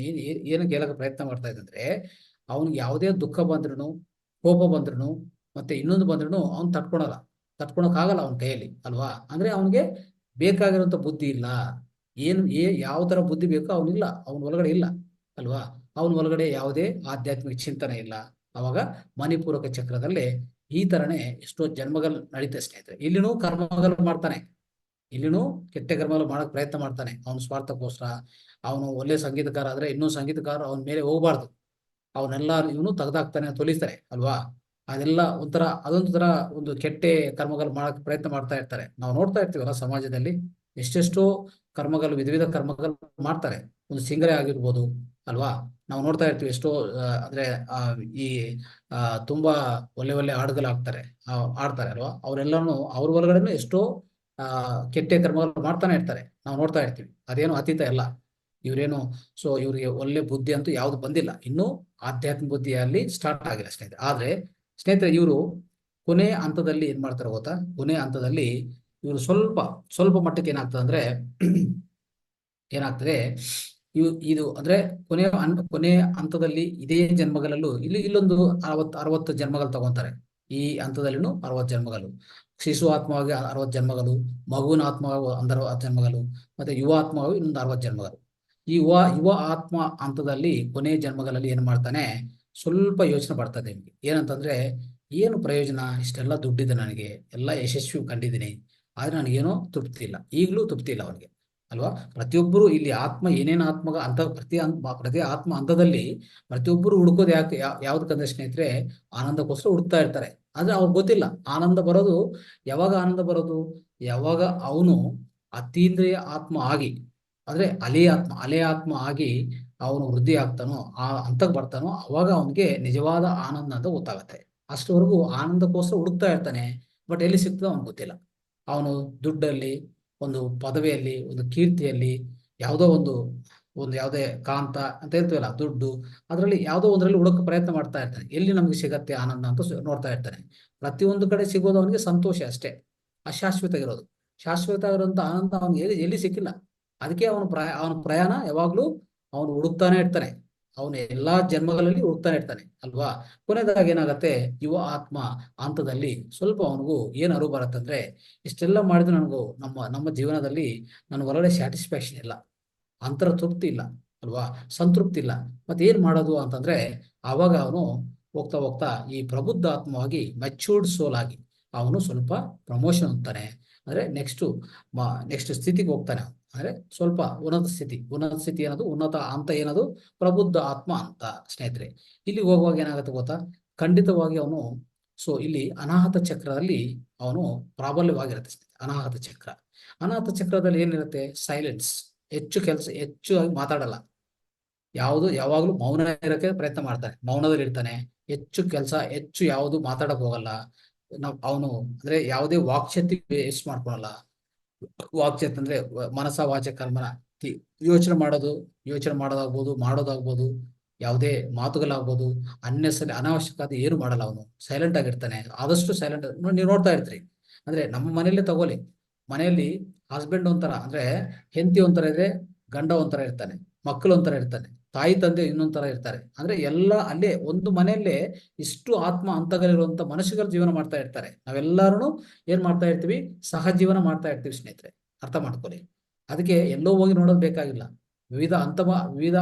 ಏನಕ್ಕೆ ಹೇಳಕ್ಕೆ ಪ್ರಯತ್ನ ಮಾಡ್ತಾ ಇದ್ದೆ ಅಂದ್ರೆ, ಅವನಿಗೆ ಯಾವುದೇ ದುಃಖ ಬಂದ್ರೂ, ಕೋಪ ಬಂದ್ರೂ, ಮತ್ತೆ ಇನ್ನೊಂದು ಬಂದ್ರೂ ಅವ್ನು ತಟ್ಕೊಳಕ್ಕಾಗಲ್ಲ ಅವನ ಕೈಯಲ್ಲಿ ಅಲ್ವಾ. ಅಂದ್ರೆ ಅವನಿಗೆ ಬೇಕಾಗಿರುವಂತ ಬುದ್ಧಿ ಇಲ್ಲ. ಯಾವ ತರ ಬುದ್ಧಿ ಬೇಕೋ ಅವನಿಲ್ಲ, ಅವನ ಒಳಗಡೆ ಇಲ್ಲ ಅಲ್ವಾ. ಅವನ ಒಳಗಡೆ ಯಾವುದೇ ಆಧ್ಯಾತ್ಮಿಕ ಚಿಂತನೆ ಇಲ್ಲ. ಅವಾಗ ಮಣಿಪೂರಕ ಚಕ್ರದಲ್ಲಿ ಈ ತರನೇ ಎಷ್ಟೋ ಜನ್ಮಗಳು ನಡೀತದೆ ಸ್ನೇಹಿತರೆ. ಇಲ್ಲಿನೂ ಕರ್ಮಗಳು ಮಾಡ್ತಾನೆ, ಇಲ್ಲಿನೂ ಕೆಟ್ಟ ಕರ್ಮಗಳು ಮಾಡಕ್ ಪ್ರಯತ್ನ ಮಾಡ್ತಾನೆ ಅವನ ಸ್ವಾರ್ಥಕ್ಕೋಸ್ಕರ. ಅವನು ಒಳ್ಳೆ ಸಂಗೀತಕಾರ ಆದ್ರೆ ಇನ್ನೂ ಸಂಗೀತಕಾರ ಅವನ ಮೇಲೆ ಹೋಗಬಾರ್ದು, ಅವನ್ನೆಲ್ಲ ಇವನು ತೆಗೆದಾಕ್ತಾನೆ, ತೊಲಿಸ್ತಾರೆ ಅಲ್ವಾ. ಅದೆಲ್ಲ ಅದೊಂದು ತರ ಒಂದು ಕೆಟ್ಟ ಕರ್ಮಗಳು ಮಾಡಕ್ ಪ್ರಯತ್ನ ಮಾಡ್ತಾ ಇರ್ತಾರೆ. ನಾವು ನೋಡ್ತಾ ಇರ್ತೀವಲ್ಲ ಸಮಾಜದಲ್ಲಿ ಎಷ್ಟೆಷ್ಟೋ ಕರ್ಮಗಳು, ವಿಧ ವಿಧ ಕರ್ಮಗಳು ಮಾಡ್ತಾರೆ. ಒಂದು ಸಿಂಗರೆ ಆಗಿರ್ಬೋದು ಅಲ್ವಾ. ನಾವು ನೋಡ್ತಾ ಇರ್ತೀವಿ ಎಷ್ಟೋ ಅಂದ್ರೆ ಆ ಈ ಆ ತುಂಬಾ ಒಳ್ಳೆ ಒಳ್ಳೆ ಹಾಡುಗಳು ಆಡ್ತಾರೆ ಅಲ್ವಾ. ಅವರೆಲ್ಲರೂ ಅವ್ರ ಒಳಗಡೆನೂ ಎಷ್ಟೋ ಆ ಕೆಟ್ಟ ಕರ್ಮಗಳು ಮಾಡ್ತಾನೆ ಇರ್ತಾರೆ, ನಾವು ನೋಡ್ತಾ ಇರ್ತೀವಿ. ಅದೇನು ಅತೀತ ಅಲ್ಲ ಇವ್ರೇನು. ಸೊ ಇವ್ರಿಗೆ ಒಳ್ಳೆ ಬುದ್ಧಿ ಅಂತೂ ಯಾವ್ದು ಬಂದಿಲ್ಲ ಇನ್ನೂ, ಆಧ್ಯಾತ್ಮ ಬುದ್ಧಿಯಲ್ಲಿ ಸ್ಟಾರ್ಟ್ ಆಗಿಲ್ಲ ಸ್ನೇಹಿತರೆ. ಆದ್ರೆ ಸ್ನೇಹಿತರೆ ಇವರು ಕೊನೆ ಹಂತದಲ್ಲಿ ಏನ್ ಮಾಡ್ತಾರೆ ಗೊತ್ತಾ, ಕೊನೆ ಹಂತದಲ್ಲಿ ಇವರು ಸ್ವಲ್ಪ ಸ್ವಲ್ಪ ಮಟ್ಟಕ್ಕೆ ಏನಾಗ್ತದೆ ಅಂದ್ರೆ ಏನಾಗ್ತದೆ ಇದು ಅಂದ್ರೆ ಕೊನೆ ಹಂತದಲ್ಲಿ ಇದೇ ಜನ್ಮಗಳಲ್ಲೂ ಇಲ್ಲೊಂದು 60 ಜನ್ಮಗಳು ತಗೊಂತಾರೆ. ಈ ಹಂತದಲ್ಲಿನೂ 60 ಜನ್ಮಗಳು, ಶಿಶು ಆತ್ಮವಾಗಿ 60 ಜನ್ಮಗಳು, ಮಗುವಿನ ಆತ್ಮವಾಗಿ 60 ಜನ್ಮಗಳು, ಮತ್ತೆ ಯುವ ಆತ್ಮವಾಗಿ ಇನ್ನೊಂದು 60 ಜನ್ಮಗಳು. ಈ ಯುವ ಆತ್ಮ ಹಂತದಲ್ಲಿ ಕೊನೆ ಜನ್ಮಗಳಲ್ಲಿ ಏನ್ ಮಾಡ್ತಾನೆ, ಸ್ವಲ್ಪ ಯೋಚನೆ ಬರ್ತದೆ ನಿಮ್ಗೆ. ಏನಂತಂದ್ರೆ ಏನು ಪ್ರಯೋಜನ, ಇಷ್ಟೆಲ್ಲ ದುಡ್ಡಿದೆ ನನಗೆ, ಎಲ್ಲ ಯಶಸ್ವಿ ಕಂಡಿದ್ದೀನಿ, ಆದ್ರೆ ನನಗೇನೋ ತೃಪ್ತಿ ಇಲ್ಲ, ಈಗಲೂ ತೃಪ್ತಿ ಇಲ್ಲ ಅವನಿಗೆ ಅಲ್ವಾ. ಪ್ರತಿಯೊಬ್ಬರು ಇಲ್ಲಿ ಆತ್ಮ ಏನೇನು ಆತ್ಮಗ ಅಂತ ಪ್ರತಿ ಆತ್ಮ ಹಂತದಲ್ಲಿ ಪ್ರತಿಯೊಬ್ಬರು ಹುಡುಕೋದು ಯಾವ್ದಕ್ಕಂದ್ರೆ ಸ್ನೇಹಿತರೆ, ಆನಂದಕ್ಕೋಸ್ಕರ ಹುಡುಕ್ತಾ ಇರ್ತಾರೆ. ಆದ್ರೆ ಅವ್ರಿಗೆ ಗೊತ್ತಿಲ್ಲ ಆನಂದ ಬರೋದು ಯಾವಾಗ. ಆನಂದ ಬರೋದು ಯಾವಾಗ ಅವನು ಅತೀಂದ್ರಿಯ ಆತ್ಮ ಆಗಿ, ಅಂದ್ರೆ ಅಲೆ ಆತ್ಮ ಆಗಿ ಅವನು ವೃದ್ಧಿ ಆಗ್ತಾನೋ, ಆ ಹಂತಕ್ಕೆ ಬರ್ತಾನೋ, ಅವಾಗ ಅವನಿಗೆ ನಿಜವಾದ ಆನಂದ ಅಂತ ಗೊತ್ತಾಗತ್ತೆ. ಅಷ್ಟವರೆಗೂ ಆನಂದಕ್ಕೋಸ್ಕರ ಹುಡುಕ್ತಾ ಇರ್ತಾನೆ, ಬಟ್ ಎಲ್ಲಿ ಸಿಗ್ತದೋ ಅವ್ನಿಗೆ ಗೊತ್ತಿಲ್ಲ. ಅವನು ದುಡ್ಡಲ್ಲಿ, ಒಂದು ಪದವಿಯಲ್ಲಿ, ಒಂದು ಕೀರ್ತಿಯಲ್ಲಿ, ಯಾವುದೋ ಒಂದು ಯಾವುದೇ ಕಾಂತ ಅಂತ ಇರ್ತೀವಲ್ಲ, ದುಡ್ಡು, ಅದರಲ್ಲಿ ಯಾವುದೋ ಒಂದರಲ್ಲಿ ಹುಡುಕ ಪ್ರಯತ್ನ ಮಾಡ್ತಾ ಇರ್ತಾನೆ. ಎಲ್ಲಿ ನಮ್ಗೆ ಸಿಗತ್ತೆ ಆನಂದ ಅಂತ ನೋಡ್ತಾ ಇರ್ತಾನೆ. ಪ್ರತಿಯೊಂದು ಕಡೆ ಸಿಗೋದು ಅವನಿಗೆ ಸಂತೋಷ ಅಷ್ಟೇ, ಅಶಾಶ್ವತ ಇರೋದು. ಶಾಶ್ವತ ಇರುವಂತ ಆನಂದ ಅವನಿಗೆ ಎಲ್ಲಿ ಸಿಕ್ಕಿಲ್ಲ. ಅದಕ್ಕೆ ಅವನ ಪ್ರಯಾಣ ಯಾವಾಗ್ಲೂ ಅವನು ಹುಡುಕ್ತಾನೆ ಇರ್ತಾನೆ. ಅವನು ಎಲ್ಲಾ ಜನ್ಮಗಳಲ್ಲಿ ಹುಡುಕ್ತಾನೆ ಇರ್ತಾನೆ ಅಲ್ವಾ. ಕೊನೆಯದಾಗಿ ಏನಾಗತ್ತೆ, ಯುವ ಆತ್ಮ ಹಂತದಲ್ಲಿ ಸ್ವಲ್ಪ ಅವನಿಗೂ ಏನ್ ಅರಿವು ಬರುತ್ತಂದ್ರೆ, ಇಷ್ಟೆಲ್ಲ ಮಾಡಿದ್ರು ನನಗೂ ನಮ್ಮ ಜೀವನದಲ್ಲಿ ನನಗೆ ಒಳ್ಳೆ ಸ್ಯಾಟಿಸ್ಫ್ಯಾಕ್ಷನ್ ಇಲ್ಲ, ಅಂತರ ತೃಪ್ತಿ ಇಲ್ಲ ಅಲ್ವಾ, ಸಂತೃಪ್ತಿ ಇಲ್ಲ. ಮತ್ತೆ ಏನ್ ಮಾಡೋದು ಅಂತಂದ್ರೆ, ಆವಾಗ ಅವನು ಹೋಗ್ತಾ ಹೋಗ್ತಾ ಈ ಪ್ರಬುದ್ಧ ಆತ್ಮವಾಗಿ ಮೆಚೂರ್ಡ್ ಸೋಲ್ ಆಗಿ ಅವನು ಸ್ವಲ್ಪ ಪ್ರಮೋಷನ್ ಅಂತಾನೆ, ಅಂದ್ರೆ ನೆಕ್ಸ್ಟ್ ಸ್ಥಿತಿಗೆ ಹೋಗ್ತಾನೆ. ಅಂದ್ರೆ ಸ್ವಲ್ಪ ಉನ್ನತ ಸ್ಥಿತಿ ಏನದು, ಉನ್ನತ ಹಂತ ಏನದು, ಪ್ರಬುದ್ಧ ಆತ್ಮ ಅಂತ ಸ್ನೇಹಿತರೆ. ಇಲ್ಲಿ ಹೋಗುವಾಗ ಏನಾಗುತ್ತೆ ಗೊತ್ತಾ, ಖಂಡಿತವಾಗಿ ಅವನು ಇಲ್ಲಿ ಅನಾಹತ ಚಕ್ರದಲ್ಲಿ ಅವನು ಪ್ರಾಬಲ್ಯವಾಗಿರುತ್ತೆ ಸ್ನೇಹಿತರೆ. ಅನಾಹತ ಚಕ್ರದಲ್ಲಿ ಏನಿರುತ್ತೆ, ಸೈಲೆನ್ಸ್, ಹೆಚ್ಚು ಆಗಿ ಮಾತಾಡಲ್ಲ, ಯಾವಾಗ್ಲೂ ಮೌನ ಇರಕ್ಕೆ ಪ್ರಯತ್ನ ಮಾಡ್ತಾನೆ, ಮೌನದಲ್ಲಿ ಇರ್ತಾನೆ. ಹೆಚ್ಚು ಯಾವುದು ಮಾತಾಡಕ್ ಹೋಗಲ್ಲ. ಅವನು ಅಂದ್ರೆ ಯಾವುದೇ ವಾಕ್ಶಕ್ತಿ ವೇಸ್ಟ್ ಮಾಡ್ಕೊಳಲ್ಲ. ವಾಕ್ಶಕ್ತಿ ಅಂದ್ರೆ ಮನಸ ವಾಚ ಕರ್ಮನ ಯೋಚನೆ ಮಾಡೋದಾಗ್ಬೋದು, ಯಾವುದೇ ಮಾತುಗಳಾಗ್ಬೋದು, ಅನಾವಶ್ಯಕತೆ ಏನು ಮಾಡಲ್ಲ. ಅವನು ಸೈಲೆಂಟ್ ಆಗಿರ್ತಾನೆ, ಆದಷ್ಟು ಸೈಲೆಂಟ್. ನೀವು ನೋಡ್ತಾ ಇರ್ತೀರಿ, ಅಂದ್ರೆ ನಮ್ಮ ಮನೆಯಲ್ಲೇ ತಗೊಳ್ಳಿ, ಮನೆಯಲ್ಲಿ ಹಸ್ಬೆಂಡ್ ಒಂಥರ ಅಂದ್ರೆ ಹೆಂಡತಿ ಒಂಥರ ಇದ್ರೆ, ಗಂಡ ಒಂಥರ ಇರ್ತಾನೆ, ಮಕ್ಕಳು ಒಂಥರ ಇರ್ತಾನೆ, ತಾಯಿ ತಂದೆ ಇನ್ನೊಂಥರ ಇರ್ತಾರೆ. ಅಂದ್ರೆ ಎಲ್ಲ ಅಲ್ಲೇ ಒಂದು ಮನೆಯಲ್ಲೇ ಇಷ್ಟು ಆತ್ಮ ಹಂತಗಳಿರುವಂತ ಮನುಷ್ಯರು ಜೀವನ ಮಾಡ್ತಾ ಇರ್ತಾರೆ. ನಾವೆಲ್ಲರೂ ಏನ್ ಮಾಡ್ತಾ ಇರ್ತೀವಿ, ಸಹಜೀವನ ಮಾಡ್ತಾ ಇರ್ತೀವಿ ಸ್ನೇಹಿತರೆ, ಅರ್ಥ ಮಾಡ್ಕೊಳ್ಳಿ. ಅದಕ್ಕೆ ಎಲ್ಲೋ ಹೋಗಿ ನೋಡೋದು ಬೇಕಾಗಿಲ್ಲ. ವಿವಿಧ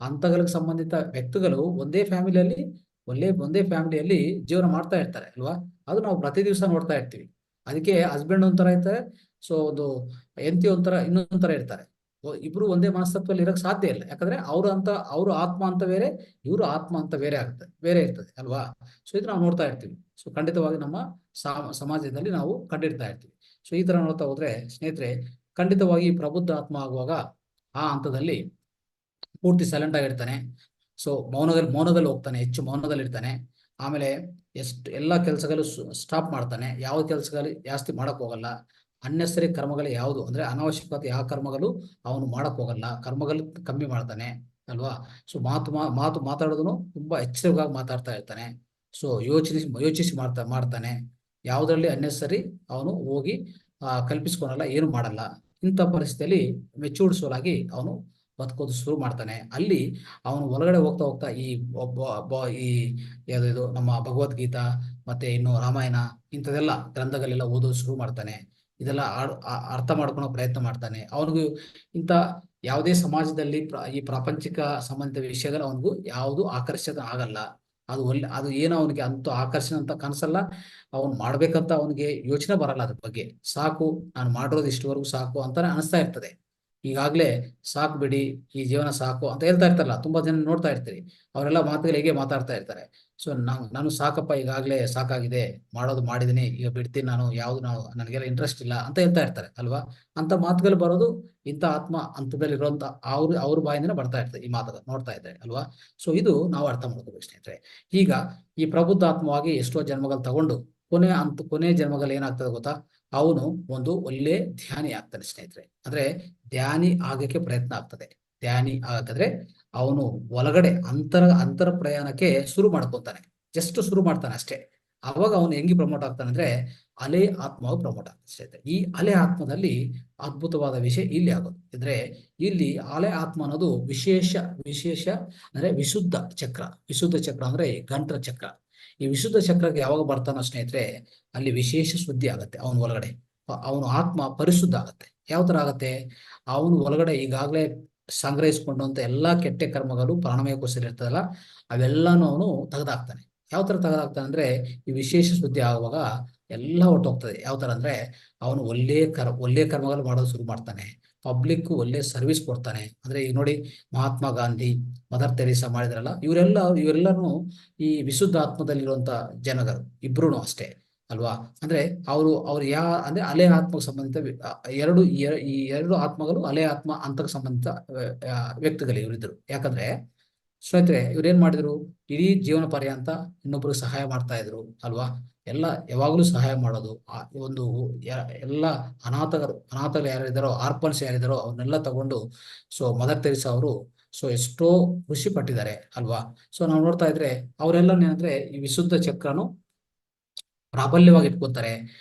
ಹಂತಗಳಿಗೆ ಸಂಬಂಧಿತ ವ್ಯಕ್ತಿಗಳು ಒಂದೇ ಫ್ಯಾಮಿಲಿಯಲ್ಲಿ ಜೀವನ ಮಾಡ್ತಾ ಇರ್ತಾರೆ ಅಲ್ವಾ. ಅದು ನಾವು ಪ್ರತಿ ದಿವಸ ನೋಡ್ತಾ ಇರ್ತೀವಿ. ಅದಕ್ಕೆ ಹಸ್ಬೆಂಡ್ ಒಂಥರ ಇರ್ತಾರೆ, ಒಂದು ಹೆಂಡತಿ ಒಂಥರ ಇನ್ನೊಂಥರ ಇರ್ತಾರೆ. ಇಬ್ರು ಒಂದೇ ಮನಸ್ತತ್ವದಲ್ಲಿ ಇರಕ್ ಸಾಧ್ಯ ಇಲ್ಲ. ಯಾಕಂದ್ರೆ ಅವ್ರ ಆತ್ಮ ಅಂತ ಬೇರೆ, ಇವ್ರ ಆತ್ಮ ಅಂತ ಬೇರೆ ಇರ್ತದೆ ಅಲ್ವಾ. ಇದು ನಾವು ನೋಡ್ತಾ ಇರ್ತೀವಿ. ಖಂಡಿತವಾಗಿ ನಮ್ಮ ಸಮಾಜದಲ್ಲಿ ನಾವು ಕಂಡಿಡ್ತಾ ಇರ್ತೀವಿ. ಈ ತರ ನೋಡ್ತಾ ಹೋದ್ರೆ ಸ್ನೇಹಿತರೆ, ಖಂಡಿತವಾಗಿ ಪ್ರಬುದ್ಧ ಆತ್ಮ ಆಗುವಾಗ ಆ ಹಂತದಲ್ಲಿ ಪೂರ್ತಿ ಸೈಲೆಂಟ್ ಆಗಿರ್ತಾನೆ. ಮೌನದಲ್ಲಿ ಹೋಗ್ತಾನೆ, ಹೆಚ್ಚು ಮೌನದಲ್ಲಿ ಇರ್ತಾನೆ. ಆಮೇಲೆ ಎಲ್ಲಾ ಕೆಲಸಗಳು ಸ್ಟಾಪ್ ಮಾಡ್ತಾನೆ, ಯಾವ ಕೆಲಸಗಳು ಜಾಸ್ತಿ ಮಾಡಕ್ ಹೋಗಲ್ಲ. ಅನ್ನೆಸರಿ ಕರ್ಮಗಳು ಯಾವುದು ಅಂದ್ರೆ ಅನಾವಶ್ಯಕತೆ ಯಾವ ಕರ್ಮಗಳು ಅವನು ಮಾಡಕ್ ಹೋಗಲ್ಲ, ಕರ್ಮಗಳು ಕಮ್ಮಿ ಮಾಡ್ತಾನೆ ಅಲ್ವಾ. ಮಾತಾಡೋದನ್ನು ತುಂಬಾ ಎಚ್ಚರಿಕೆಯಾಗಿ ಮಾತಾಡ್ತಾ ಇರ್ತಾನೆ. ಯೋಚಿಸಿ ಮಾಡ್ತಾನೆ. ಯಾವುದ್ರಲ್ಲಿ ಅನ್ನೆಸರಿ ಅವನು ಹೋಗಿ ಕಲ್ಪಿಸ್ಕೊಳಲ್ಲ, ಏನು ಮಾಡಲ್ಲ. ಇಂಥ ಪರಿಸ್ಥಿತಿಯಲ್ಲಿ ಮೆಚೂರ್ಡ್ ಸೋಲ್ ಆಗಿ ಅವನು ಬದುಕೋದು ಶುರು ಮಾಡ್ತಾನೆ. ಅಲ್ಲಿ ಅವನು ಒಳಗಡೆ ಹೋಗ್ತಾ ಈ ಯಾವ್ದು ನಮ್ಮ ಭಗವದ್ಗೀತಾ ಮತ್ತೆ ಇನ್ನು ರಾಮಾಯಣ ಇಂಥದೆಲ್ಲ ಗ್ರಂಥಗಳೆಲ್ಲ ಓದೋದು ಶುರು ಮಾಡ್ತಾನೆ. ಇದೆಲ್ಲ ಅರ್ಥ ಮಾಡ್ಕೊಳ್ಳೋ ಪ್ರಯತ್ನ ಮಾಡ್ತಾನೆ. ಅವನಿಗೂ ಇಂಥ ಯಾವುದೇ ಸಮಾಜದಲ್ಲಿ ಈ ಪ್ರಾಪಂಚಿಕ ಸಂಬಂಧಿತ ವಿಷಯಗಳು ಅವನಿಗೂ ಯಾವುದು ಆಕರ್ಷಕ ಆಗಲ್ಲ. ಅದು ಏನೋ ಅವನಿಗೆ ಅಂತೂ ಆಕರ್ಷಣೆ ಅಂತ ಕನಸಲ್ಲ. ಅವನು ಮಾಡ್ಬೇಕಂತ ಅವನಿಗೆ ಯೋಚನೆ ಬರಲ್ಲ. ಅದ್ರ ಬಗ್ಗೆ ಸಾಕು, ನಾನು ಮಾಡಿರೋದು ಇಷ್ಟವರೆಗೂ ಸಾಕು ಅಂತಾನೆ ಅನಿಸ್ತಾ ಇರ್ತದೆ. ಈಗಾಗಲೇ ಸಾಕು ಬಿಡಿ, ಈ ಜೀವನ ಸಾಕು ಅಂತ ಹೇಳ್ತಾ ಇರ್ತಾರಲ್ಲ, ತುಂಬಾ ಜನ ನೋಡ್ತಾ ಇರ್ತೀರಿ. ಅವರೆಲ್ಲ ಮಾತುಗಳು ಹೇಗೆ ಮಾತಾಡ್ತಾ ಇರ್ತಾರೆ. ಸೊ ನಾನು ಸಾಕಪ್ಪ, ಈಗಾಗಲೇ ಸಾಕಾಗಿದೆ, ಮಾಡೋದು ಮಾಡಿದೀನಿ, ಈಗ ಬಿಡ್ತೀನಿ, ನಾನು ಯಾವ್ದು ನನಗೆಲ್ಲ ಇಂಟ್ರೆಸ್ಟ್ ಇಲ್ಲ ಅಂತ ಹೇಳ್ತಾ ಇರ್ತಾರೆ ಅಲ್ವಾ. ಅಂತ ಮಾತುಗಳು ಬರೋದು ಇಂಥ ಆತ್ಮ ಹಂತದಲ್ಲಿ ಇರುವಂತ ಅವ್ರ ಬಾಯಿಂದನೇ ಬರ್ತಾ ಇರ್ತದೆ ಈ ಮಾತುಗಳು ನೋಡ್ತಾ ಇದ್ದಾರೆ ಅಲ್ವಾ. ಸೊ ಇದು ನಾವು ಅರ್ಥ ಮಾಡ್ಕೋಬೇಕು ಸ್ನೇಹಿತರೆ. ಈಗ ಈ ಪ್ರಬುದ್ಧ ಆತ್ಮವಾಗಿ ಎಷ್ಟೋ ಜನ್ಮಗಳು ತಗೊಂಡು ಕೊನೆ ಜನ್ಮಗಳು ಏನಾಗ್ತದೆ ಗೊತ್ತಾ, ಅವನು ಒಂದು ಒಳ್ಳೆ ಧ್ಯಾನಿ ಆಗ್ತಾನೆ ಸ್ನೇಹಿತರೆ. ಅಂದ್ರೆ ಧ್ಯಾನಿ ಆಗಕ್ಕೆ ಪ್ರಯತ್ನ ಆಗ್ತದೆ. ಧ್ಯಾನಿ ಆಗಕ್ಕೆ ಅವನು ಒಳಗಡೆ ಅಂತರ ಪ್ರಯಾಣಕ್ಕೆ ಶುರು ಮಾಡ್ಕೊತಾನೆ. ಜಸ್ಟ್ ಶುರು ಮಾಡ್ತಾನೆ ಅಷ್ಟೇ. ಅವಾಗ ಅವನು ಹೆಂಗಿ ಪ್ರಮೋಟ್ ಆಗ್ತಾನೆ ಅಂದ್ರೆ ಅಲೆ ಆತ್ಮವು ಪ್ರಮೋಟ್ ಆಗ್ತದೆ ಸ್ನೇಹಿತರೆ. ಈ ಅಲೆ ಆತ್ಮದಲ್ಲಿ ಅದ್ಭುತವಾದ ವಿಷಯ ಇಲ್ಲಿ ಆಗೋದು ಅಂದ್ರೆ, ಇಲ್ಲಿ ಅಲೆ ಆತ್ಮ ಅನ್ನೋದು ವಿಶೇಷ ಅಂದ್ರೆ ವಿಶುದ್ಧ ಚಕ್ರ ಅಂದ್ರೆ ಗಂಟ್ರ ಚಕ್ರ. ಈ ವಿಶುದ್ಧ ಚಕ್ರಕ್ಕೆ ಯಾವಾಗ ಬರ್ತಾನೋ ಸ್ನೇಹಿತರೆ, ಅಲ್ಲಿ ವಿಶೇಷ ಶುದ್ಧಿ ಆಗತ್ತೆ ಅವನ ಒಳಗಡೆ. ಅವನ ಆತ್ಮ ಪರಿಶುದ್ಧ ಆಗತ್ತೆ. ಯಾವ ತರ ಆಗತ್ತೆ, ಅವನು ಒಳಗಡೆ ಈಗಾಗಲೇ ಸಂಗ್ರಹಿಸಿಕೊಂಡಂತ ಎಲ್ಲಾ ಕೆಟ್ಟ ಕರ್ಮಗಳು ಪ್ರಾಣಮಯ ಕೋಶದಲ್ಲಿ ಇರ್ತದಲ್ಲ, ಅವೆಲ್ಲಾನು ಅವನು ತೆಗೆದಾಕ್ತಾನೆ. ಯಾವ ತರ ತೆಗೆದಾಕ್ತಾನೆ ಅಂದ್ರೆ, ಈ ವಿಶೇಷ ಶುದ್ಧಿ ಆಗುವಾಗ ಎಲ್ಲ ಹೊರಟೋಗ್ತದೆ. ಯಾವ ತರ ಅಂದ್ರೆ, ಅವನು ಒಳ್ಳೆ ಕರ್ಮಗಳು ಮಾಡೋದು ಶುರು ಮಾಡ್ತಾನೆ. ಪಬ್ಲಿಕ್ ಒಳ್ಳೆ ಸರ್ವಿಸ್ ಕೊಡ್ತಾನೆ. ಅಂದ್ರೆ ಈಗ ನೋಡಿ, ಮಹಾತ್ಮ ಗಾಂಧಿ, ಮದರ್ ತೆರೇಸಾ ಮಾಡಿದ್ರಲ್ಲ, ಇವರೆಲ್ಲರೂ ಈ ವಿಶುದ್ಧ ಆತ್ಮದಲ್ಲಿರುವಂತ ಜನಗಳು ಇಬ್ರು ಅಷ್ಟೇ ಅಲ್ವಾ. ಅಂದ್ರೆ ಅವ್ರು ಅಂದ್ರೆ ಅಲೆ ಆತ್ಮಕ್ಕೆ ಸಂಬಂಧಿತ ಈ ಎರಡು ಆತ್ಮಗಳು ಅಲೆ ಆತ್ಮ ಅಂತಕ್ಕೆ ಸಂಬಂಧಿತ ವ್ಯಕ್ತಿಗಳು ಇವರಿದ್ರು. ಯಾಕಂದ್ರೆ ಸ್ನೇಹಿತರೆ, ಇವ್ರೇನ್ ಮಾಡಿದ್ರು, ಇಡೀ ಜೀವನ ಪರ್ಯಂತ ಇನ್ನೊಬ್ರಿಗೆ ಸಹಾಯ ಮಾಡ್ತಾ ಇದ್ರು ಅಲ್ವಾ. ಯಾವಾಗ್ಲೂ ಸಹಾಯ ಮಾಡೋದು. ಎಲ್ಲ ಅನಾಥಗಳು ಯಾರಿದ್ದಾರೋ, ಆರ್ಫನ್ಸ್ ಯಾರಿದ್ದಾರೋ ಅವ್ರನ್ನೆಲ್ಲ ತಗೊಂಡು, ಸೊ ಮದರ್ ತೆರೇಸಾ ಅವರು ಸೊ ಎಷ್ಟೋ ಖುಷಿ ಪಟ್ಟಿದ್ದಾರೆ ಅಲ್ವಾ. ಸೊ ನಾವು ನೋಡ್ತಾ ಇದ್ರೆ ಅವರೆಲ್ಲ ಏನಂದ್ರೆ ಈ ವಿಶುದ್ಧ ಚಕ್ರನು ಪ್ರಾಬಲ್ಯವಾಗಿ ಇಟ್ಕೋತಾರೆ.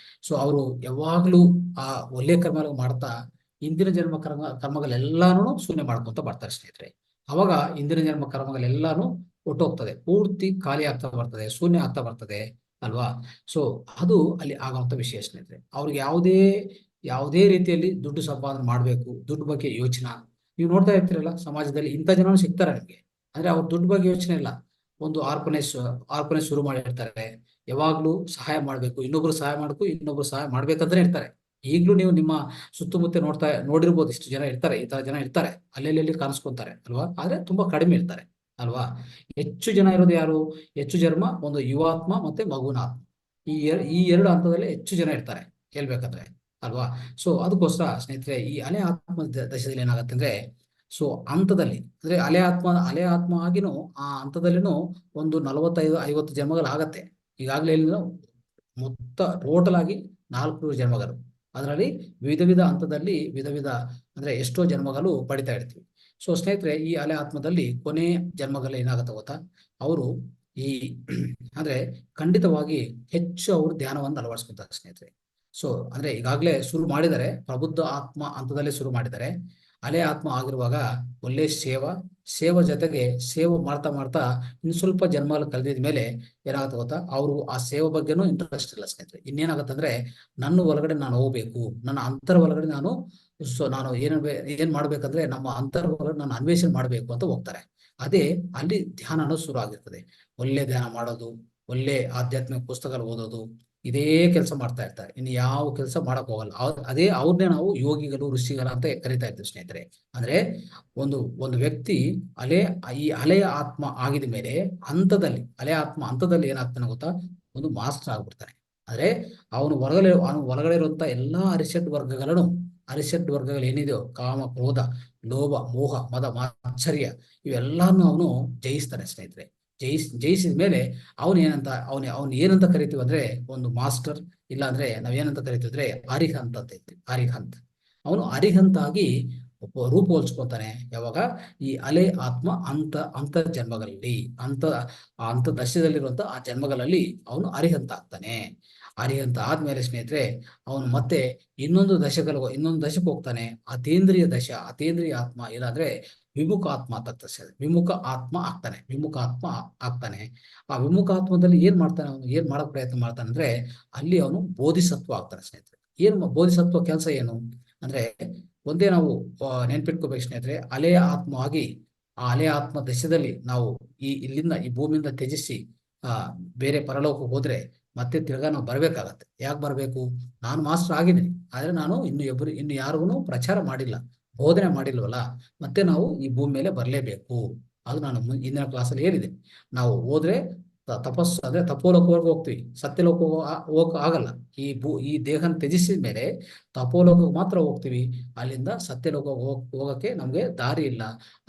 ಸೊ ಅವರು ಯಾವಾಗ್ಲೂ ಆ ಒಳ್ಳೆ ಕರ್ಮಗಳು ಮಾಡ್ತಾ ಇಂದಿನ ಜನ್ಮ ಕರ್ಮಗಳೆಲ್ಲಾನು ಶೂನ್ಯ ಮಾಡ್ಕೊಂತ ಬರ್ತಾರೆ ಸ್ನೇಹಿತರೆ. ಅವಾಗ ಇಂದಿನ ಜನ್ಮ ಕರ್ಮಗಳೆಲ್ಲಾನು ಒಟ್ಟೋಗ್ತದೆ, ಪೂರ್ತಿ ಖಾಲಿ ಆಗ್ತಾ ಬರ್ತದೆ, ಶೂನ್ಯ ಆಗ್ತಾ ಬರ್ತದೆ ಅಲ್ವಾ. ಸೊ ಅದು ಅಲ್ಲಿ ಆಗುವಂತ ವಿಷಯ ಸ್ನೇಹಿತರೆ. ಅವ್ರಿಗೆ ಯಾವುದೇ ರೀತಿಯಲ್ಲಿ ದುಡ್ಡು ಸಂಪಾದನೆ ಮಾಡ್ಬೇಕು, ದುಡ್ಡು ಬಗ್ಗೆ ಯೋಚನೆ. ನೀವು ನೋಡ್ತಾ ಇರ್ತೀರಲ್ಲ ಸಮಾಜದಲ್ಲಿ ಇಂಥ ಜನನು ಸಿಗ್ತಾರೆ ನಿಮ್ಗೆ. ಅಂದ್ರೆ ಅವ್ರ ದುಡ್ಡು ಬಗ್ಗೆ ಯೋಚನೆ ಇಲ್ಲ. ಒಂದು ಆರ್ಫನೇಜ್ ಶುರು ಮಾಡಿರ್ತಾರೆ. ಯಾವಾಗ್ಲೂ ಸಹಾಯ ಮಾಡ್ಬೇಕು, ಇನ್ನೊಬ್ರು ಸಹಾಯ ಮಾಡ್ಬೇಕಂದ್ರೆ ಇರ್ತಾರೆ. ಈಗ್ಲೂ ನೀವು ನಿಮ್ಮ ಸುತ್ತಮುತ್ತ ನೋಡಿರ್ಬೋದು, ಇಷ್ಟು ಜನ ಇರ್ತಾರೆ, ಈ ತರ ಜನ ಇರ್ತಾರೆ, ಅಲ್ಲೆಲ್ಲಿ ಕಾಣಿಸ್ಕೊಂತಾರೆ ಅಲ್ವಾ. ಆದ್ರೆ ತುಂಬಾ ಕಡಿಮೆ ಇರ್ತಾರೆ ಅಲ್ವಾ. ಹೆಚ್ಚು ಜನ ಇರೋದು ಯಾರು, ಹೆಚ್ಚು ಜನ್ಮ ಒಂದು ಯುವಾತ್ಮ ಮತ್ತೆ ಮಗುವಿನ ಆತ್ಮ. ಈ ಎರಡು ಹಂತದಲ್ಲಿ ಹೆಚ್ಚು ಜನ ಇರ್ತಾರೆ ಹೇಳ್ಬೇಕಂದ್ರೆ ಅಲ್ವಾ. ಸೊ ಅದಕ್ಕೋಸ್ಕರ ಸ್ನೇಹಿತರೆ, ಈ ಅಲೆ ಆತ್ಮ ದಶದಲ್ಲಿ ಏನಾಗತ್ತೆ ಅಂದ್ರೆ, ಸೊ ಹಂತದಲ್ಲಿ ಅಂದ್ರೆ ಅಲೆ ಆತ್ಮ ಆಗಿನೂ ಆ ಹಂತದಲ್ಲಿನೂ ಒಂದು 45-50 ಜನ್ಮಗಳಾಗತ್ತೆ. ಈಗಾಗಲೇ ಮೊತ್ತ ಟೋಟಲ್ ಆಗಿ 400 ಜನ್ಮಗಳು. ಅದರಲ್ಲಿ ವಿಧ ಹಂತದಲ್ಲಿ ವಿಧ ಅಂದ್ರೆ ಎಷ್ಟೋ ಜನ್ಮಗಳು ಪಡಿತಾ ಇರ್ತೀವಿ. ಸೊ ಸ್ನೇಹಿತರೆ, ಈ ಅಲೆ ಆತ್ಮದಲ್ಲಿ ಕೊನೆ ಜನ್ಮಗಳು ಏನಾಗುತ್ತೆ ಗೊತ್ತಾ, ಅವರು ಈ ಅಂದ್ರೆ ಖಂಡಿತವಾಗಿ ಹೆಚ್ಚು ಅವರು ಧ್ಯಾನವನ್ನು ಅಳವಡಿಸ್ಕೊತಾರೆ ಸ್ನೇಹಿತರೆ. ಸೊ ಅಂದ್ರೆ ಈಗಾಗಲೇ ಶುರು ಮಾಡಿದ್ದಾರೆ, ಪ್ರಬುದ್ಧ ಆತ್ಮ ಹಂತದಲ್ಲೇ ಶುರು ಮಾಡಿದ್ದಾರೆ. ಅಲೆ ಆತ್ಮ ಆಗಿರುವಾಗ ಒಳ್ಳೆ ಸೇವಾ ಜೊತೆಗೆ ಸೇವೆ ಮಾಡ್ತಾ ಇನ್ನು ಸ್ವಲ್ಪ ಜನ್ಮಗಳು ಕಳೆದಿದ ಮೇಲೆ ಏನಾಗುತ್ತೆ ಗೊತ್ತಾ, ಅವರು ಆ ಸೇವೆ ಬಗ್ಗೆನೂ ಇಂಟ್ರೆಸ್ಟ್ ಇಲ್ಲ ಸ್ನೇಹಿತರೆ. ಇನ್ನೇನಾಗುತ್ತೆ ಅಂದ್ರೆ, ನನ್ನ ಒಳಗಡೆ ನಾನು ಹೋಗ್ಬೇಕು, ನನ್ನ ಅಂತರ ಒಳಗಡೆ ನಾನು ಏನ್ ಮಾಡ್ಬೇಕಂದ್ರೆ ನಮ್ಮ ಅಂತರ ಒಳಗಡೆ ನಾನು ಅನ್ವೇಷಣೆ ಮಾಡ್ಬೇಕು ಅಂತ ಹೋಗ್ತಾರೆ. ಅದೇ ಅಲ್ಲಿ ಧ್ಯಾನ ಅನ್ನೋದು ಶುರು ಆಗಿರ್ತದೆ. ಒಳ್ಳೆ ಧ್ಯಾನ ಮಾಡೋದು, ಒಳ್ಳೆ ಆಧ್ಯಾತ್ಮಿಕ ಪುಸ್ತಕಗಳು ಓದೋದು, ಇದೇ ಕೆಲಸ ಮಾಡ್ತಾ ಇರ್ತಾರೆ. ಇನ್ನು ಯಾವ ಕೆಲಸ ಮಾಡಕ್ ಹೋಗಲ್ಲ. ಅವ್ರನ್ನೇ ನಾವು ಯೋಗಿಗಳು, ಋಷಿಗಳ ಅಂತ ಕರಿತಾ ಇರ್ತೀವಿ ಸ್ನೇಹಿತರೆ. ಅಂದ್ರೆ ಒಂದು ವ್ಯಕ್ತಿ ಈ ಅಲೆಯ ಆತ್ಮ ಆಗಿದ ಮೇಲೆ ಅಲೆ ಆತ್ಮ ಹಂತದಲ್ಲಿ ಏನಾಗ್ತಾನೆ ಗೊತ್ತಾ, ಒಂದು ಮಾಸ್ಟರ್ ಆಗ್ಬಿಡ್ತಾನೆ. ಅಂದ್ರೆ ಅವನು ಒಳಗಡೆ ಇರುವಂತ ಎಲ್ಲಾ ಅರಿಷಡ್ ವರ್ಗಗಳು ಏನಿದೆಯೋ, ಕಾಮ, ಕ್ರೋಧ, ಲೋಭ, ಮೋಹ, ಮದ, ಮಾತ್ಸರ್ಯ, ಇವೆಲ್ಲಾನು ಅವನು ಜಯಿಸ್ತಾನೆ ಸ್ನೇಹಿತರೆ. ಜಯಿಸಿದ ಮೇಲೆ ಅವನು ಏನಂತ ಕರಿತೀವಿ ಅಂದ್ರೆ ಒಂದು ಮಾಸ್ಟರ್, ಇಲ್ಲ ಅಂದ್ರೆ ನಾವೇನಂತ ಕರಿತೀವಿ ಅಂದ್ರೆ ಅರಿಹಂತ್ ಅಂತ ಹೇಳ್ತೀವಿ. ಅರಿಹಂತ್. ಅವನು ಅರಿಹಂತ್ ಆಗಿ ರೂಪ ಹೋಲ್ಸ್ಕೊತಾನೆ ಯಾವಾಗ, ಈ ಅಲೆ ಆತ್ಮ ಅಂತ ಜನ್ಮಗಳಲ್ಲಿ ಅಂತ ದಶದಲ್ಲಿರುವಂತ ಆ ಜನ್ಮಗಳಲ್ಲಿ ಅವನು ಅರಿಹಂತ ಆಗ್ತಾನೆ. ಅರಿಹಂತ ಆದ್ಮೇಲೆ ಸ್ನೇಹಿತರೆ, ಅವನು ಮತ್ತೆ ಇನ್ನೊಂದು ದಶಕ್ಕೆ ಹೋಗ್ತಾನೆ. ಅತೀಂದ್ರಿಯ ಆತ್ಮ, ಇಲ್ಲಾಂದ್ರೆ ವಿಮುಖ ಆತ್ಮ ವಿಮುಖ ಆತ್ಮ ಆಗ್ತಾನೆ. ಆ ವಿಮುಖ ಆತ್ಮದಲ್ಲಿ ಏನ್ ಮಾಡ್ತಾನೆ, ಅವನು ಏನ್ ಮಾಡಕ್ ಪ್ರಯತ್ನ ಮಾಡ್ತಾನೆ ಅಂದ್ರೆ, ಅಲ್ಲಿ ಅವನು ಬೋಧಿಸತ್ವ ಆಗ್ತಾನೆ ಸ್ನೇಹಿತರೆ. ಬೋಧಿಸತ್ವ ಕೆಲಸ ಏನು ಅಂದ್ರೆ, ಒಂದೇ ನಾವು ನೆನ್ಪಿಟ್ಕೋಬೇಕು ಸ್ನೇಹಿತರೆ, ಅಲೆಯ ಆತ್ಮ ಆಗಿ ಆ ಅಲೆಯ ಆತ್ಮ ದಶದಲ್ಲಿ ನಾವು ಇಲ್ಲಿಂದ ಈ ಭೂಮಿಯಿಂದ ತ್ಯಜಿಸಿ ಬೇರೆ ಪರಲೋಕಕ್ಕೆ ಹೋದ್ರೆ ಮತ್ತೆ ತಿರ್ಗಾ ನಾವು ಯಾಕೆ ಬರ್ಬೇಕು, ನಾನು ಮಾಸ್ಟರ್ ಆಗಿದ್ದೀನಿ, ಆದ್ರೆ ನಾನು ಇನ್ನು ಯಾರಿಗೂ ಪ್ರಚಾರ ಮಾಡಿಲ್ಲ, ಬೋಧನೆ ಮಾಡಿಲ್ವಲ್ಲ, ಮತ್ತೆ ನಾವು ಈ ಭೂಮಿ ಮೇಲೆ ಬರಲೇಬೇಕು. ಅದು ನಾನು ಹಿಂದಿನ ಕ್ಲಾಸಲ್ಲಿ ಹೇಳಿದೆ. ನಾವು ಹೋದ್ರೆ ತಪಸ್ಸು ಅಂದ್ರೆ ತಪೋಲೋಕವರೆಗೂ ಹೋಗ್ತೀವಿ, ಸತ್ಯಲೋಕ ಹೋಗಕ್ ಆಗಲ್ಲ. ಈ ದೇಹನ ತ್ಯಜಿಸಿದ ಮೇಲೆ ತಪೋಲೋಕಕ್ಕೆ ಮಾತ್ರ ಹೋಗ್ತೀವಿ. ಅಲ್ಲಿಂದ ಸತ್ಯಲೋಕ ಹೋಗಕ್ಕೆ ನಮ್ಗೆ ದಾರಿ ಇಲ್ಲ,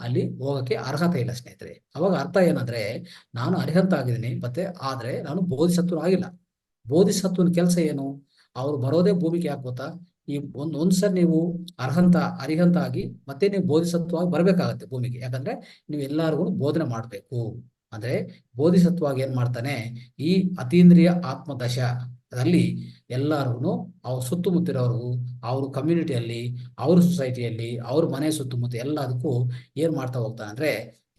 ಅಲ್ಲಿ ಹೋಗಕ್ಕೆ ಅರ್ಹತೆ ಇಲ್ಲ ಸ್ನೇಹಿತರೆ. ಅವಾಗ ಅರ್ಥ ಏನಂದ್ರೆ, ನಾನು ಅರ್ಹಂತ ಆಗಿದ್ದೀನಿ, ಮತ್ತೆ ಆದ್ರೆ ನಾನು ಬೋಧಿಸತ್ವನು ಆಗಿಲ್ಲ. ಬೋಧಿಸತ್ವನ ಕೆಲಸ ಏನು? ಅವ್ರು ಬರೋದೇ ಭೂಮಿಗೆ ಯಾಕೆ ಗೊತ್ತಾ? ಈ ಒಂದ್ಸರಿ ನೀವು ಅರಿಹಂತ ಆಗಿ ಮತ್ತೆ ನೀವು ಬೋಧಿಸತ್ವವಾಗಿ ಬರ್ಬೇಕಾಗತ್ತೆ ಭೂಮಿಗೆ. ಯಾಕಂದ್ರೆ ನೀವು ಎಲ್ಲರಿಗೂ ಬೋಧನೆ ಮಾಡ್ಬೇಕು. ಅಂದ್ರೆ ಬೋಧಿಸತ್ವವಾಗಿ ಏನ್ ಮಾಡ್ತಾನೆ, ಈ ಅತೀಂದ್ರಿಯ ಆತ್ಮದಶದಲ್ಲಿ ಎಲ್ಲರಿಗೂ ಅವ್ರ ಸುತ್ತಮುತ್ತಿರೋರ್ಗು, ಅವ್ರ ಕಮ್ಯುನಿಟಿಯಲ್ಲಿ, ಅವ್ರ ಸೊಸೈಟಿಯಲ್ಲಿ, ಅವ್ರ ಮನೆ ಸುತ್ತಮುತ್ತ ಎಲ್ಲದಕ್ಕೂ ಏನ್ ಮಾಡ್ತಾ ಹೋಗ್ತಾನೆ ಅಂದ್ರೆ,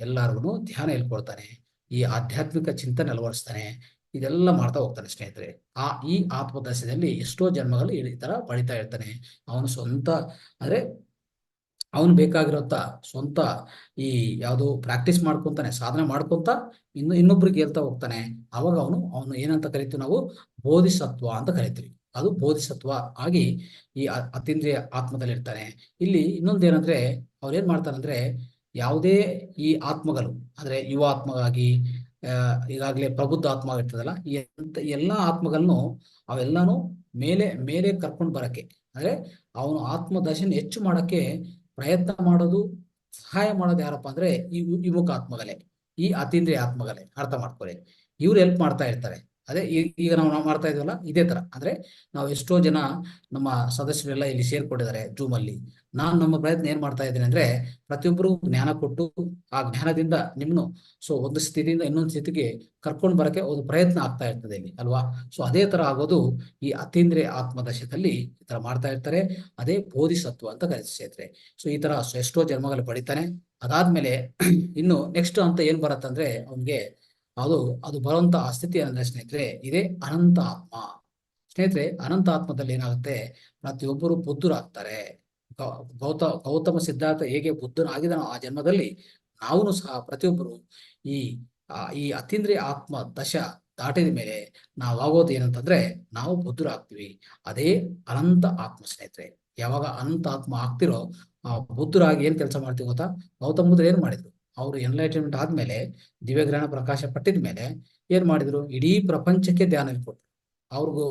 ಎಲ್ಲರಿಗೂ ಧ್ಯಾನ ಹೇಳ್ಕೊಡ್ತಾನೆ, ಈ ಆಧ್ಯಾತ್ಮಿಕ ಚಿಂತನೆ ಅಳವಡಿಸ್ತಾನೆ, ಇದೆಲ್ಲ ಮಾಡ್ತಾ ಹೋಗ್ತಾನೆ ಸ್ನೇಹಿತರೆ. ಈ ಆತ್ಮದಶದಲ್ಲಿ ಎಷ್ಟೋ ಜನ್ಮಗಳು ಈ ತರ ಪಡಿತಾ ಇರ್ತಾನೆ. ಅವನು ಸ್ವಂತ ಅಂದ್ರೆ ಅವನು ಬೇಕಾಗಿರೋಂಥ ಸ್ವಂತ ಈ ಯಾವುದು ಪ್ರಾಕ್ಟೀಸ್ ಮಾಡ್ಕೊಂತಾನೆ, ಸಾಧನೆ ಮಾಡ್ಕೊಂತ ಇನ್ನೊಬ್ರಿಗೆ ಹೇಳ್ತಾ ಹೋಗ್ತಾನೆ. ಅವಾಗ ಅವನು ಏನಂತ ಕರಿತೀವಿ ನಾವು? ಬೋಧಿಸತ್ವ ಅಂತ ಕರಿತೀವಿ. ಅದು ಬೋಧಿಸತ್ವ ಆಗಿ ಈ ಅತೀಂದ್ರಿಯ ಆತ್ಮದಲ್ಲಿ ಇರ್ತಾನೆ. ಇಲ್ಲಿ ಇನ್ನೊಂದೇನಂದ್ರೆ, ಅವ್ರೇನ್ ಮಾಡ್ತಾರಂದ್ರೆ, ಯಾವುದೇ ಈ ಆತ್ಮಗಳು ಅಂದ್ರೆ ಯುವ ಆತ್ಮಗಾಗಿ ಈಗಾಗಲೇ ಪ್ರಬುದ್ಧ ಆತ್ಮ ಇರ್ತದಲ್ಲ, ಎಲ್ಲಾ ಆತ್ಮಗಳನ್ನು ಅವೆಲ್ಲಾನು ಮೇಲೆ ಮೇಲೆ ಕರ್ಕೊಂಡು ಬರಕ್ಕೆ, ಅಂದ್ರೆ ಅವನು ಆತ್ಮದರ್ಶನ ಹೆಚ್ಚು ಮಾಡಕ್ಕೆ ಪ್ರಯತ್ನ ಮಾಡೋದು, ಸಹಾಯ ಮಾಡೋದು ಯಾರಪ್ಪ ಅಂದ್ರೆ ಈ ವಿಮುಖ ಆತ್ಮಗಳೇ, ಈ ಅತೀಂದ್ರಿಯ ಆತ್ಮಗಳೇ. ಅರ್ಥ ಮಾಡ್ಕೊಳ್ಳಿ, ಇವ್ರು ಹೆಲ್ಪ್ ಮಾಡ್ತಾ ಇರ್ತಾರೆ. ಅದೇ ಈಗ ನಾವು ಮಾಡ್ತಾ ಇದೀವಲ್ಲ, ಇದೇ ತರ. ಅಂದ್ರೆ ನಾವು ಎಷ್ಟೋ ಜನ ನಮ್ಮ ಸದಸ್ಯರೆಲ್ಲ ಇಲ್ಲಿ ಸೇರ್ಕೊಂಡಿದ್ದಾರೆ ಜೂಮ್ ಅಲ್ಲಿ. ನಮ್ಮ ಪ್ರಯತ್ನ ಏನ್ ಮಾಡ್ತಾ ಇದ್ದೀನಿ ಅಂದ್ರೆ, ಪ್ರತಿಯೊಬ್ಬರು ಜ್ಞಾನ ಕೊಟ್ಟು ಆ ಜ್ಞಾನದಿಂದ ನಿಮ್ನು ಒಂದು ಸ್ಥಿತಿಯಿಂದ ಇನ್ನೊಂದು ಸ್ಥಿತಿಗೆ ಕರ್ಕೊಂಡು ಬರಕ್ಕೆ ಒಂದು ಪ್ರಯತ್ನ ಆಗ್ತಾ ಇರ್ತದೆ ಇಲ್ಲಿ ಅಲ್ವಾ. ಅದೇ ತರ ಆಗೋದು ಈ ಅತೀಂದ್ರಿಯ ಆತ್ಮದಶದಲ್ಲಿ ಈ ತರ ಮಾಡ್ತಾ ಇರ್ತಾರೆ. ಅದೇ ಬೋಧಿಸತ್ವ ಅಂತ ಕರೆಸಿದ್ರೆ. ಈ ತರ ಎಷ್ಟೋ ಜನ್ಮಗಳು ಪಡಿತಾನೆ. ಅದಾದ್ಮೇಲೆ ಇನ್ನು ನೆಕ್ಸ್ಟ್ ಅಂತ ಏನ್ ಬರತ್ತಂದ್ರೆ ಅವನ್ಗೆ ಅದು ಬರುವಂತ ಆ ಸ್ಥಿತಿ ಏನಂದ್ರೆ ಸ್ನೇಹಿತರೆ, ಇದೇ ಅನಂತ ಆತ್ಮ. ಸ್ನೇಹಿತರೆ, ಅನಂತ ಆತ್ಮದಲ್ಲಿ ಏನಾಗುತ್ತೆ, ಪ್ರತಿಯೊಬ್ಬರು ಬುದ್ಧರಾಗ್ತಾರೆ. ಗೌತಮ ಸಿದ್ಧಾರ್ಥ ಹೇಗೆ ಬುದ್ಧನಾಗಿದ್ದಾನೋ ಆ ಜನ್ಮದಲ್ಲಿ, ನಾವು ಸಹ ಪ್ರತಿಯೊಬ್ಬರು ಈ ಅತೀಂದ್ರಿಯ ಆತ್ಮ ದಶ ದಾಟಿದ ಮೇಲೆ ನಾವಾಗೋದು ಏನಂತಂದ್ರೆ, ನಾವು ಬುದ್ಧರಾಗ್ತೀವಿ. ಅದೇ ಅನಂತ ಆತ್ಮ ಸ್ನೇಹಿತರೆ. ಯಾವಾಗ ಅನಂತ ಆತ್ಮ ಆಗ್ತಿರೋ ಬುದ್ಧರಾಗಿ ಏನ್ ಕೆಲಸ ಮಾಡ್ತೀವಿ ಗೊತ್ತಾ? ಗೌತಮ ಬುದ್ಧರು ಏನ್ ಮಾಡಿದ್ರು? ಅವರು ಎನ್ಲೈಟನ್ಮೆಂಟ್ ಆದ್ಮೇಲೆ, ದಿವ್ಯಜ್ಞಾನ ಪ್ರಕಾಶ ಪಟ್ಟಿದ ಮೇಲೆ ಏನ್ ಮಾಡಿದ್ರು? ಇಡೀ ಪ್ರಪಂಚಕ್ಕೆ ಧ್ಯಾನ ಕೊಟ್ರು. ಅವ್ರಿಗೂ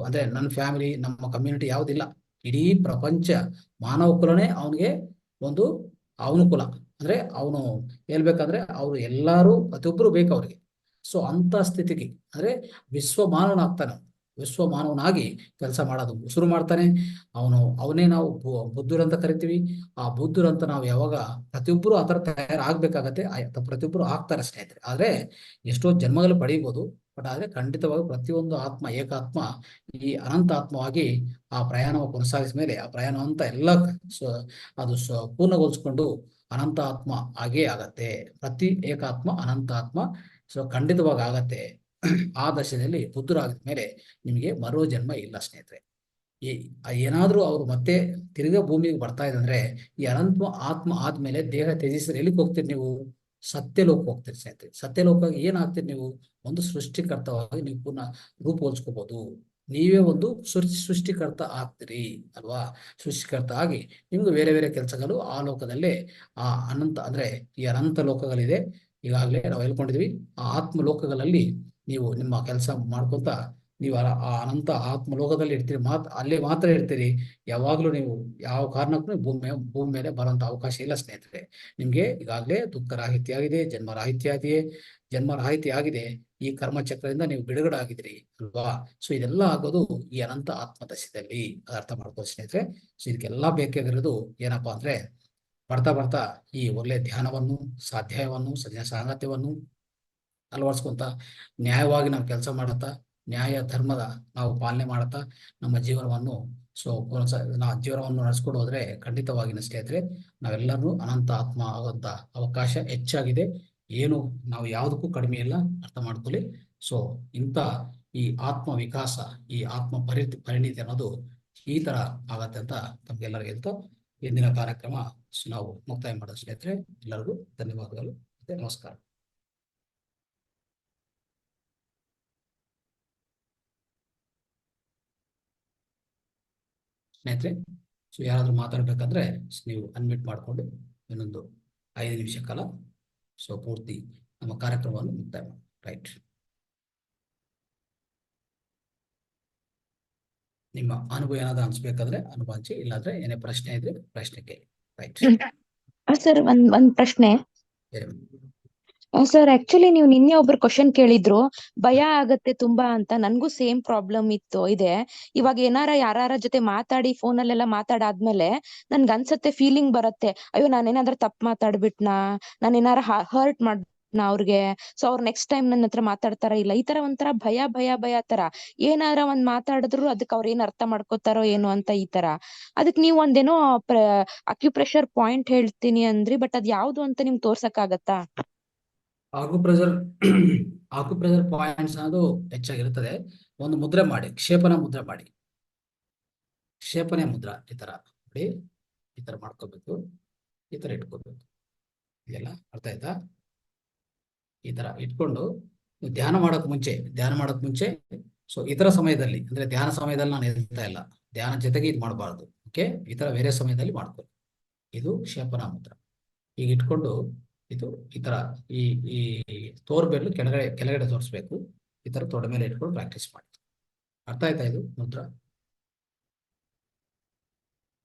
ಅಂದ್ರೆ ನನ್ನ ಫ್ಯಾಮಿಲಿ, ನಮ್ಮ ಕಮ್ಯುನಿಟಿ ಯಾವುದಿಲ್ಲ, ಇಡೀ ಪ್ರಪಂಚ ಮಾನವ ಕುಲನೇ ಅವನಿಗೆ ಒಂದು ಅವನು ಕುಲ. ಅಂದ್ರೆ ಅವನು ಹೇಳ್ಬೇಕಂದ್ರೆ ಅವ್ರು ಎಲ್ಲಾರು ಪ್ರತಿಯೊಬ್ಬರು ಬೇಕು ಅವ್ರಿಗೆ. ಅಂತ ಸ್ಥಿತಿಗೆ ಅಂದ್ರೆ ವಿಶ್ವ ಮಾನವನಾಗ್ತಾನೆ. ವಿಶ್ವ ಮಾನವನಾಗಿ ಕೆಲಸ ಮಾಡೋದು ಶುರು ಮಾಡ್ತಾನೆ. ಅವನೇ ನಾವು ಬುದ್ಧರಂತ ಕರಿತೀವಿ. ಆ ಬುದ್ಧರಂತ ನಾವು ಯಾವಾಗ ಪ್ರತಿಯೊಬ್ಬರು ಆ ಥರ ತಯಾರಾಗಬೇಕಾಗತ್ತೆ, ಪ್ರತಿಯೊಬ್ಬರು ಆಗ್ತಾರೆ ಸ್ನೇಹಿತರೆ. ಆದ್ರೆ ಎಷ್ಟೋ ಜನ್ಮಗಳು ಪಡೀಬಹುದು, ಬಟ್ ಆದ್ರೆ ಖಂಡಿತವಾಗಿ ಪ್ರತಿಯೊಂದು ಆತ್ಮ, ಏಕಾತ್ಮ ಈ ಅನಂತ ಆತ್ಮವಾಗಿ ಆ ಪ್ರಯಾಣವನ್ನು ಕೊನಸಾಗಿದ ಮೇಲೆ, ಆ ಪ್ರಯಾಣ ಅಂತ ಎಲ್ಲ ಅದು ಪೂರ್ಣಗೊಳಿಸ್ಕೊಂಡು ಅನಂತ ಆತ್ಮ ಆಗೇ ಆಗತ್ತೆ. ಪ್ರತಿ ಏಕಾತ್ಮ ಅನಂತ ಆತ್ಮ ಖಂಡಿತವಾಗಿ ಆಗತ್ತೆ. ಆ ದಶೆಯಲ್ಲಿ ಬುದ್ಧರಾಗಿದ ಮೇಲೆ ನಿಮಗೆ ಮರೋ ಜನ್ಮ ಇಲ್ಲ ಸ್ನೇಹಿತರೆ. ಏನಾದ್ರೂ ಅವ್ರು ಮತ್ತೆ ತಿರ್ಗಾ ಭೂಮಿಗೆ ಬರ್ತಾ ಇದಂದ್ರೆ, ಈ ಅನಂತ ಆತ್ಮ ಆದ್ಮೇಲೆ ದೇಹ ತ್ಯಜಿಸಿದ್ರೆ ಎಲ್ಲಿಗೆ ಹೋಗ್ತೀರಿ ನೀವು? ಸತ್ಯಲೋಕ ಹೋಗ್ತೀರಿ ಸ್ನೇಹಿತರೆ. ಸತ್ಯಲೋಕ ಏನಾಗ್ತೀರಿ ನೀವು? ಒಂದು ಸೃಷ್ಟಿಕರ್ತವಾಗಿ ನೀವು ಪುನಃ ರೂಪುಗೊಳಿಸ್ಕೋಬಹುದು. ನೀವೇ ಒಂದು ಸೃಷ್ಟಿಕರ್ತ ಆಗ್ತೀರಿ ಅಲ್ವಾ. ಸೃಷ್ಟಿಕರ್ತ ಆಗಿ ನಿಮ್ಗೆ ಬೇರೆ ಬೇರೆ ಕೆಲಸಗಳು ಆ ಲೋಕದಲ್ಲೇ, ಆ ಅನಂತ ಅಂದ್ರೆ ಈ ಅನಂತ ಲೋಕಗಳಿದೆ, ಈಗಾಗಲೇ ನಾವು ಹೇಳ್ಕೊಂಡಿದ್ವಿ. ಆ ಆತ್ಮ ಲೋಕಗಳಲ್ಲಿ ನೀವು ನಿಮ್ಮ ಕೆಲಸ ಮಾಡ್ಕೊಂತ ನೀವು ಆ ಅನಂತ ಆತ್ಮ ಲೋಕದಲ್ಲಿ ಇರ್ತೀರಿ. ಅಲ್ಲೇ ಮಾತ್ರ ಇರ್ತೀರಿ. ಯಾವಾಗ್ಲೂ ನೀವು ಯಾವ ಕಾರಣಕ್ಕೂ ಭೂಮಿ ಮೇಲೆ ಬರುವಂತ ಅವಕಾಶ ಇಲ್ಲ ಸ್ನೇಹಿತರೆ. ನಿಮ್ಗೆ ಈಗಾಗಲೇ ದುಃಖ ರಾಹಿತ್ಯ ಆಗಿದೆ, ಜನ್ಮ ರಾಹಿತ್ಯ ಆಗಿದೆ. ಈ ಕರ್ಮಚಕ್ರದಿಂದ ನೀವು ಬಿಡುಗಡೆ ಆಗಿದ್ರಿ ಅಲ್ವಾ. ಇದೆಲ್ಲ ಆಗೋದು ಈ ಅನಂತ ಆತ್ಮದಶದಲ್ಲಿ. ಅರ್ಥ ಮಾಡ್ಕೊಳ್ಳಿ ಸ್ನೇಹಿತರೆ. ಇದಕ್ಕೆಲ್ಲ ಬೇಕಾಗಿರೋದು ಏನಪ್ಪಾ ಅಂದ್ರೆ, ಬರ್ತಾ ಬರ್ತಾ ಈ ಒಳ್ಳೆ ಧ್ಯಾನವನ್ನು, ಸ್ವಾಧ್ಯಾಯವನ್ನು, ಸಜ್ಜನ ಸಾಂಗತ್ಯವನ್ನು ಅಳವಡಿಸ್ಕೊಂತ ನ್ಯಾಯವಾಗಿ ನಾವು ಕೆಲಸ ಮಾಡುತ್ತಾ, ನ್ಯಾಯ ಧರ್ಮದ ನಾವು ಪಾಲನೆ ಮಾಡುತ್ತಾ ನಮ್ಮ ಜೀವನವನ್ನು ಜೀವನವನ್ನು ನಡೆಸ್ಕೊಂಡು ಹೋದ್ರೆ ಖಂಡಿತವಾಗಿ ಸ್ನೇಹಿತರೆ ನಾವೆಲ್ಲರೂ ಅನಂತ ಆತ್ಮ ಆಗುವಂತ ಅವಕಾಶ ಹೆಚ್ಚಾಗಿದೆ. ಏನು ನಾವು ಯಾವುದಕ್ಕೂ ಕಡಿಮೆ ಇಲ್ಲ, ಅರ್ಥ ಮಾಡ್ಕೊಳ್ಳಿ. ಇಂಥ ಈ ಆತ್ಮ ವಿಕಾಸ, ಈ ಆತ್ಮ ಪರಿಣಿತಿ ಅನ್ನೋದು ಈ ತರ ಆಗತ್ತೆ ಅಂತ ತಮ್ಗೆಲ್ಲರಿಗೂ ಹೇಳ್ತಾ ಇಂದಿನ ಕಾರ್ಯಕ್ರಮ ನಾವು ಮುಕ್ತಾಯ ಮಾಡೋದು ಸ್ನೇಹಿತರೆ. ಎಲ್ಲರಿಗೂ ಧನ್ಯವಾದಗಳು ಮತ್ತೆ ನಮಸ್ಕಾರ ಸ್ನೇಹಿತರೆ. ಸೊ ಯಾರಾದ್ರೂ ಮಾತಾಡ್ಬೇಕಂದ್ರೆ ನೀವು ಅನ್ಮ್ಯೂಟ್ ಮಾಡಿಕೊಂಡು ಇನ್ನೊಂದು 5 ನಿಮಿಷ ಕಾಲ ಸೊ ಪೂರ್ತಿ ನಮ್ಮ ಕಾರ್ಯಕ್ರಮವನ್ನು ಮುಕ್ತಾಯ ಮಾಡಿ. ರೈಟ್. ನಿಮ್ಮ ಅನುಭವ ಏನಾದ್ರು ಹಂಚ್ಬೇಕಾದ್ರೆ ಅನುಭವ ಹಂಚಿ, ಇಲ್ಲಾಂದ್ರೆ ಏನೇ ಪ್ರಶ್ನೆ ಇದ್ರೆ ಪ್ರಶ್ನೆಗೆ. ರೈಟ್. ಸರ್ ಒಂದ್ ಪ್ರಶ್ನೆ ಸರ್. ಆಕ್ಚುಲಿ ನೀವು ನಿನ್ನೆ ಒಬ್ರು ಕ್ವಶನ್ ಕೇಳಿದ್ರು, ಭಯ ಆಗತ್ತೆ ತುಂಬಾ ಅಂತ. ನನ್ಗೂ ಸೇಮ್ ಪ್ರಾಬ್ಲಮ್ ಇದೆ. ಇವಾಗ ಯಾರ ಜೊತೆ ಮಾತಾಡಿ ಫೋನಲ್ಲೆಲ್ಲ ಮಾತಾಡಾದ್ಮೇಲೆ ನನ್ಗೆ ಅನ್ಸತ್ತೆ, ಫೀಲಿಂಗ್ ಬರತ್ತೆ, ಅಯ್ಯೋ ನಾನೇನಾದ್ರೂ ತಪ್ಪು ಮಾತಾಡ್ಬಿಟ್ನಾ, ನಾನೇನಾರ ಹರ್ಟ್ ಮಾಡ್ಬಿಟ್ನಾ ಅವ್ರಿಗೆ, ಸೊ ಅವ್ರು ನೆಕ್ಸ್ಟ್ ಟೈಮ್ ನನ್ನ ಹತ್ರ ಮಾತಾಡ್ತಾರ ಇಲ್ಲ, ಈ ತರ ಒಂಥರ ಭಯ ಭಯ ಭಯ ತರ. ಏನಾರ ಒಂದ್ ಮಾತಾಡಿದ್ರು ಅದಕ್ಕೆ ಅವ್ರ ಏನ್ ಅರ್ಥ ಮಾಡ್ಕೋತಾರೋ ಏನೋ ಅಂತ ಈ ತರ. ಅದಕ್ ನೀವ್ ಒಂದೇನೋ ಅಕ್ಯುಪ್ರೆಷರ್ ಪಾಯಿಂಟ್ ಹೇಳ್ತೀನಿ ಅಂದ್ರಿ, ಬಟ್ ಅದ್ ಯಾವ್ದು ಅಂತ ನಿಮ್ಗೆ ತೋರ್ಸಕ್ ಆಗತ್ತಾ? ಆಕ್ಯುಪ್ರೆಷರ್ ಪಾಯಿಂಟ್ಸ್ ಅನ್ನೋದು ಹೆಚ್ಚಾಗಿರುತ್ತದೆ. ಒಂದು ಮುದ್ರೆ ಮಾಡಿ, ಕ್ಷೇಪಣ ಮುದ್ರೆ ಮಾಡಿ. ಕ್ಷೇಪಣೆ ಮುದ್ರ ಈ ತರ ನೋಡಿ, ಈ ತರ ಮಾಡ್ಕೋಬೇಕು, ಈ ತರ ಇಟ್ಕೋಬೇಕು. ಇದೆಲ್ಲ ಅರ್ಥ ಆಯ್ತಾ? ಈ ತರ ಇಟ್ಕೊಂಡು ನೀವು ಧ್ಯಾನ ಮಾಡೋಕ್ ಮುಂಚೆ ಸೊ ಇತರ ಸಮಯದಲ್ಲಿ, ಅಂದ್ರೆ ಧ್ಯಾನ ಸಮಯದಲ್ಲಿ ನಾನು ಹೇಳ್ತಾ ಇಲ್ಲ, ಧ್ಯಾನ ಜೊತೆಗೆ ಇದು ಮಾಡಬಾರ್ದು. ಓಕೆ, ಈ ತರ ಬೇರೆ ಸಮಯದಲ್ಲಿ ಮಾಡ್ಕೊಳ್ಳಿ. ಇದು ಕ್ಷೇಪಣ ಮುದ್ರ. ಈಗ ಇಟ್ಕೊಂಡು ಇದು ಈ ತರ ಈ ತೋರ್ಬೆರಳು ಕೆಳಗಡೆ ತೋರಿಸ್ಬೇಕು. ಈ ತರ ತೊಡೆ ಮೇಲೆ ಇಟ್ಕೊಂಡು ಪ್ರಾಕ್ಟೀಸ್ ಮಾಡಿ. ಅರ್ಥ ಆಯ್ತಾ ಇದು ಮುದ್ರ?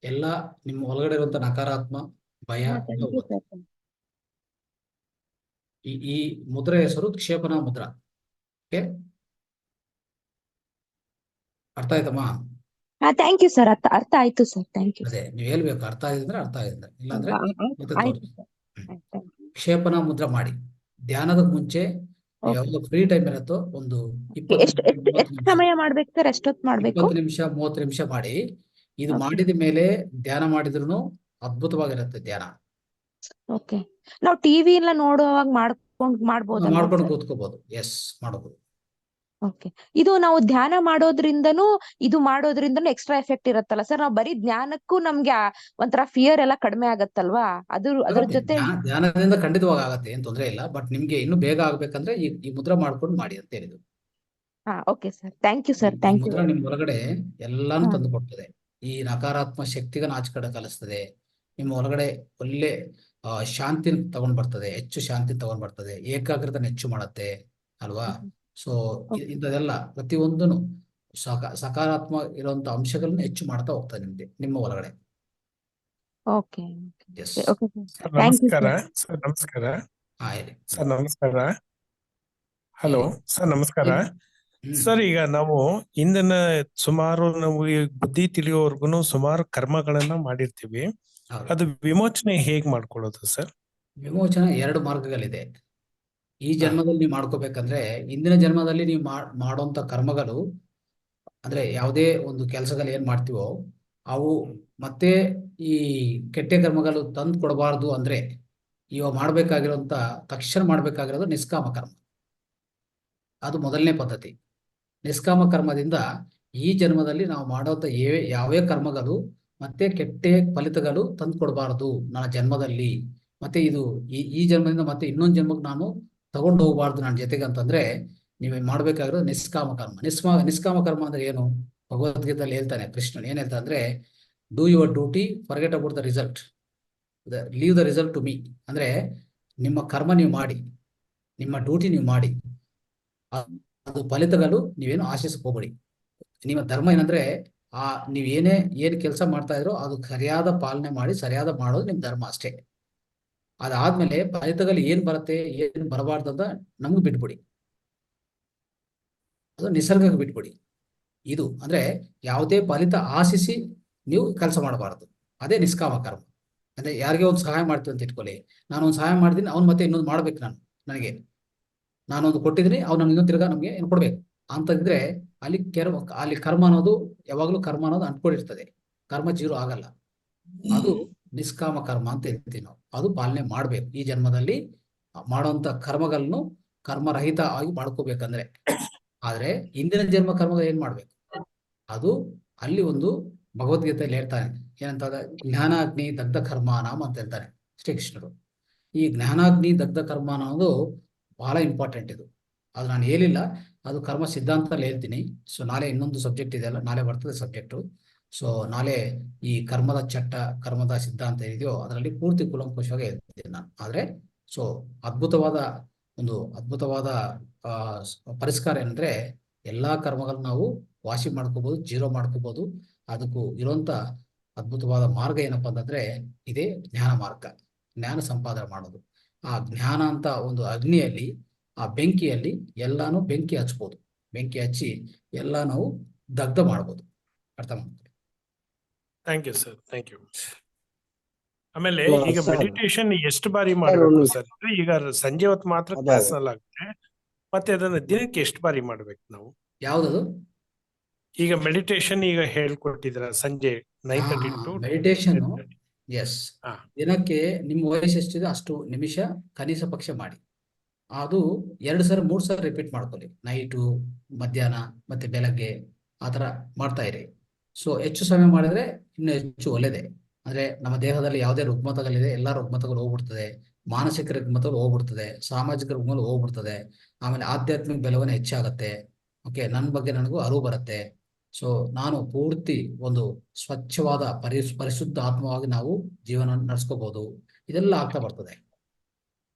ಎಲ್ಲ ನಿಮ್ಮ ಒಳಗಡೆ ಇರುವಂತ ನಕಾರಾತ್ಮ, ಭಯ ಈ ಮುದ್ರೆ ಹೆಸರು ಕ್ಷೇಪಣ ಮುದ್ರ. ಓಕೆ, ಅರ್ಥ ಆಯ್ತಮ್ಮ? Thank you sir. ಅರ್ಥ ಆಯ್ತು ಸರ್, ಥ್ಯಾಂಕ್ ಯು. ಅದೇ ನೀವು ಹೇಳ್ಬೇಕು, ಅರ್ಥ ಆಗಿದ್ರೆ ಅರ್ಥ ಆಗಿದ್ರೆ, ಇಲ್ಲಾಂದ್ರೆ ಮತ್ತೆ ಆಯ್ತು ತೋರಿಸಿ. ಸರ್. ಕ್ಷೇಪಣ ಮುದ್ರ ಮಾಡಿ. ಧ್ಯಾನದ ಮುಂಚೆ ಯಾವಾಗ ಫ್ರೀ ಟೈಮ್ ಇರುತ್ತೋ ಒಂದು 20 ಎಷ್ಟು ಸಮಯ ಮಾಡ್ಬೇಕು ಸರ್? ಎಷ್ಟೊತ್ತು ಮಾಡ್ಬೇಕು? 20 ನಿಮಿಷ 30 ನಿಮಿಷ ಮಾಡಿ. ಇದು ಮಾಡಿದ ಮೇಲೆ ಧ್ಯಾನ ಮಾಡಿದ್ರು ಅದ್ಭುತವಾಗಿರುತ್ತೆ ಧ್ಯಾನ. ಓಕೆ, ನಾವು ಟಿವಿ ಎಲ್ಲ ನೋಡುವಾಗ ಮಾಡ್ಬೋದು ಕೂತ್ಕೋಬಹುದು. ಎಸ್, ಮಾಡಬಹುದು. ಓಕೆ, ಇದು ನಾವು ಧ್ಯಾನ ಮಾಡೋದ್ರಿಂದನೂ ಎಕ್ಸ್ಟ್ರಾ ಎಫೆಕ್ಟ್ ಇರತ್ತಲ್ಲ ಸರ್? ನಾವು ಬರೀ ಜ್ಞಾನಕ್ಕೂ ನಮ್ಗೆ ಒಂಥರ ಫಿಯರ್ ಎಲ್ಲ ಕಡಿಮೆ ಆಗತ್ತಲ್ವಾ? ಅದ್ರ ಜೊತೆ ಧ್ಯಾನದಿಂದ ಖಂಡಿತವಾಗಿ ಆಗತ್ತೆ, ಏನ್ ತೊಂದರೆ ಇಲ್ಲ. ಬಟ್ ನಿಮ್ಗೆ ಇನ್ನೂ ಬೇಗ ಆಗ್ಬೇಕಂದ್ರೆ ಈ ಮುದ್ರ ಮಾಡ್ಕೊಂಡು ಮಾಡಿ ಅಂತ ಹೇಳಿದ್ರು. Okay sir, thank you sir. Thank you. ಮುದ್ರ ನಿಮ್ ಒಳಗಡೆ ಎಲ್ಲಾನು ತಂದು ಕೊಡ್ತದೆ. ಈ ನಕಾರಾತ್ಮಕ ಶಕ್ತಿಗಳನ್ನ ಆಚೆ ಕಡೆ ಕಲಿಸ್ತದೆ. ನಿಮ್ಮ ಒಳಗಡೆ ಒಳ್ಳೆ ಶಾಂತಿ ತಗೊಂಡ್ ಬರ್ತದೆ, ಹೆಚ್ಚು ಶಾಂತಿ ತಗೊಂಡ್ ಬರ್ತದೆ, ಏಕಾಗ್ರತೆ ಹೆಚ್ಚು ಮಾಡತ್ತೆ ಅಲ್ವಾ? ಸೊ ಇಂಥದೆಲ್ಲ ಪ್ರತಿಯೊಂದನು ಸಕಾರಾತ್ಮಕ ಇರುವಂತ ಅಂಶಗಳನ್ನ ಹೆಚ್ಚು ಮಾಡ್ತಾ ಹೋಗ್ತದೆ ನಿಮ್ಮ ಒಳಗಡೆ. Okay, yes. ನಮಸ್ಕಾರ ಸರ್. ನಮಸ್ಕಾರ ಹೇಳಿ ಸರ್. ನಮಸ್ಕಾರ. ಹಲೋ ಸರ್, ನಮಸ್ಕಾರ ಸರ್. ಈಗ ನಾವು ಇಂದಿನ ಸುಮಾರು ನಾವು ಬುದ್ಧಿ ತಿಳಿಯೋವರ್ಗುನು ಸುಮಾರು ಕರ್ಮಗಳನ್ನ ಮಾಡಿರ್ತೀವಿ. ಅದು ವಿಮೋಚನೆ ಹೇಗ್ ಮಾಡ್ಕೊಳ್ಳೋದು ಸರ್? ವಿಮೋಚನೆ 2 ಮಾರ್ಗಗಳಿದೆ. ಈ ಜನ್ಮದಲ್ಲಿ ನೀವು ಮಾಡ್ಕೋಬೇಕಂದ್ರೆ, ಇಂದಿನ ಜನ್ಮದಲ್ಲಿ ನೀವು ಮಾಡುವಂತ ಕರ್ಮಗಳು, ಅಂದ್ರೆ ಯಾವುದೇ ಒಂದು ಕೆಲಸಗಳು ಏನ್ ಮಾಡ್ತೀವೋ ಅವು ಮತ್ತೆ ಈ ಕೆಟ್ಟ ಕರ್ಮಗಳು ತಂದು ಕೊಡಬಾರ್ದು. ಅಂದ್ರೆ ಇವಾಗ ಮಾಡ್ಬೇಕಾಗಿರೋಂತ ತಕ್ಷಣ ಮಾಡ್ಬೇಕಾಗಿರೋದು ನಿಷ್ಕಾಮ ಕರ್ಮ. ಅದು ಮೊದಲನೇ ಪದ್ಧತಿ. ನಿಷ್ಕಾಮ ಕರ್ಮದಿಂದ ಈ ಜನ್ಮದಲ್ಲಿ ನಾವು ಮಾಡೋಂಥ ಯಾವೇ ಕರ್ಮಗಳು ಮತ್ತೆ ಕೆಟ್ಟ ಫಲಿತಗಳು ತಂದು ಕೊಡಬಾರದು ನನ್ನ ಜನ್ಮದಲ್ಲಿ. ಮತ್ತೆ ಇದು ಈ ಜನ್ಮದಿಂದ ಮತ್ತೆ ಇನ್ನೊಂದು ಜನ್ಮಕ್ಕೆ ನಾನು ತಗೊಂಡು ಹೋಗಬಾರ್ದು ನನ್ನ ಜೊತೆಗೆ ಅಂತಂದ್ರೆ ನೀವು ಮಾಡ್ಬೇಕಾಗಿರೋದು ನಿಷ್ಕಾಮ ಕರ್ಮ. ನಿಷ್ಕಾಮ ಕರ್ಮ ಅಂದ್ರೆ ಏನು? ಭಗವದ್ಗೀತೆಯಲ್ಲಿ ಹೇಳ್ತಾನೆ ಕೃಷ್ಣನ್. ಏನ್ ಹೇಳ್ತಾ ಅಂದ್ರೆ, do your duty, forget about the result, leave the result to me. ಅಂದ್ರೆ ನಿಮ್ಮ ಕರ್ಮ ನೀವು ಮಾಡಿ, ನಿಮ್ಮ ಡ್ಯೂಟಿ ನೀವು ಮಾಡಿ, ಅದು ಫಲಿತಗಳು ನೀವೇನು ಆಶಿಸಕ್ ಹೋಗ್ಬೇಡಿ. ನಿಮ್ಮ ಧರ್ಮ ಏನಂದ್ರೆ ನೀವ್ ಏನ್ ಕೆಲಸ ಮಾಡ್ತಾ ಇದ್ರೋ ಅದು ಸರಿಯಾದ ಪಾಲನೆ ಮಾಡಿ, ಸರಿಯಾದ ಮಾಡೋದು ನಿಮ್ ಧರ್ಮ ಅಷ್ಟೇ. ಅದಾದ್ಮೇಲೆ ಫಲಿತಗಳು ಏನ್ ಬರುತ್ತೆ ಏನ್ ಬರಬಾರ್ದು ಅಂತ ನಮ್ಗೆ ಬಿಟ್ಬಿಡಿ, ಅದು ನಿಸರ್ಗಕ್ಕೆ ಬಿಟ್ಬಿಡಿ. ಇದು ಅಂದ್ರೆ ಯಾವುದೇ ಫಲಿತ ಆಶಿಸಿ ನೀವು ಕೆಲಸ ಮಾಡಬಾರದು. ಅದೇ ನಿಷ್ಕಾಮ ಕರ್ಮ. ಅಂದ್ರೆ ಯಾರಿಗೆ ಒಂದು ಸಹಾಯ ಮಾಡ್ತೀವಿ ಅಂತ ಇಟ್ಕೊಳ್ಳಿ, ನಾನೊಂದು ಸಹಾಯ ಮಾಡಿದೀನಿ, ಅವ್ನು ಮತ್ತೆ ಇನ್ನೊಂದು ಮಾಡ್ಬೇಕು. ನಾನೊಂದು ಕೊಟ್ಟಿದ್ದೀನಿ, ಅವ್ನು ಇನ್ನೊಂದು ತಿರ್ಗಾ ನಮ್ಗೆ ಏನು ಕೊಡ್ಬೇಕು ಅಂತಂದ್ರೆ ಅಲ್ಲಿ ಕರ್ಮ ಅನ್ನೋದು ಯಾವಾಗ್ಲೂ ಕರ್ಮ ಅನ್ನೋದು ಅಂಟ್ಕೊಂಡಿರ್ತದೆ. ಕರ್ಮ ಜೀರೋ ಆಗಲ್ಲ. ಅದು ನಿಷ್ಕಾಮ ಕರ್ಮ ಅಂತ ಹೇಳ್ತೀವಿ ನಾವು. ಅದು ಪಾಲನೆ ಮಾಡ್ಬೇಕು. ಈ ಜನ್ಮದಲ್ಲಿ ಮಾಡುವಂತ ಕರ್ಮಗಳನ್ನು ಕರ್ಮರಹಿತ ಆಗಿ ಮಾಡ್ಕೋಬೇಕಂದ್ರೆ. ಆದ್ರೆ ಇಂದಿನ ಜನ್ಮ ಕರ್ಮಗಳು ಏನ್ ಮಾಡ್ಬೇಕು? ಅದು ಅಲ್ಲಿ ಒಂದು ಭಗವದ್ಗೀತೆಯಲ್ಲಿ ಹೇಳ್ತಾನೆ, ಏನಂತ, ಜ್ಞಾನಾಗ್ನಿ ದಗ್ಧ ಕರ್ಮಾನಾಮ ಅಂತ ಹೇಳ್ತಾನೆ ಶ್ರೀಕೃಷ್ಣರು. ಈ ಜ್ಞಾನಾಗ್ನಿ ದಗ್ಧ ಕರ್ಮ ಅನ್ನೋದು ಬಹಳ ಇಂಪಾರ್ಟೆಂಟ್. ಇದು ಅದು ನಾನು ಹೇಳಿಲ್ಲ, ಅದು ಕರ್ಮ ಸಿದ್ಧಾಂತದಲ್ಲಿ ಹೇಳ್ತೀನಿ. ಸೊ ನಾಳೆ ಇನ್ನೊಂದು ಸಬ್ಜೆಕ್ಟ್ ಇದೆ ಅಲ್ಲ, ನಾಳೆ ಬರ್ತದೆ ಸಬ್ಜೆಕ್ಟು. ಸೊ ನಾಳೆ ಈ ಕರ್ಮದ ಚಟ್ಟ, ಕರ್ಮದ ಸಿದ್ಧಾಂತ ಇದೆಯೋ ಅದರಲ್ಲಿ ಪೂರ್ತಿ ಕೂಲಂಕುಷವಾಗಿ ಹೇಳ್ತೀನಿ ನಾನು. ಆದ್ರೆ ಸೊ ಅದ್ಭುತವಾದ ಪರಿಷ್ಕಾರ ಏನಂದ್ರೆ ಎಲ್ಲಾ ಕರ್ಮಗಳನ್ನ ನಾವು ವಾಸಿ ಮಾಡ್ಕೋಬಹುದು, ಜೀರೋ ಮಾಡ್ಕೋಬಹುದು. ಅದಕ್ಕೂ ಇರುವಂತ ಅದ್ಭುತವಾದ ಮಾರ್ಗ ಏನಪ್ಪಾ ಅಂತಂದ್ರೆ ಇದೇ ಜ್ಞಾನ ಮಾರ್ಗ, ಜ್ಞಾನ ಸಂಪಾದನೆ ಮಾಡೋದು. ಆ ಜ್ಞಾನ ಅಂತ ಒಂದು ಅಗ್ನಿಯಲ್ಲಿ, ಆ ಬೆಂಕಿಯಲ್ಲಿ ಎಲ್ಲಾನು ಬೆಂಕಿ ಹಚ್ಬೋದು. ಬೆಂಕಿ ಹಚ್ಚಿ ಎಲ್ಲ ನಾವು ದಗ್ಧ ಮಾಡ್ಬೋದು. ಅರ್ಥ ಮಾಡ್ತೀವಿ. Thank you sir, thank you. ಆಮೇಲೆ ಅಲ್ಲ ಈಗ ಸರ್, ಮೆಡಿಟೇಷನ್ ಎಷ್ಟು ಬಾರಿ ಮಾಡಬೇಕು ಒಂದು- ಸರ್? ಈಗ ಸಂಜೆ ಹೊತ್ತು ಮಾತ್ರ ಅದೇ. ಕ್ಲಾಸ್ ನಲ್ಲಿ ಆಗುತ್ತೆ, ಮತ್ತೆ ಅದನ್ನ ದಿನಕ್ಕೆ ಎಷ್ಟು ಬಾರಿ ಮಾಡ್ಬೇಕು ನಾವು? ಯಾವ್ದದು? ಈಗ ಮೆಡಿಟೇಷನ್ ಈಗ ಹೇಳ್ಕೊಟ್ಟಿದ್ರ ಸಂಜೆ 9:30 to ಮೆಡಿಟೇಷನ್ 10:30. ಎಸ್, ಹಾ. ದಿನಕ್ಕೆ ನಿಮ್ಮ ವಯಸ್ಸು ಎಷ್ಟಿದೆ ಅಷ್ಟು ನಿಮಿಷ ಕನಿಷ್ಠ ಪಕ್ಷ ಮಾಡಿ. ಅದು 2 ಸಲ 3 ಸಲ ರಿಪೀಟ್ ಮಾಡ್ಕೊಳ್ಳಿ. ನೈಟು, ಮಧ್ಯಾಹ್ನ ಮತ್ತೆ ಬೆಳಗ್ಗೆ ಆ ಥರ ಮಾಡ್ತಾ ಇರಿ. ಸೊ ಹೆಚ್ಚು ಸಮಯ ಮಾಡಿದ್ರೆ ಇನ್ನು ಹೆಚ್ಚು ಒಳ್ಳೆಯದೇ. ಅಂದ್ರೆ ನಮ್ಮ ದೇಹದಲ್ಲಿ ಯಾವುದೇ ರುಗ್ಮತಗಳಿದೆ ಎಲ್ಲ ರುಗ್ಮತಗಳು ಹೋಗ್ಬಿಡ್ತದೆ, ಮಾನಸಿಕ ರುಗ್ಮತಗಳು ಹೋಗ್ಬಿಡ್ತದೆ, ಸಾಮಾಜಿಕ ರುಗ್ಮತಗಳು ಹೋಗ್ಬಿಡ್ತದೆ. ಆಮೇಲೆ ಆಧ್ಯಾತ್ಮಿಕ ಬೆಳವಣಿಗೆ ಹೆಚ್ಚಾಗತ್ತೆ. ಓಕೆ, ನನ್ನ ಬಗ್ಗೆ ನನಗೂ ಅರಿವು ಬರುತ್ತೆ. ಸೊ ನಾನು ಪೂರ್ತಿ ಒಂದು ಸ್ವಚ್ಛವಾದ ಪರಿಶುದ್ಧ ಆತ್ಮವಾಗಿ ನಾವು ಜೀವನ ನಡೆಸ್ಕೋಬಹುದು. ಇದೆಲ್ಲ ಆಗ್ತಾ ಬರ್ತದೆ.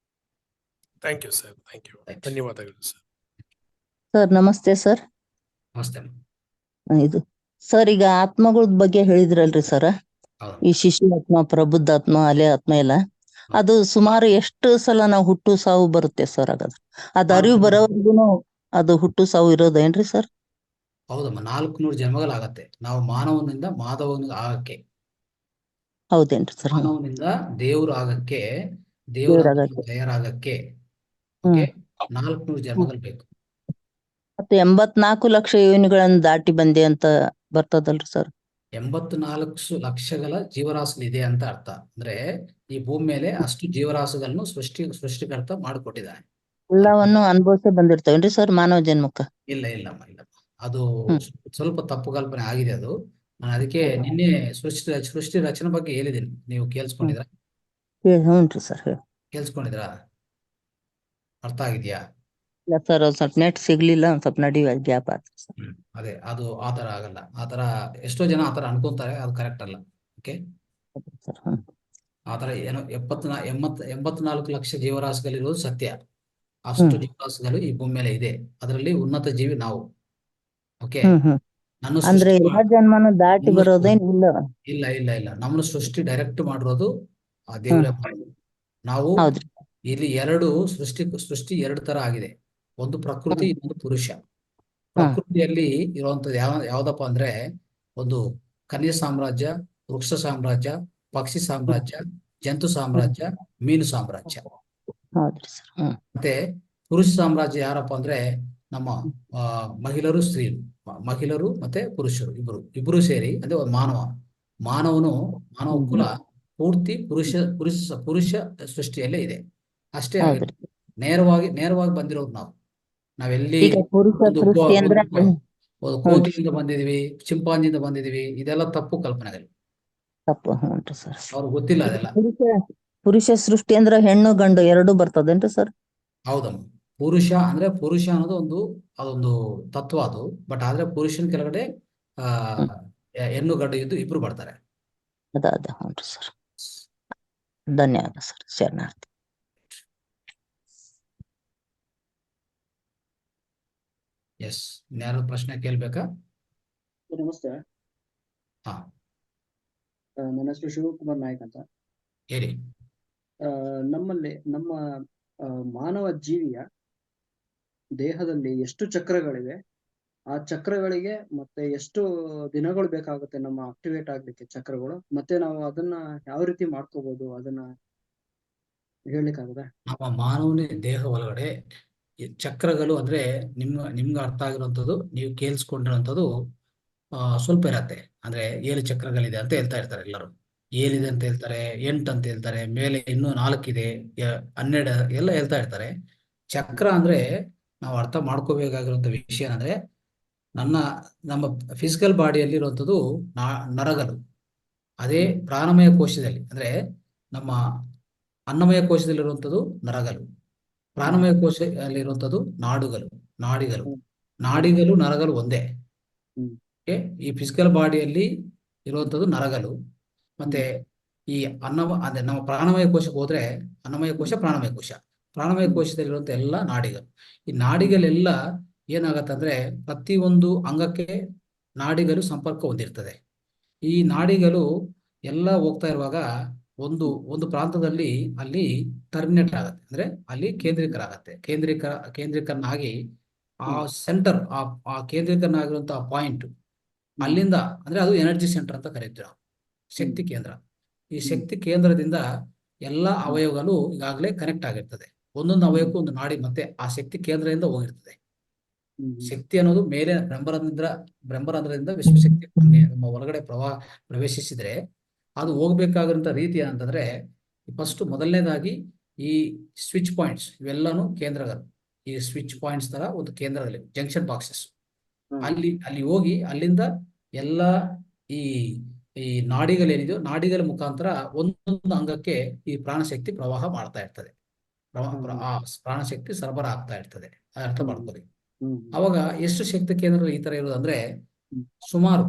Thank you sir, thank you, ಧನ್ಯವಾದಗಳು ಸರ್. ಸರ್ ನಮಸ್ತೆ ಸರ್. ನಮಸ್ತೆ. ಇದು ಸರ್, ಈಗ ಆತ್ಮಗಳ ಬಗ್ಗೆ ಹೇಳಿದ್ರಲ್ರಿ ಸರ್, ಹೌದು. ಈ ಶಿಶುಆತ್ಮ, ಪ್ರಬುದ್ಧಾತ್ಮ, ಅಲೆ ಆತ್ಮ ಎಲ್ಲ, ಅದು ಸುಮಾರು ಎಷ್ಟು ಸಲ ನಾವು ಹುಟ್ಟು ಸಾವು ಬರುತ್ತೆ ಸರ್? ಹಾಗಾದ್ರೆ ಅದ್ ಅರಿವು ಬರೋವರೆಗೂ ಅದು ಹುಟ್ಟು ಸಾವು ಇರೋದೇನ್ರಿ ಸರ್? ಹೌದಮ್ಮ, 400 ಜನ್ಮಗಳಾಗತ್ತೆ ನಾವು ಮಾನವನಿಂದ ಮಾಧವನಿಗೆ ಆಗಕ್ಕೆ, ಹೌದೇನ್ರಿ ಸರ್? ಮಾನವನಿಂದ ದೇವ್ರು ಆಗಕ್ಕೆ, ದೇವ್ರಾಗಕ್ಕೆ. ತಯಾರಾಗಕ್ಕೆ ಹ್ಮ್. ಓಕೆ 400 ಜನ್ಮಗಳು ಬೇಕು. ಮತ್ತೆ 84 ಲಕ್ಷ ಯೋನಿಗಳನ್ನ ದಾಟಿ ಬಂದೆ ಅಂತ ಬರ್ತದಲ್ರಿ ಸರ್? 84 ಲಕ್ಷಗಳ ಜೀವರಾಶಿ ಇದೆ ಅಂತ ಅರ್ಥ. ಅಂದ್ರೆ ಈ ಭೂಮಿ ಮೇಲೆ ಅಷ್ಟು ಜೀವರಾಶಿಗಳನ್ನು ಸೃಷ್ಟಿಕರ್ತ ಮಾಡಿಕೊಟ್ಟಿದ್ದಾನೆ. ಎಲ್ಲವನ್ನು ಅನುಭವಿಸಿ ಬಂದಿರ್ತೇನ್ರಿ ಸರ್ ಮಾನವ ಜನ್ಮಕ್ಕ? ಇಲ್ಲಮ್ಮ, ಅದು ಹ್ಮ್. ಸ್ವಲ್ಪ ತಪ್ಪು ಕಲ್ಪನೆ ಆಗಿದೆ ಅದು. ನಾನು ಅದಕ್ಕೆ ನಿನ್ನೆ ಸೃಷ್ಟಿ ರಚನೆ ಬಗ್ಗೆ ಹೇಳಿದ್ದೀನಿ, ನೀವು ಕೇಳಿಸ್ಕೊಂಡಿದ್ರ? ಹ್ಞೂನ್ರಿ ಸರ್, ಹೇಳಿ. ಕೇಳಿಸ್ಕೊಂಡಿದ್ರ? ಅರ್ಥ ಆಗಿದ್ಯಾ? ಇಲ್ಲ ಸರ್, ಒಂದ್ ಸ್ವಲ್ಪ ನೆಟ್ ಸಿಗ್ಲಿಲ್ಲ, ಒಂದ್ ಸ್ವಲ್ಪ ನಡುವೆ ಗ್ಯಾಪ್ ಆಯ್ತು ಸರ್. ಅದೇ, ಅದು ಆತರ ಆಗಲ್ಲ. ಆತರ ಎಷ್ಟೋ ಜನ ಆತರ ಅನ್ಕೊಂತಾರೆ, ಅದು ಕರೆಕ್ಟ್ ಅಲ್ಲ. ಓಕೆ, ಸರ್, ಹ್ಮ್. ಆತರ ಏನೋ 84 ಲಕ್ಷ ಜೀವರಾಶಿಗಳಿರೋದು ಸತ್ಯ. ಅಷ್ಟು ಜೀವರಾಶಿಗಳು ಈ ಭೂಮಿ ಮೇಲೆ ಇದೆ. ಅದರಲ್ಲಿ ಉನ್ನತ ಜೀವಿ ನಾವು. ಓಕೆ, ನನ್ನ ಅಂದ್ರೆ ಸೃಷ್ಟಿ ಎಲ್ಲಾ ಜನ್ಮನು ದಾಟಿ ಬರೋದೇನ್ ಇಲ್ಲ? ಇಲ್ಲ. ನಮ್ಮನ್ನು ಸೃಷ್ಟಿ ಡೈರೆಕ್ಟ್ ಮಾಡಿರೋದು ಆ ದೇವರೇ. ನಾವು ಹೌದ್ರಿ. ಇಲ್ಲಿ ಸೃಷ್ಟಿ 2 ತರ ಆಗಿದೆ. ಒಂದು ಪ್ರಕೃತಿ, ಇನ್ನೊಂದು ಪುರುಷ. ಪ್ರಕೃತಿಯಲ್ಲಿ ಇರುವಂತದ್ದು ಯಾವ್ದಪ್ಪ ಅಂದ್ರೆ ಒಂದು ಕನ್ಯಾ ಸಾಮ್ರಾಜ್ಯ, ವೃಕ್ಷ ಸಾಮ್ರಾಜ್ಯ, ಪಕ್ಷಿ ಸಾಮ್ರಾಜ್ಯ, ಜಂತು ಸಾಮ್ರಾಜ್ಯ, ಮೀನು ಸಾಮ್ರಾಜ್ಯ. ಹೌದ್ರಿ ಸರ್. ಮತ್ತೆ ಪುರುಷ ಸಾಮ್ರಾಜ್ಯ ಯಾರಪ್ಪ ಅಂದ್ರೆ ನಮ್ಮ ಮಹಿಳೆಯರು, ಸ್ತ್ರೀರು, ಮಹಿಳೆಯರು ಮತ್ತೆ ಪುರುಷರು ಇಬ್ರು ಸೇರಿ ಅಂದ್ರೆ ಒಂದು ಮಾನವ ಕುಲ ಪೂರ್ತಿ ಪುರುಷ ಸೃಷ್ಟಿಯಲ್ಲೇ ಇದೆ. ಅಷ್ಟೇ ಹೌದ್ರಿ. ನೇರವಾಗಿ ಬಂದಿರೋದು ನಾವೆಲ್ಲಿ ಈಗ ಪುರುಷ ಸೃಷ್ಟಿ ಅಂದ್ರೆ ಒಂದು ಕೋತಿಯಿಂದ ಬಂದಿದೀವಿ, ಚಿಂಪಾಂಜಿಯಿಂದ ಬಂದಿದೀವಿ, ಇದೆಲ್ಲ ತಪ್ಪು ಕಲ್ಪನೆಗಳು. ತಪ್ಪು. ಹ್ಞೂನ್ರಿ ಸರ್. ಅವ್ರಿಗೆ ಗೊತ್ತಿಲ್ಲ ಅದೆಲ್ಲ. ಪುರುಷ ಸೃಷ್ಟಿ ಅಂದ್ರೆ ಹೆಣ್ಣು ಗಂಡು ಎರಡು ಬರ್ತದೇನ್ರಿ ಸರ್? ಹೌದಮ್ಮ, ಪುರುಷ ಅನ್ನೋದು ಅದೊಂದು ತತ್ವ ಅದು. ಬಟ್ ಆದ್ರೆ ಪುರುಷನ ಕೆಳಗಡೆ ಹೆಣ್ಣು ಗಂಡು ಇಬ್ರು ಬರ್ತಾರೆ. ಅದ ಹ್ಞೂನ್ರಿ ಸರ್. ಧನ್ಯವಾದ ಸರ್, ಶರಣಾರ್ಥಿ. ಎಸ್, ಇನ್ಯಾರು ಪ್ರಶ್ನೆ ಕೇಳ್ಬೇಕಾ? ನಮಸ್ತೆ. ಹಾ, ನನ್ನ ಹೆಸರು ಶಿವಕುಮಾರ್ ನಾಯ್ಕ್ ಅಂತ. ಹೇಳಿ. ನಮ್ಮಲ್ಲಿ ನಮ್ಮ ಮಾನವ ಜೀವಿಯ ದೇಹದಲ್ಲಿ ಎಷ್ಟು ಚಕ್ರಗಳಿವೆ, ಆ ಚಕ್ರಗಳಿಗೆ ಮತ್ತೆ ಎಷ್ಟು ದಿನಗಳು ಬೇಕಾಗುತ್ತೆ ನಮ್ಮ ಆಕ್ಟಿವೇಟ್ ಆಗ್ಲಿಕ್ಕೆ ಚಕ್ರಗಳು, ಮತ್ತೆ ನಾವು ಅದನ್ನ ಯಾವ ರೀತಿ ಮಾಡ್ಕೋಬಹುದು, ಅದನ್ನ ಹೇಳ್ಲಿಕ್ಕಾಗದ? ನಮ್ಮ ಮಾನವನ ದೇಹ ಒಳಗಡೆ ಈ ಚಕ್ರಗಳು ಅಂದ್ರೆ ನಿಮ್ಗೆ ಅರ್ಥ ಆಗಿರುವಂಥದ್ದು, ನೀವು ಕೇಳಿಸ್ಕೊಂಡಿರುವಂಥದ್ದು ಸ್ವಲ್ಪ ಇರತ್ತೆ. ಅಂದ್ರೆ 7 ಚಕ್ರಗಳಿದೆ ಅಂತ ಹೇಳ್ತಾ ಇರ್ತಾರೆ ಎಲ್ಲರೂ. 7 ಇದೆ ಅಂತ ಹೇಳ್ತಾರೆ, 8 ಅಂತ ಹೇಳ್ತಾರೆ, ಮೇಲೆ ಇನ್ನೂ 4 ಇದೆ, 12 ಎಲ್ಲ ಹೇಳ್ತಾ ಇರ್ತಾರೆ. ಚಕ್ರ ಅಂದ್ರೆ ನಾವು ಅರ್ಥ ಮಾಡ್ಕೋಬೇಕಾಗಿರುವಂತ ವಿಷಯ ಅಂದ್ರೆ ನಮ್ಮ ಫಿಸಿಕಲ್ ಬಾಡಿಯಲ್ಲಿ ಇರುವಂಥದ್ದು ನರಗಳು. ಅದೇ ಪ್ರಾಣಮಯ ಕೋಶದಲ್ಲಿ ಅಂದ್ರೆ ನಮ್ಮ ಅನ್ನಮಯ ಕೋಶದಲ್ಲಿರುವಂಥದ್ದು ನರಗಳು, ಪ್ರಾಣಮಯ ಕೋಶದಲ್ಲಿರುವಂಥದ್ದು ನಾಡಿಗಳು, ನರಗಳು ಒಂದೇ. ಈ ಫಿಸಿಕಲ್ ಬಾಡಿಯಲ್ಲಿ ಇರುವಂತದ್ದು ನರಗಳು. ಮತ್ತೆ ಈ ಅಂದ್ರೆ ನಮ್ಮ ಪ್ರಾಣಮಯ ಕೋಶಕ್ಕೆ ಹೋದ್ರೆ ಅನ್ನಮಯ ಕೋಶ, ಪ್ರಾಣಮಯ ಕೋಶ. ಪ್ರಾಣಮಯ ಕೋಶದಲ್ಲಿರುವಂತ ಎಲ್ಲ ನಾಡಿಗಳು. ಈ ನಾಡಿಗಳೆಲ್ಲ ಏನಾಗತ್ತಂದ್ರೆ ಪ್ರತಿಯೊಂದು ಅಂಗಕ್ಕೆ ನಾಡಿಗಳು ಸಂಪರ್ಕ ಹೊಂದಿರ್ತದೆ. ಈ ನಾಡಿಗಳು ಎಲ್ಲ ಹೋಗ್ತಾ ಇರುವಾಗ ಒಂದು ಒಂದು ಪ್ರಾಂತದಲ್ಲಿ ಅಲ್ಲಿ ಟರ್ಮಿನೇಟ್ ಆಗತ್ತೆ, ಅಂದ್ರೆ ಅಲ್ಲಿ ಕೇಂದ್ರೀಕರನಾಗಿ ಆ ಸೆಂಟರ್, ಆ ಕೇಂದ್ರೀಕರನಾಗಿರುವಂತಹ ಪಾಯಿಂಟ್ ಅಲ್ಲಿಂದ, ಅಂದ್ರೆ ಅದು ಎನರ್ಜಿ ಸೆಂಟರ್ ಅಂತ ಕರೀತೀವಿ ನಾವು, ಶಕ್ತಿ ಕೇಂದ್ರ. ಈ ಶಕ್ತಿ ಕೇಂದ್ರದಿಂದ ಎಲ್ಲಾ ಅವಯವಗಳು ಈಗಾಗಲೇ ಕನೆಕ್ಟ್ ಆಗಿರ್ತದೆ. ಒಂದೊಂದು ಅವಯವಕ್ಕೂ ಒಂದು ನಾಡಿ ಮತ್ತೆ ಆ ಶಕ್ತಿ ಕೇಂದ್ರದಿಂದ ಹೋಗಿರ್ತದೆ. ಶಕ್ತಿ ಅನ್ನೋದು ಮೇಲೆ ಬ್ರಹ್ಮರಂಧ್ರದಿಂದ ವಿಶ್ವಶಕ್ತಿ ನಮ್ಮ ಒಳಗಡೆ ಪ್ರವೇಶಿಸಿದ್ರೆ ಅದು ಹೋಗ್ಬೇಕಾಗಿರುವಂತ ರೀತಿ ಏನಂತಂದ್ರೆ, ಫಸ್ಟ್ ಮೊದಲನೇದಾಗಿ ಈ ಸ್ವಿಚ್ ಪಾಯಿಂಟ್ಸ್ ಇವೆಲ್ಲಾನು ಕೇಂದ್ರಗಳು. ಈ ಸ್ವಿಚ್ ಪಾಯಿಂಟ್ಸ್ ತರ ಒಂದು ಕೇಂದ್ರದಲ್ಲಿ ಜಂಕ್ಷನ್ ಬಾಕ್ಸಸ್, ಅಲ್ಲಿ ಹೋಗಿ ಅಲ್ಲಿಂದ ಎಲ್ಲ ಈ ಈ ನಾಡಿಗಳೇನಿದೆಯೋ ನಾಡಿಗಳ ಮುಖಾಂತರ ಒಂದೊಂದು ಅಂಗಕ್ಕೆ ಈ ಪ್ರಾಣಶಕ್ತಿ ಪ್ರವಾಹ ಮಾಡ್ತಾ ಇರ್ತದೆ. ಆ ಪ್ರಾಣಶಕ್ತಿ ಸರಬರಾಜು ಆಗ್ತಾ ಇರ್ತದೆ. ಅರ್ಥ ಮಾಡ್ಕೊಳ್ಳಿ. ಅವಾಗ ಎಷ್ಟು ಶಕ್ತಿ ಕೇಂದ್ರಗಳು ಈ ತರ ಇರೋದಂದ್ರೆ ಸುಮಾರು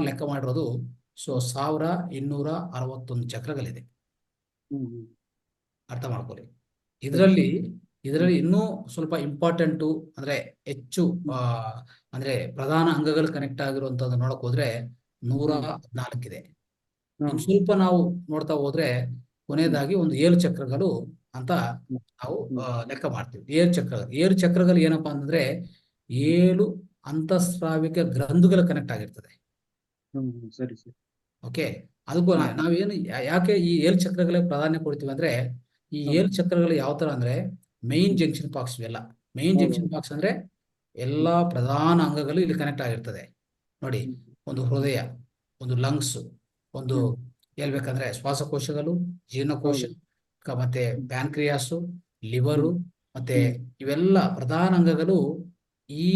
ಲೆಕ್ಕ ಮಾಡಿರೋದು 1261 ಚಕ್ರಗಳಿದೆ. ಅರ್ಥ ಮಾಡ್ಕೊಳ್ಳಿ. ಇದರಲ್ಲಿ ಇನ್ನೂ ಸ್ವಲ್ಪ ಇಂಪಾರ್ಟೆಂಟು ಅಂದ್ರೆ ಹೆಚ್ಚು ಅಂದ್ರೆ ಪ್ರಧಾನ ಅಂಗಗಳು ಕನೆಕ್ಟ್ ಆಗಿರುವಂತದ್ದು ನೋಡಕ್ ಹೋದ್ರೆ 114 ಇದೆ. ಇನ್ನು ಸ್ವಲ್ಪ ನಾವು ನೋಡ್ತಾ ಹೋದ್ರೆ ಕೊನೆಯದಾಗಿ ಒಂದು 7 ಚಕ್ರಗಳು ಅಂತ ನಾವು ಲೆಕ್ಕ ಮಾಡ್ತೀವಿ. 7 ಚಕ್ರಗಳು ಏನಪ್ಪಾ ಅಂತಂದ್ರೆ 7 ಅಂತಃಸ್ರಾವಿಕ ಗ್ರಂಥುಗಳು ಕನೆಕ್ಟ್ ಆಗಿರ್ತದೆ. ಸರಿ ಸರಿ. ಓಕೆ, ಅದಕ್ಕೂ ನಾವೇನು ಯಾಕೆ ಈ 7 ಚಕ್ರಗಳಿಗೆ ಪ್ರಾಧಾನ್ಯ ಕೊಡ್ತೀವಿ ಅಂದ್ರೆ, ಈ 7 ಚಕ್ರಗಳು ಯಾವ ತರ ಅಂದ್ರೆ ಮೈನ್ ಜಂಕ್ಷನ್ ಬಾಕ್ಸ್ ಇವೆಲ್ಲ. ಮೈನ್ ಜಂಕ್ಷನ್ ಬಾಕ್ಸ್ ಅಂದ್ರೆ ಎಲ್ಲಾ ಪ್ರಧಾನ ಅಂಗಗಳು ಇಲ್ಲಿ ಕನೆಕ್ಟ್ ಆಗಿರ್ತದೆ. ನೋಡಿ, ಒಂದು ಹೃದಯ, ಒಂದು ಲಂಗ್ಸ್, ಒಂದು ಹೇಳ್ಬೇಕಂದ್ರೆ ಶ್ವಾಸಕೋಶಗಳು, ಜೀರ್ಣಕೋಶ, ಮತ್ತೆ ಪ್ಯಾನ್ಕ್ರಿಯಾಸು, ಲಿವರು, ಮತ್ತೆ ಇವೆಲ್ಲ ಪ್ರಧಾನ ಅಂಗಗಳು ಈ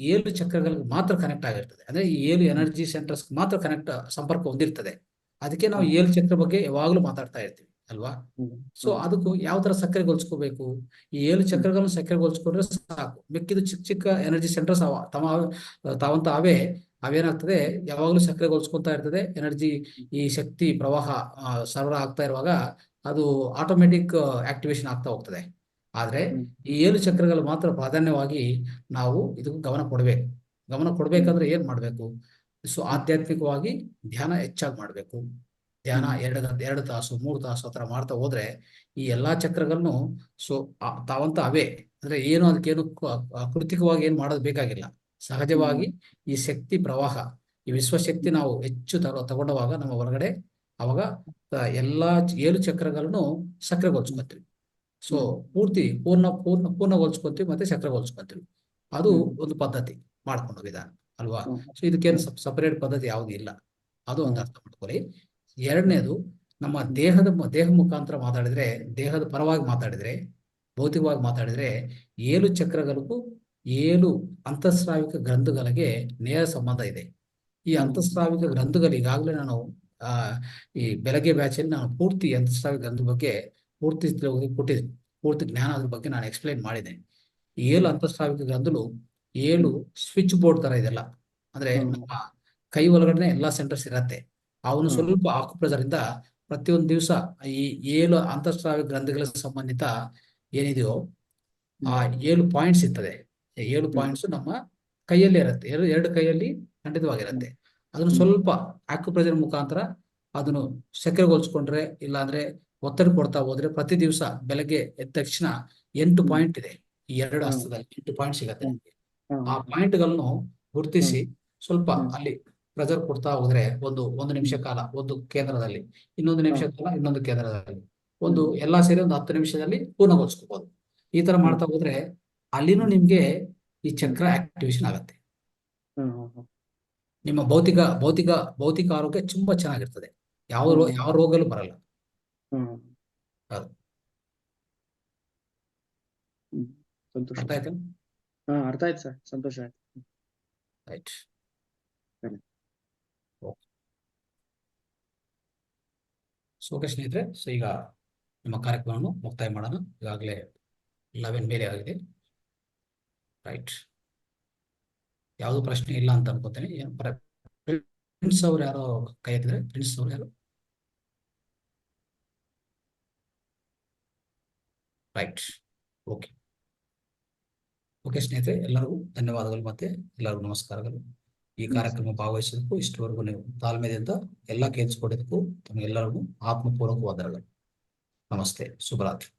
7 ಚಕ್ರಗಳಿಗೆ ಮಾತ್ರ ಕನೆಕ್ಟ್ ಆಗಿರ್ತದೆ. ಅಂದ್ರೆ ಈ 7 ಎನರ್ಜಿ ಸೆಂಟರ್ಸ್ ಮಾತ್ರ ಸಂಪರ್ಕ ಹೊಂದಿರ್ತದೆ. ಅದಕ್ಕೆ ನಾವು 7 ಚಕ್ರ ಬಗ್ಗೆ ಯಾವಾಗ್ಲೂ ಮಾತಾಡ್ತಾ ಇರ್ತೀವಿ ಅಲ್ವಾ. ಸೊ ಅದಕ್ಕೂ ಯಾವ ತರ ಸಕ್ಕರೆಗೊಳಿಸ್ಕೋಬೇಕು, ಈ 7 ಚಕ್ರಗಳನ್ನು ಸಕ್ಕರೆಗೊಳಿಸ್ಕೊಂಡ್ರೆ ಸಾಕು. ಮಿಕ್ಕಿದ ಚಿಕ್ಕ ಚಿಕ್ಕ ಎನರ್ಜಿ ಸೆಂಟರ್ಸ್ ತಾವಂತ ಅವೇನಾಗ್ತದೆ ಯಾವಾಗ್ಲೂ ಸಕ್ಕರೆಗೊಳಿಸ್ಕೊಂತಾ ಇರ್ತದೆ. ಎನರ್ಜಿ, ಈ ಶಕ್ತಿ ಪ್ರವಾಹ ಸರಬರಾಜು ಆಗ್ತಾ ಇರುವಾಗ ಅದು ಆಟೋಮೆಟಿಕ್ ಆಕ್ಟಿವೇಶನ್ ಆಗ್ತಾ ಹೋಗ್ತದೆ. ಆದ್ರೆ ಈ 7 ಚಕ್ರಗಳು ಮಾತ್ರ ಪ್ರಾಧಾನ್ಯವಾಗಿ ನಾವು ಇದಕ್ಕೆ ಗಮನ ಕೊಡ್ಬೇಕಂದ್ರೆ ಏನ್ ಮಾಡ್ಬೇಕು? ಸೊ ಆಧ್ಯಾತ್ಮಿಕವಾಗಿ ಧ್ಯಾನ ಹೆಚ್ಚಾಗಿ ಮಾಡ್ಬೇಕು. ಧ್ಯಾನ 2 ತಾಸು 3 ತಾಸು ಆ ತರ ಮಾಡ್ತಾ ಹೋದ್ರೆ ಈ ಎಲ್ಲಾ ಚಕ್ರಗಳನ್ನು ತಾವಂತ ಅಂದ್ರೆ ಏನು ಅದಕ್ಕೇನು ಕೃತಿಕವಾಗಿ ಏನ್ ಮಾಡೋದು ಬೇಕಾಗಿಲ್ಲ. ಸಹಜವಾಗಿ ಈ ಶಕ್ತಿ ಪ್ರವಾಹ, ಈ ವಿಶ್ವಶಕ್ತಿ ನಾವು ಹೆಚ್ಚು ತಗೊಂಡವಾಗ ನಮ್ಮ ಹೊರಗಡೆ ಅವಾಗ ಎಲ್ಲಾ 7 ಚಕ್ರಗಳನ್ನು ಸಕ್ರೆಗೊಳಿಸ್ಕೊತೀವಿ. ಸೊ ಪೂರ್ಣಗೊಳಿಸ್ಕೊಂತೀವಿ ಮತ್ತೆ ಸಕ್ರೆಗೊಳಿಸ್ಕೊಂತೀವಿ. ಅದು ಒಂದು ಪದ್ಧತಿ ಮಾಡ್ಕೊಂಡು ವಿಧಾನ ಅಲ್ವಾ. ಸೊ ಇದಕ್ಕೇನು ಸಪರೇಟ್ ಪದ್ಧತಿ ಯಾವ್ದು ಇಲ್ಲ, ಅದು ಒಂದು ಅರ್ಥ ಮಾಡ್ಕೊಳ್ಳಿ. ಎರಡನೇದು, ನಮ್ಮ ದೇಹ ಮುಖಾಂತರ ಮಾತಾಡಿದ್ರೆ, ದೇಹದ ಪರವಾಗಿ ಮಾತಾಡಿದ್ರೆ, ಭೌತಿಕವಾಗಿ ಮಾತಾಡಿದ್ರೆ 7 ಚಕ್ರಗಳಿಗೂ 7 ಅಂತಃಸ್ರಾವಿಕ ಗ್ರಂಥುಗಳಿಗೆ ನೇರ ಸಂಬಂಧ ಇದೆ. ಈ ಅಂತಃಸ್ರಾವಿಕ ಗ್ರಂಥುಗಳು ಈಗಾಗಲೇ ನಾನು ಈ ಬೆಳಗ್ಗೆ ಬ್ಯಾಚಲ್ಲಿ ನಾನು ಪೂರ್ತಿ ಅಂತಃಸ್ರಾವಿಕ ಗ್ರಂಥದ ಬಗ್ಗೆ ಪೂರ್ತಿ ಜ್ಞಾನ ಅದ್ರ ಬಗ್ಗೆ ನಾನು ಎಕ್ಸ್ಪ್ಲೈನ್ ಮಾಡಿದ್ದೇನೆ. 7 ಅಂತಃಸ್ರಾವಿಕ ಗ್ರಂಥುಗಳು 7 ಸ್ವಿಚ್ ಬೋರ್ಡ್ ತರ ಇದೆಲ್ಲ. ಅಂದ್ರೆ ನಮ್ಮ ಕೈ ಒಳಗಡೆ ಎಲ್ಲಾ ಸೆಂಟರ್ಸ್ ಇರತ್ತೆ. ಅವನು ಸ್ವಲ್ಪ ಆಕುಪ್ರೆಷರ್ ಇಂದ ಪ್ರತಿಯೊಂದು ದಿವಸ ಈ 7 ಅಂತಃಸ್ರಾವಿಕ ಗ್ರಂಥಿಗಳಿಗೆ ಸಂಬಂಧಿತ ಏನಿದೆಯೋ ಆ 7 ಪಾಯಿಂಟ್ಸ್ ಇರ್ತದೆ. 7 ಪಾಯಿಂಟ್ಸ್ ನಮ್ಮ ಕೈಯಲ್ಲಿ ಇರುತ್ತೆ, 2 ಕೈಯಲ್ಲಿ ಖಂಡಿತವಾಗಿರುತ್ತೆ. ಅದನ್ನು ಸ್ವಲ್ಪ ಆಕ್ಯುಪ್ರೆಷರ್ ಮುಖಾಂತರ ಅದನ್ನು ಸಕ್ರೆಗೊಳಿಸ್ಕೊಂಡ್ರೆ, ಇಲ್ಲ ಅಂದ್ರೆ ಒತ್ತಡ ಕೊಡ್ತಾ ಹೋದ್ರೆ ಪ್ರತಿ ದಿವಸ ಬೆಳಗ್ಗೆ ಎದ್ದ ತಕ್ಷಣ 8 ಪಾಯಿಂಟ್ ಇದೆ. ಈ 2 ಹಸ್ತದಲ್ಲಿ 8 ಪಾಯಿಂಟ್ ಸಿಗತ್ತೆ. ಆ ಪಾಯಿಂಟ್ಗಳನ್ನು ಗುರುತಿಸಿ ಸ್ವಲ್ಪ ಅಲ್ಲಿ ಪ್ರೆಷರ್ ಕೊಡ್ತಾ ಹೋದ್ರೆ ಒಂದು ನಿಮಿಷ ಕಾಲ ಒಂದು ಕೇಂದ್ರದಲ್ಲಿ, ಇನ್ನೊಂದು ನಿಮಿಷ ಕಾಲ ಇನ್ನೊಂದು ಕೇಂದ್ರದಲ್ಲಿ, ಎಲ್ಲಾ ಸೇರಿ ಒಂದು 10 ನಿಮಿಷದಲ್ಲಿ ಪೂರ್ಣಗೊಳಿಸ್ಕೋಬಹುದು. ಈ ತರ ಮಾಡ್ತಾ ಹೋದ್ರೆ ಅಲ್ಲಿನೂ ನಿಮ್ಗೆ ಈ ಚಕ್ರ ಆಕ್ಟಿವೇಶನ್ ಆಗತ್ತೆ. ನಿಮ್ಮ ಭೌತಿಕ ಆರೋಗ್ಯ ತುಂಬಾ ಚೆನ್ನಾಗಿರ್ತದೆ. ಯಾವ ರೋಗಗಳು ಬರಲ್ಲ. ಅರ್ಥ ಆಯ್ತಾ? ಅರ್ಥ ಆಯ್ತು ಸರ್, ಸಂತೋಷ ಆಯ್ತು. ರೈಟ್. ಓಕೆ ಸ್ನೇಹಿತರೆ, ಸೊ ಈಗ ನಿಮ್ಮ ಕಾರ್ಯಕ್ರಮವನ್ನು ಮುಕ್ತಾಯ ಮಾಡೋಣ. ಈಗಾಗಲೇ 11 ಮೇಲೆ ಆಗಿದೆ. ರೈಟ್, ಯಾವುದು ಪ್ರಶ್ನೆ ಇಲ್ಲ ಅಂತ ಅನ್ಕೋತೇನೆ. ಪ್ರಿನ್ಸ್ ಅವ್ರು ಯಾರೋ ಕೈ ಎತ್ತಿದ್ರೆ, ಪ್ರಿನ್ಸ್ ಅವ್ರು ಯಾರು? ರೈಟ್. ಓಕೆ ಓಕೆ ಸ್ನೇಹಿತರೆ, ಎಲ್ಲರಿಗೂ ಧನ್ಯವಾದಗಳು ಮತ್ತೆ ಎಲ್ಲರಿಗೂ ನಮಸ್ಕಾರಗಳು. ಈ ಕಾರ್ಯಕ್ರಮ ಭಾಗವಹಿಸಿದ್ದಕ್ಕೂ ಇಷ್ಟವರೆಗೂ ನೀವು ತಾಳ್ಮೆಯಿಂದ ಎಲ್ಲ ಕೇಳಿಸ್ಕೊಟ್ಟಿದ್ದಕ್ಕೂ ತಮಗೆಲ್ಲರಿಗೂ ಆತ್ಮಪೂರ್ವಕ ವಂದನೆಗಳು. ನಮಸ್ತೆ, ಶುಭರಾತ್ರಿ.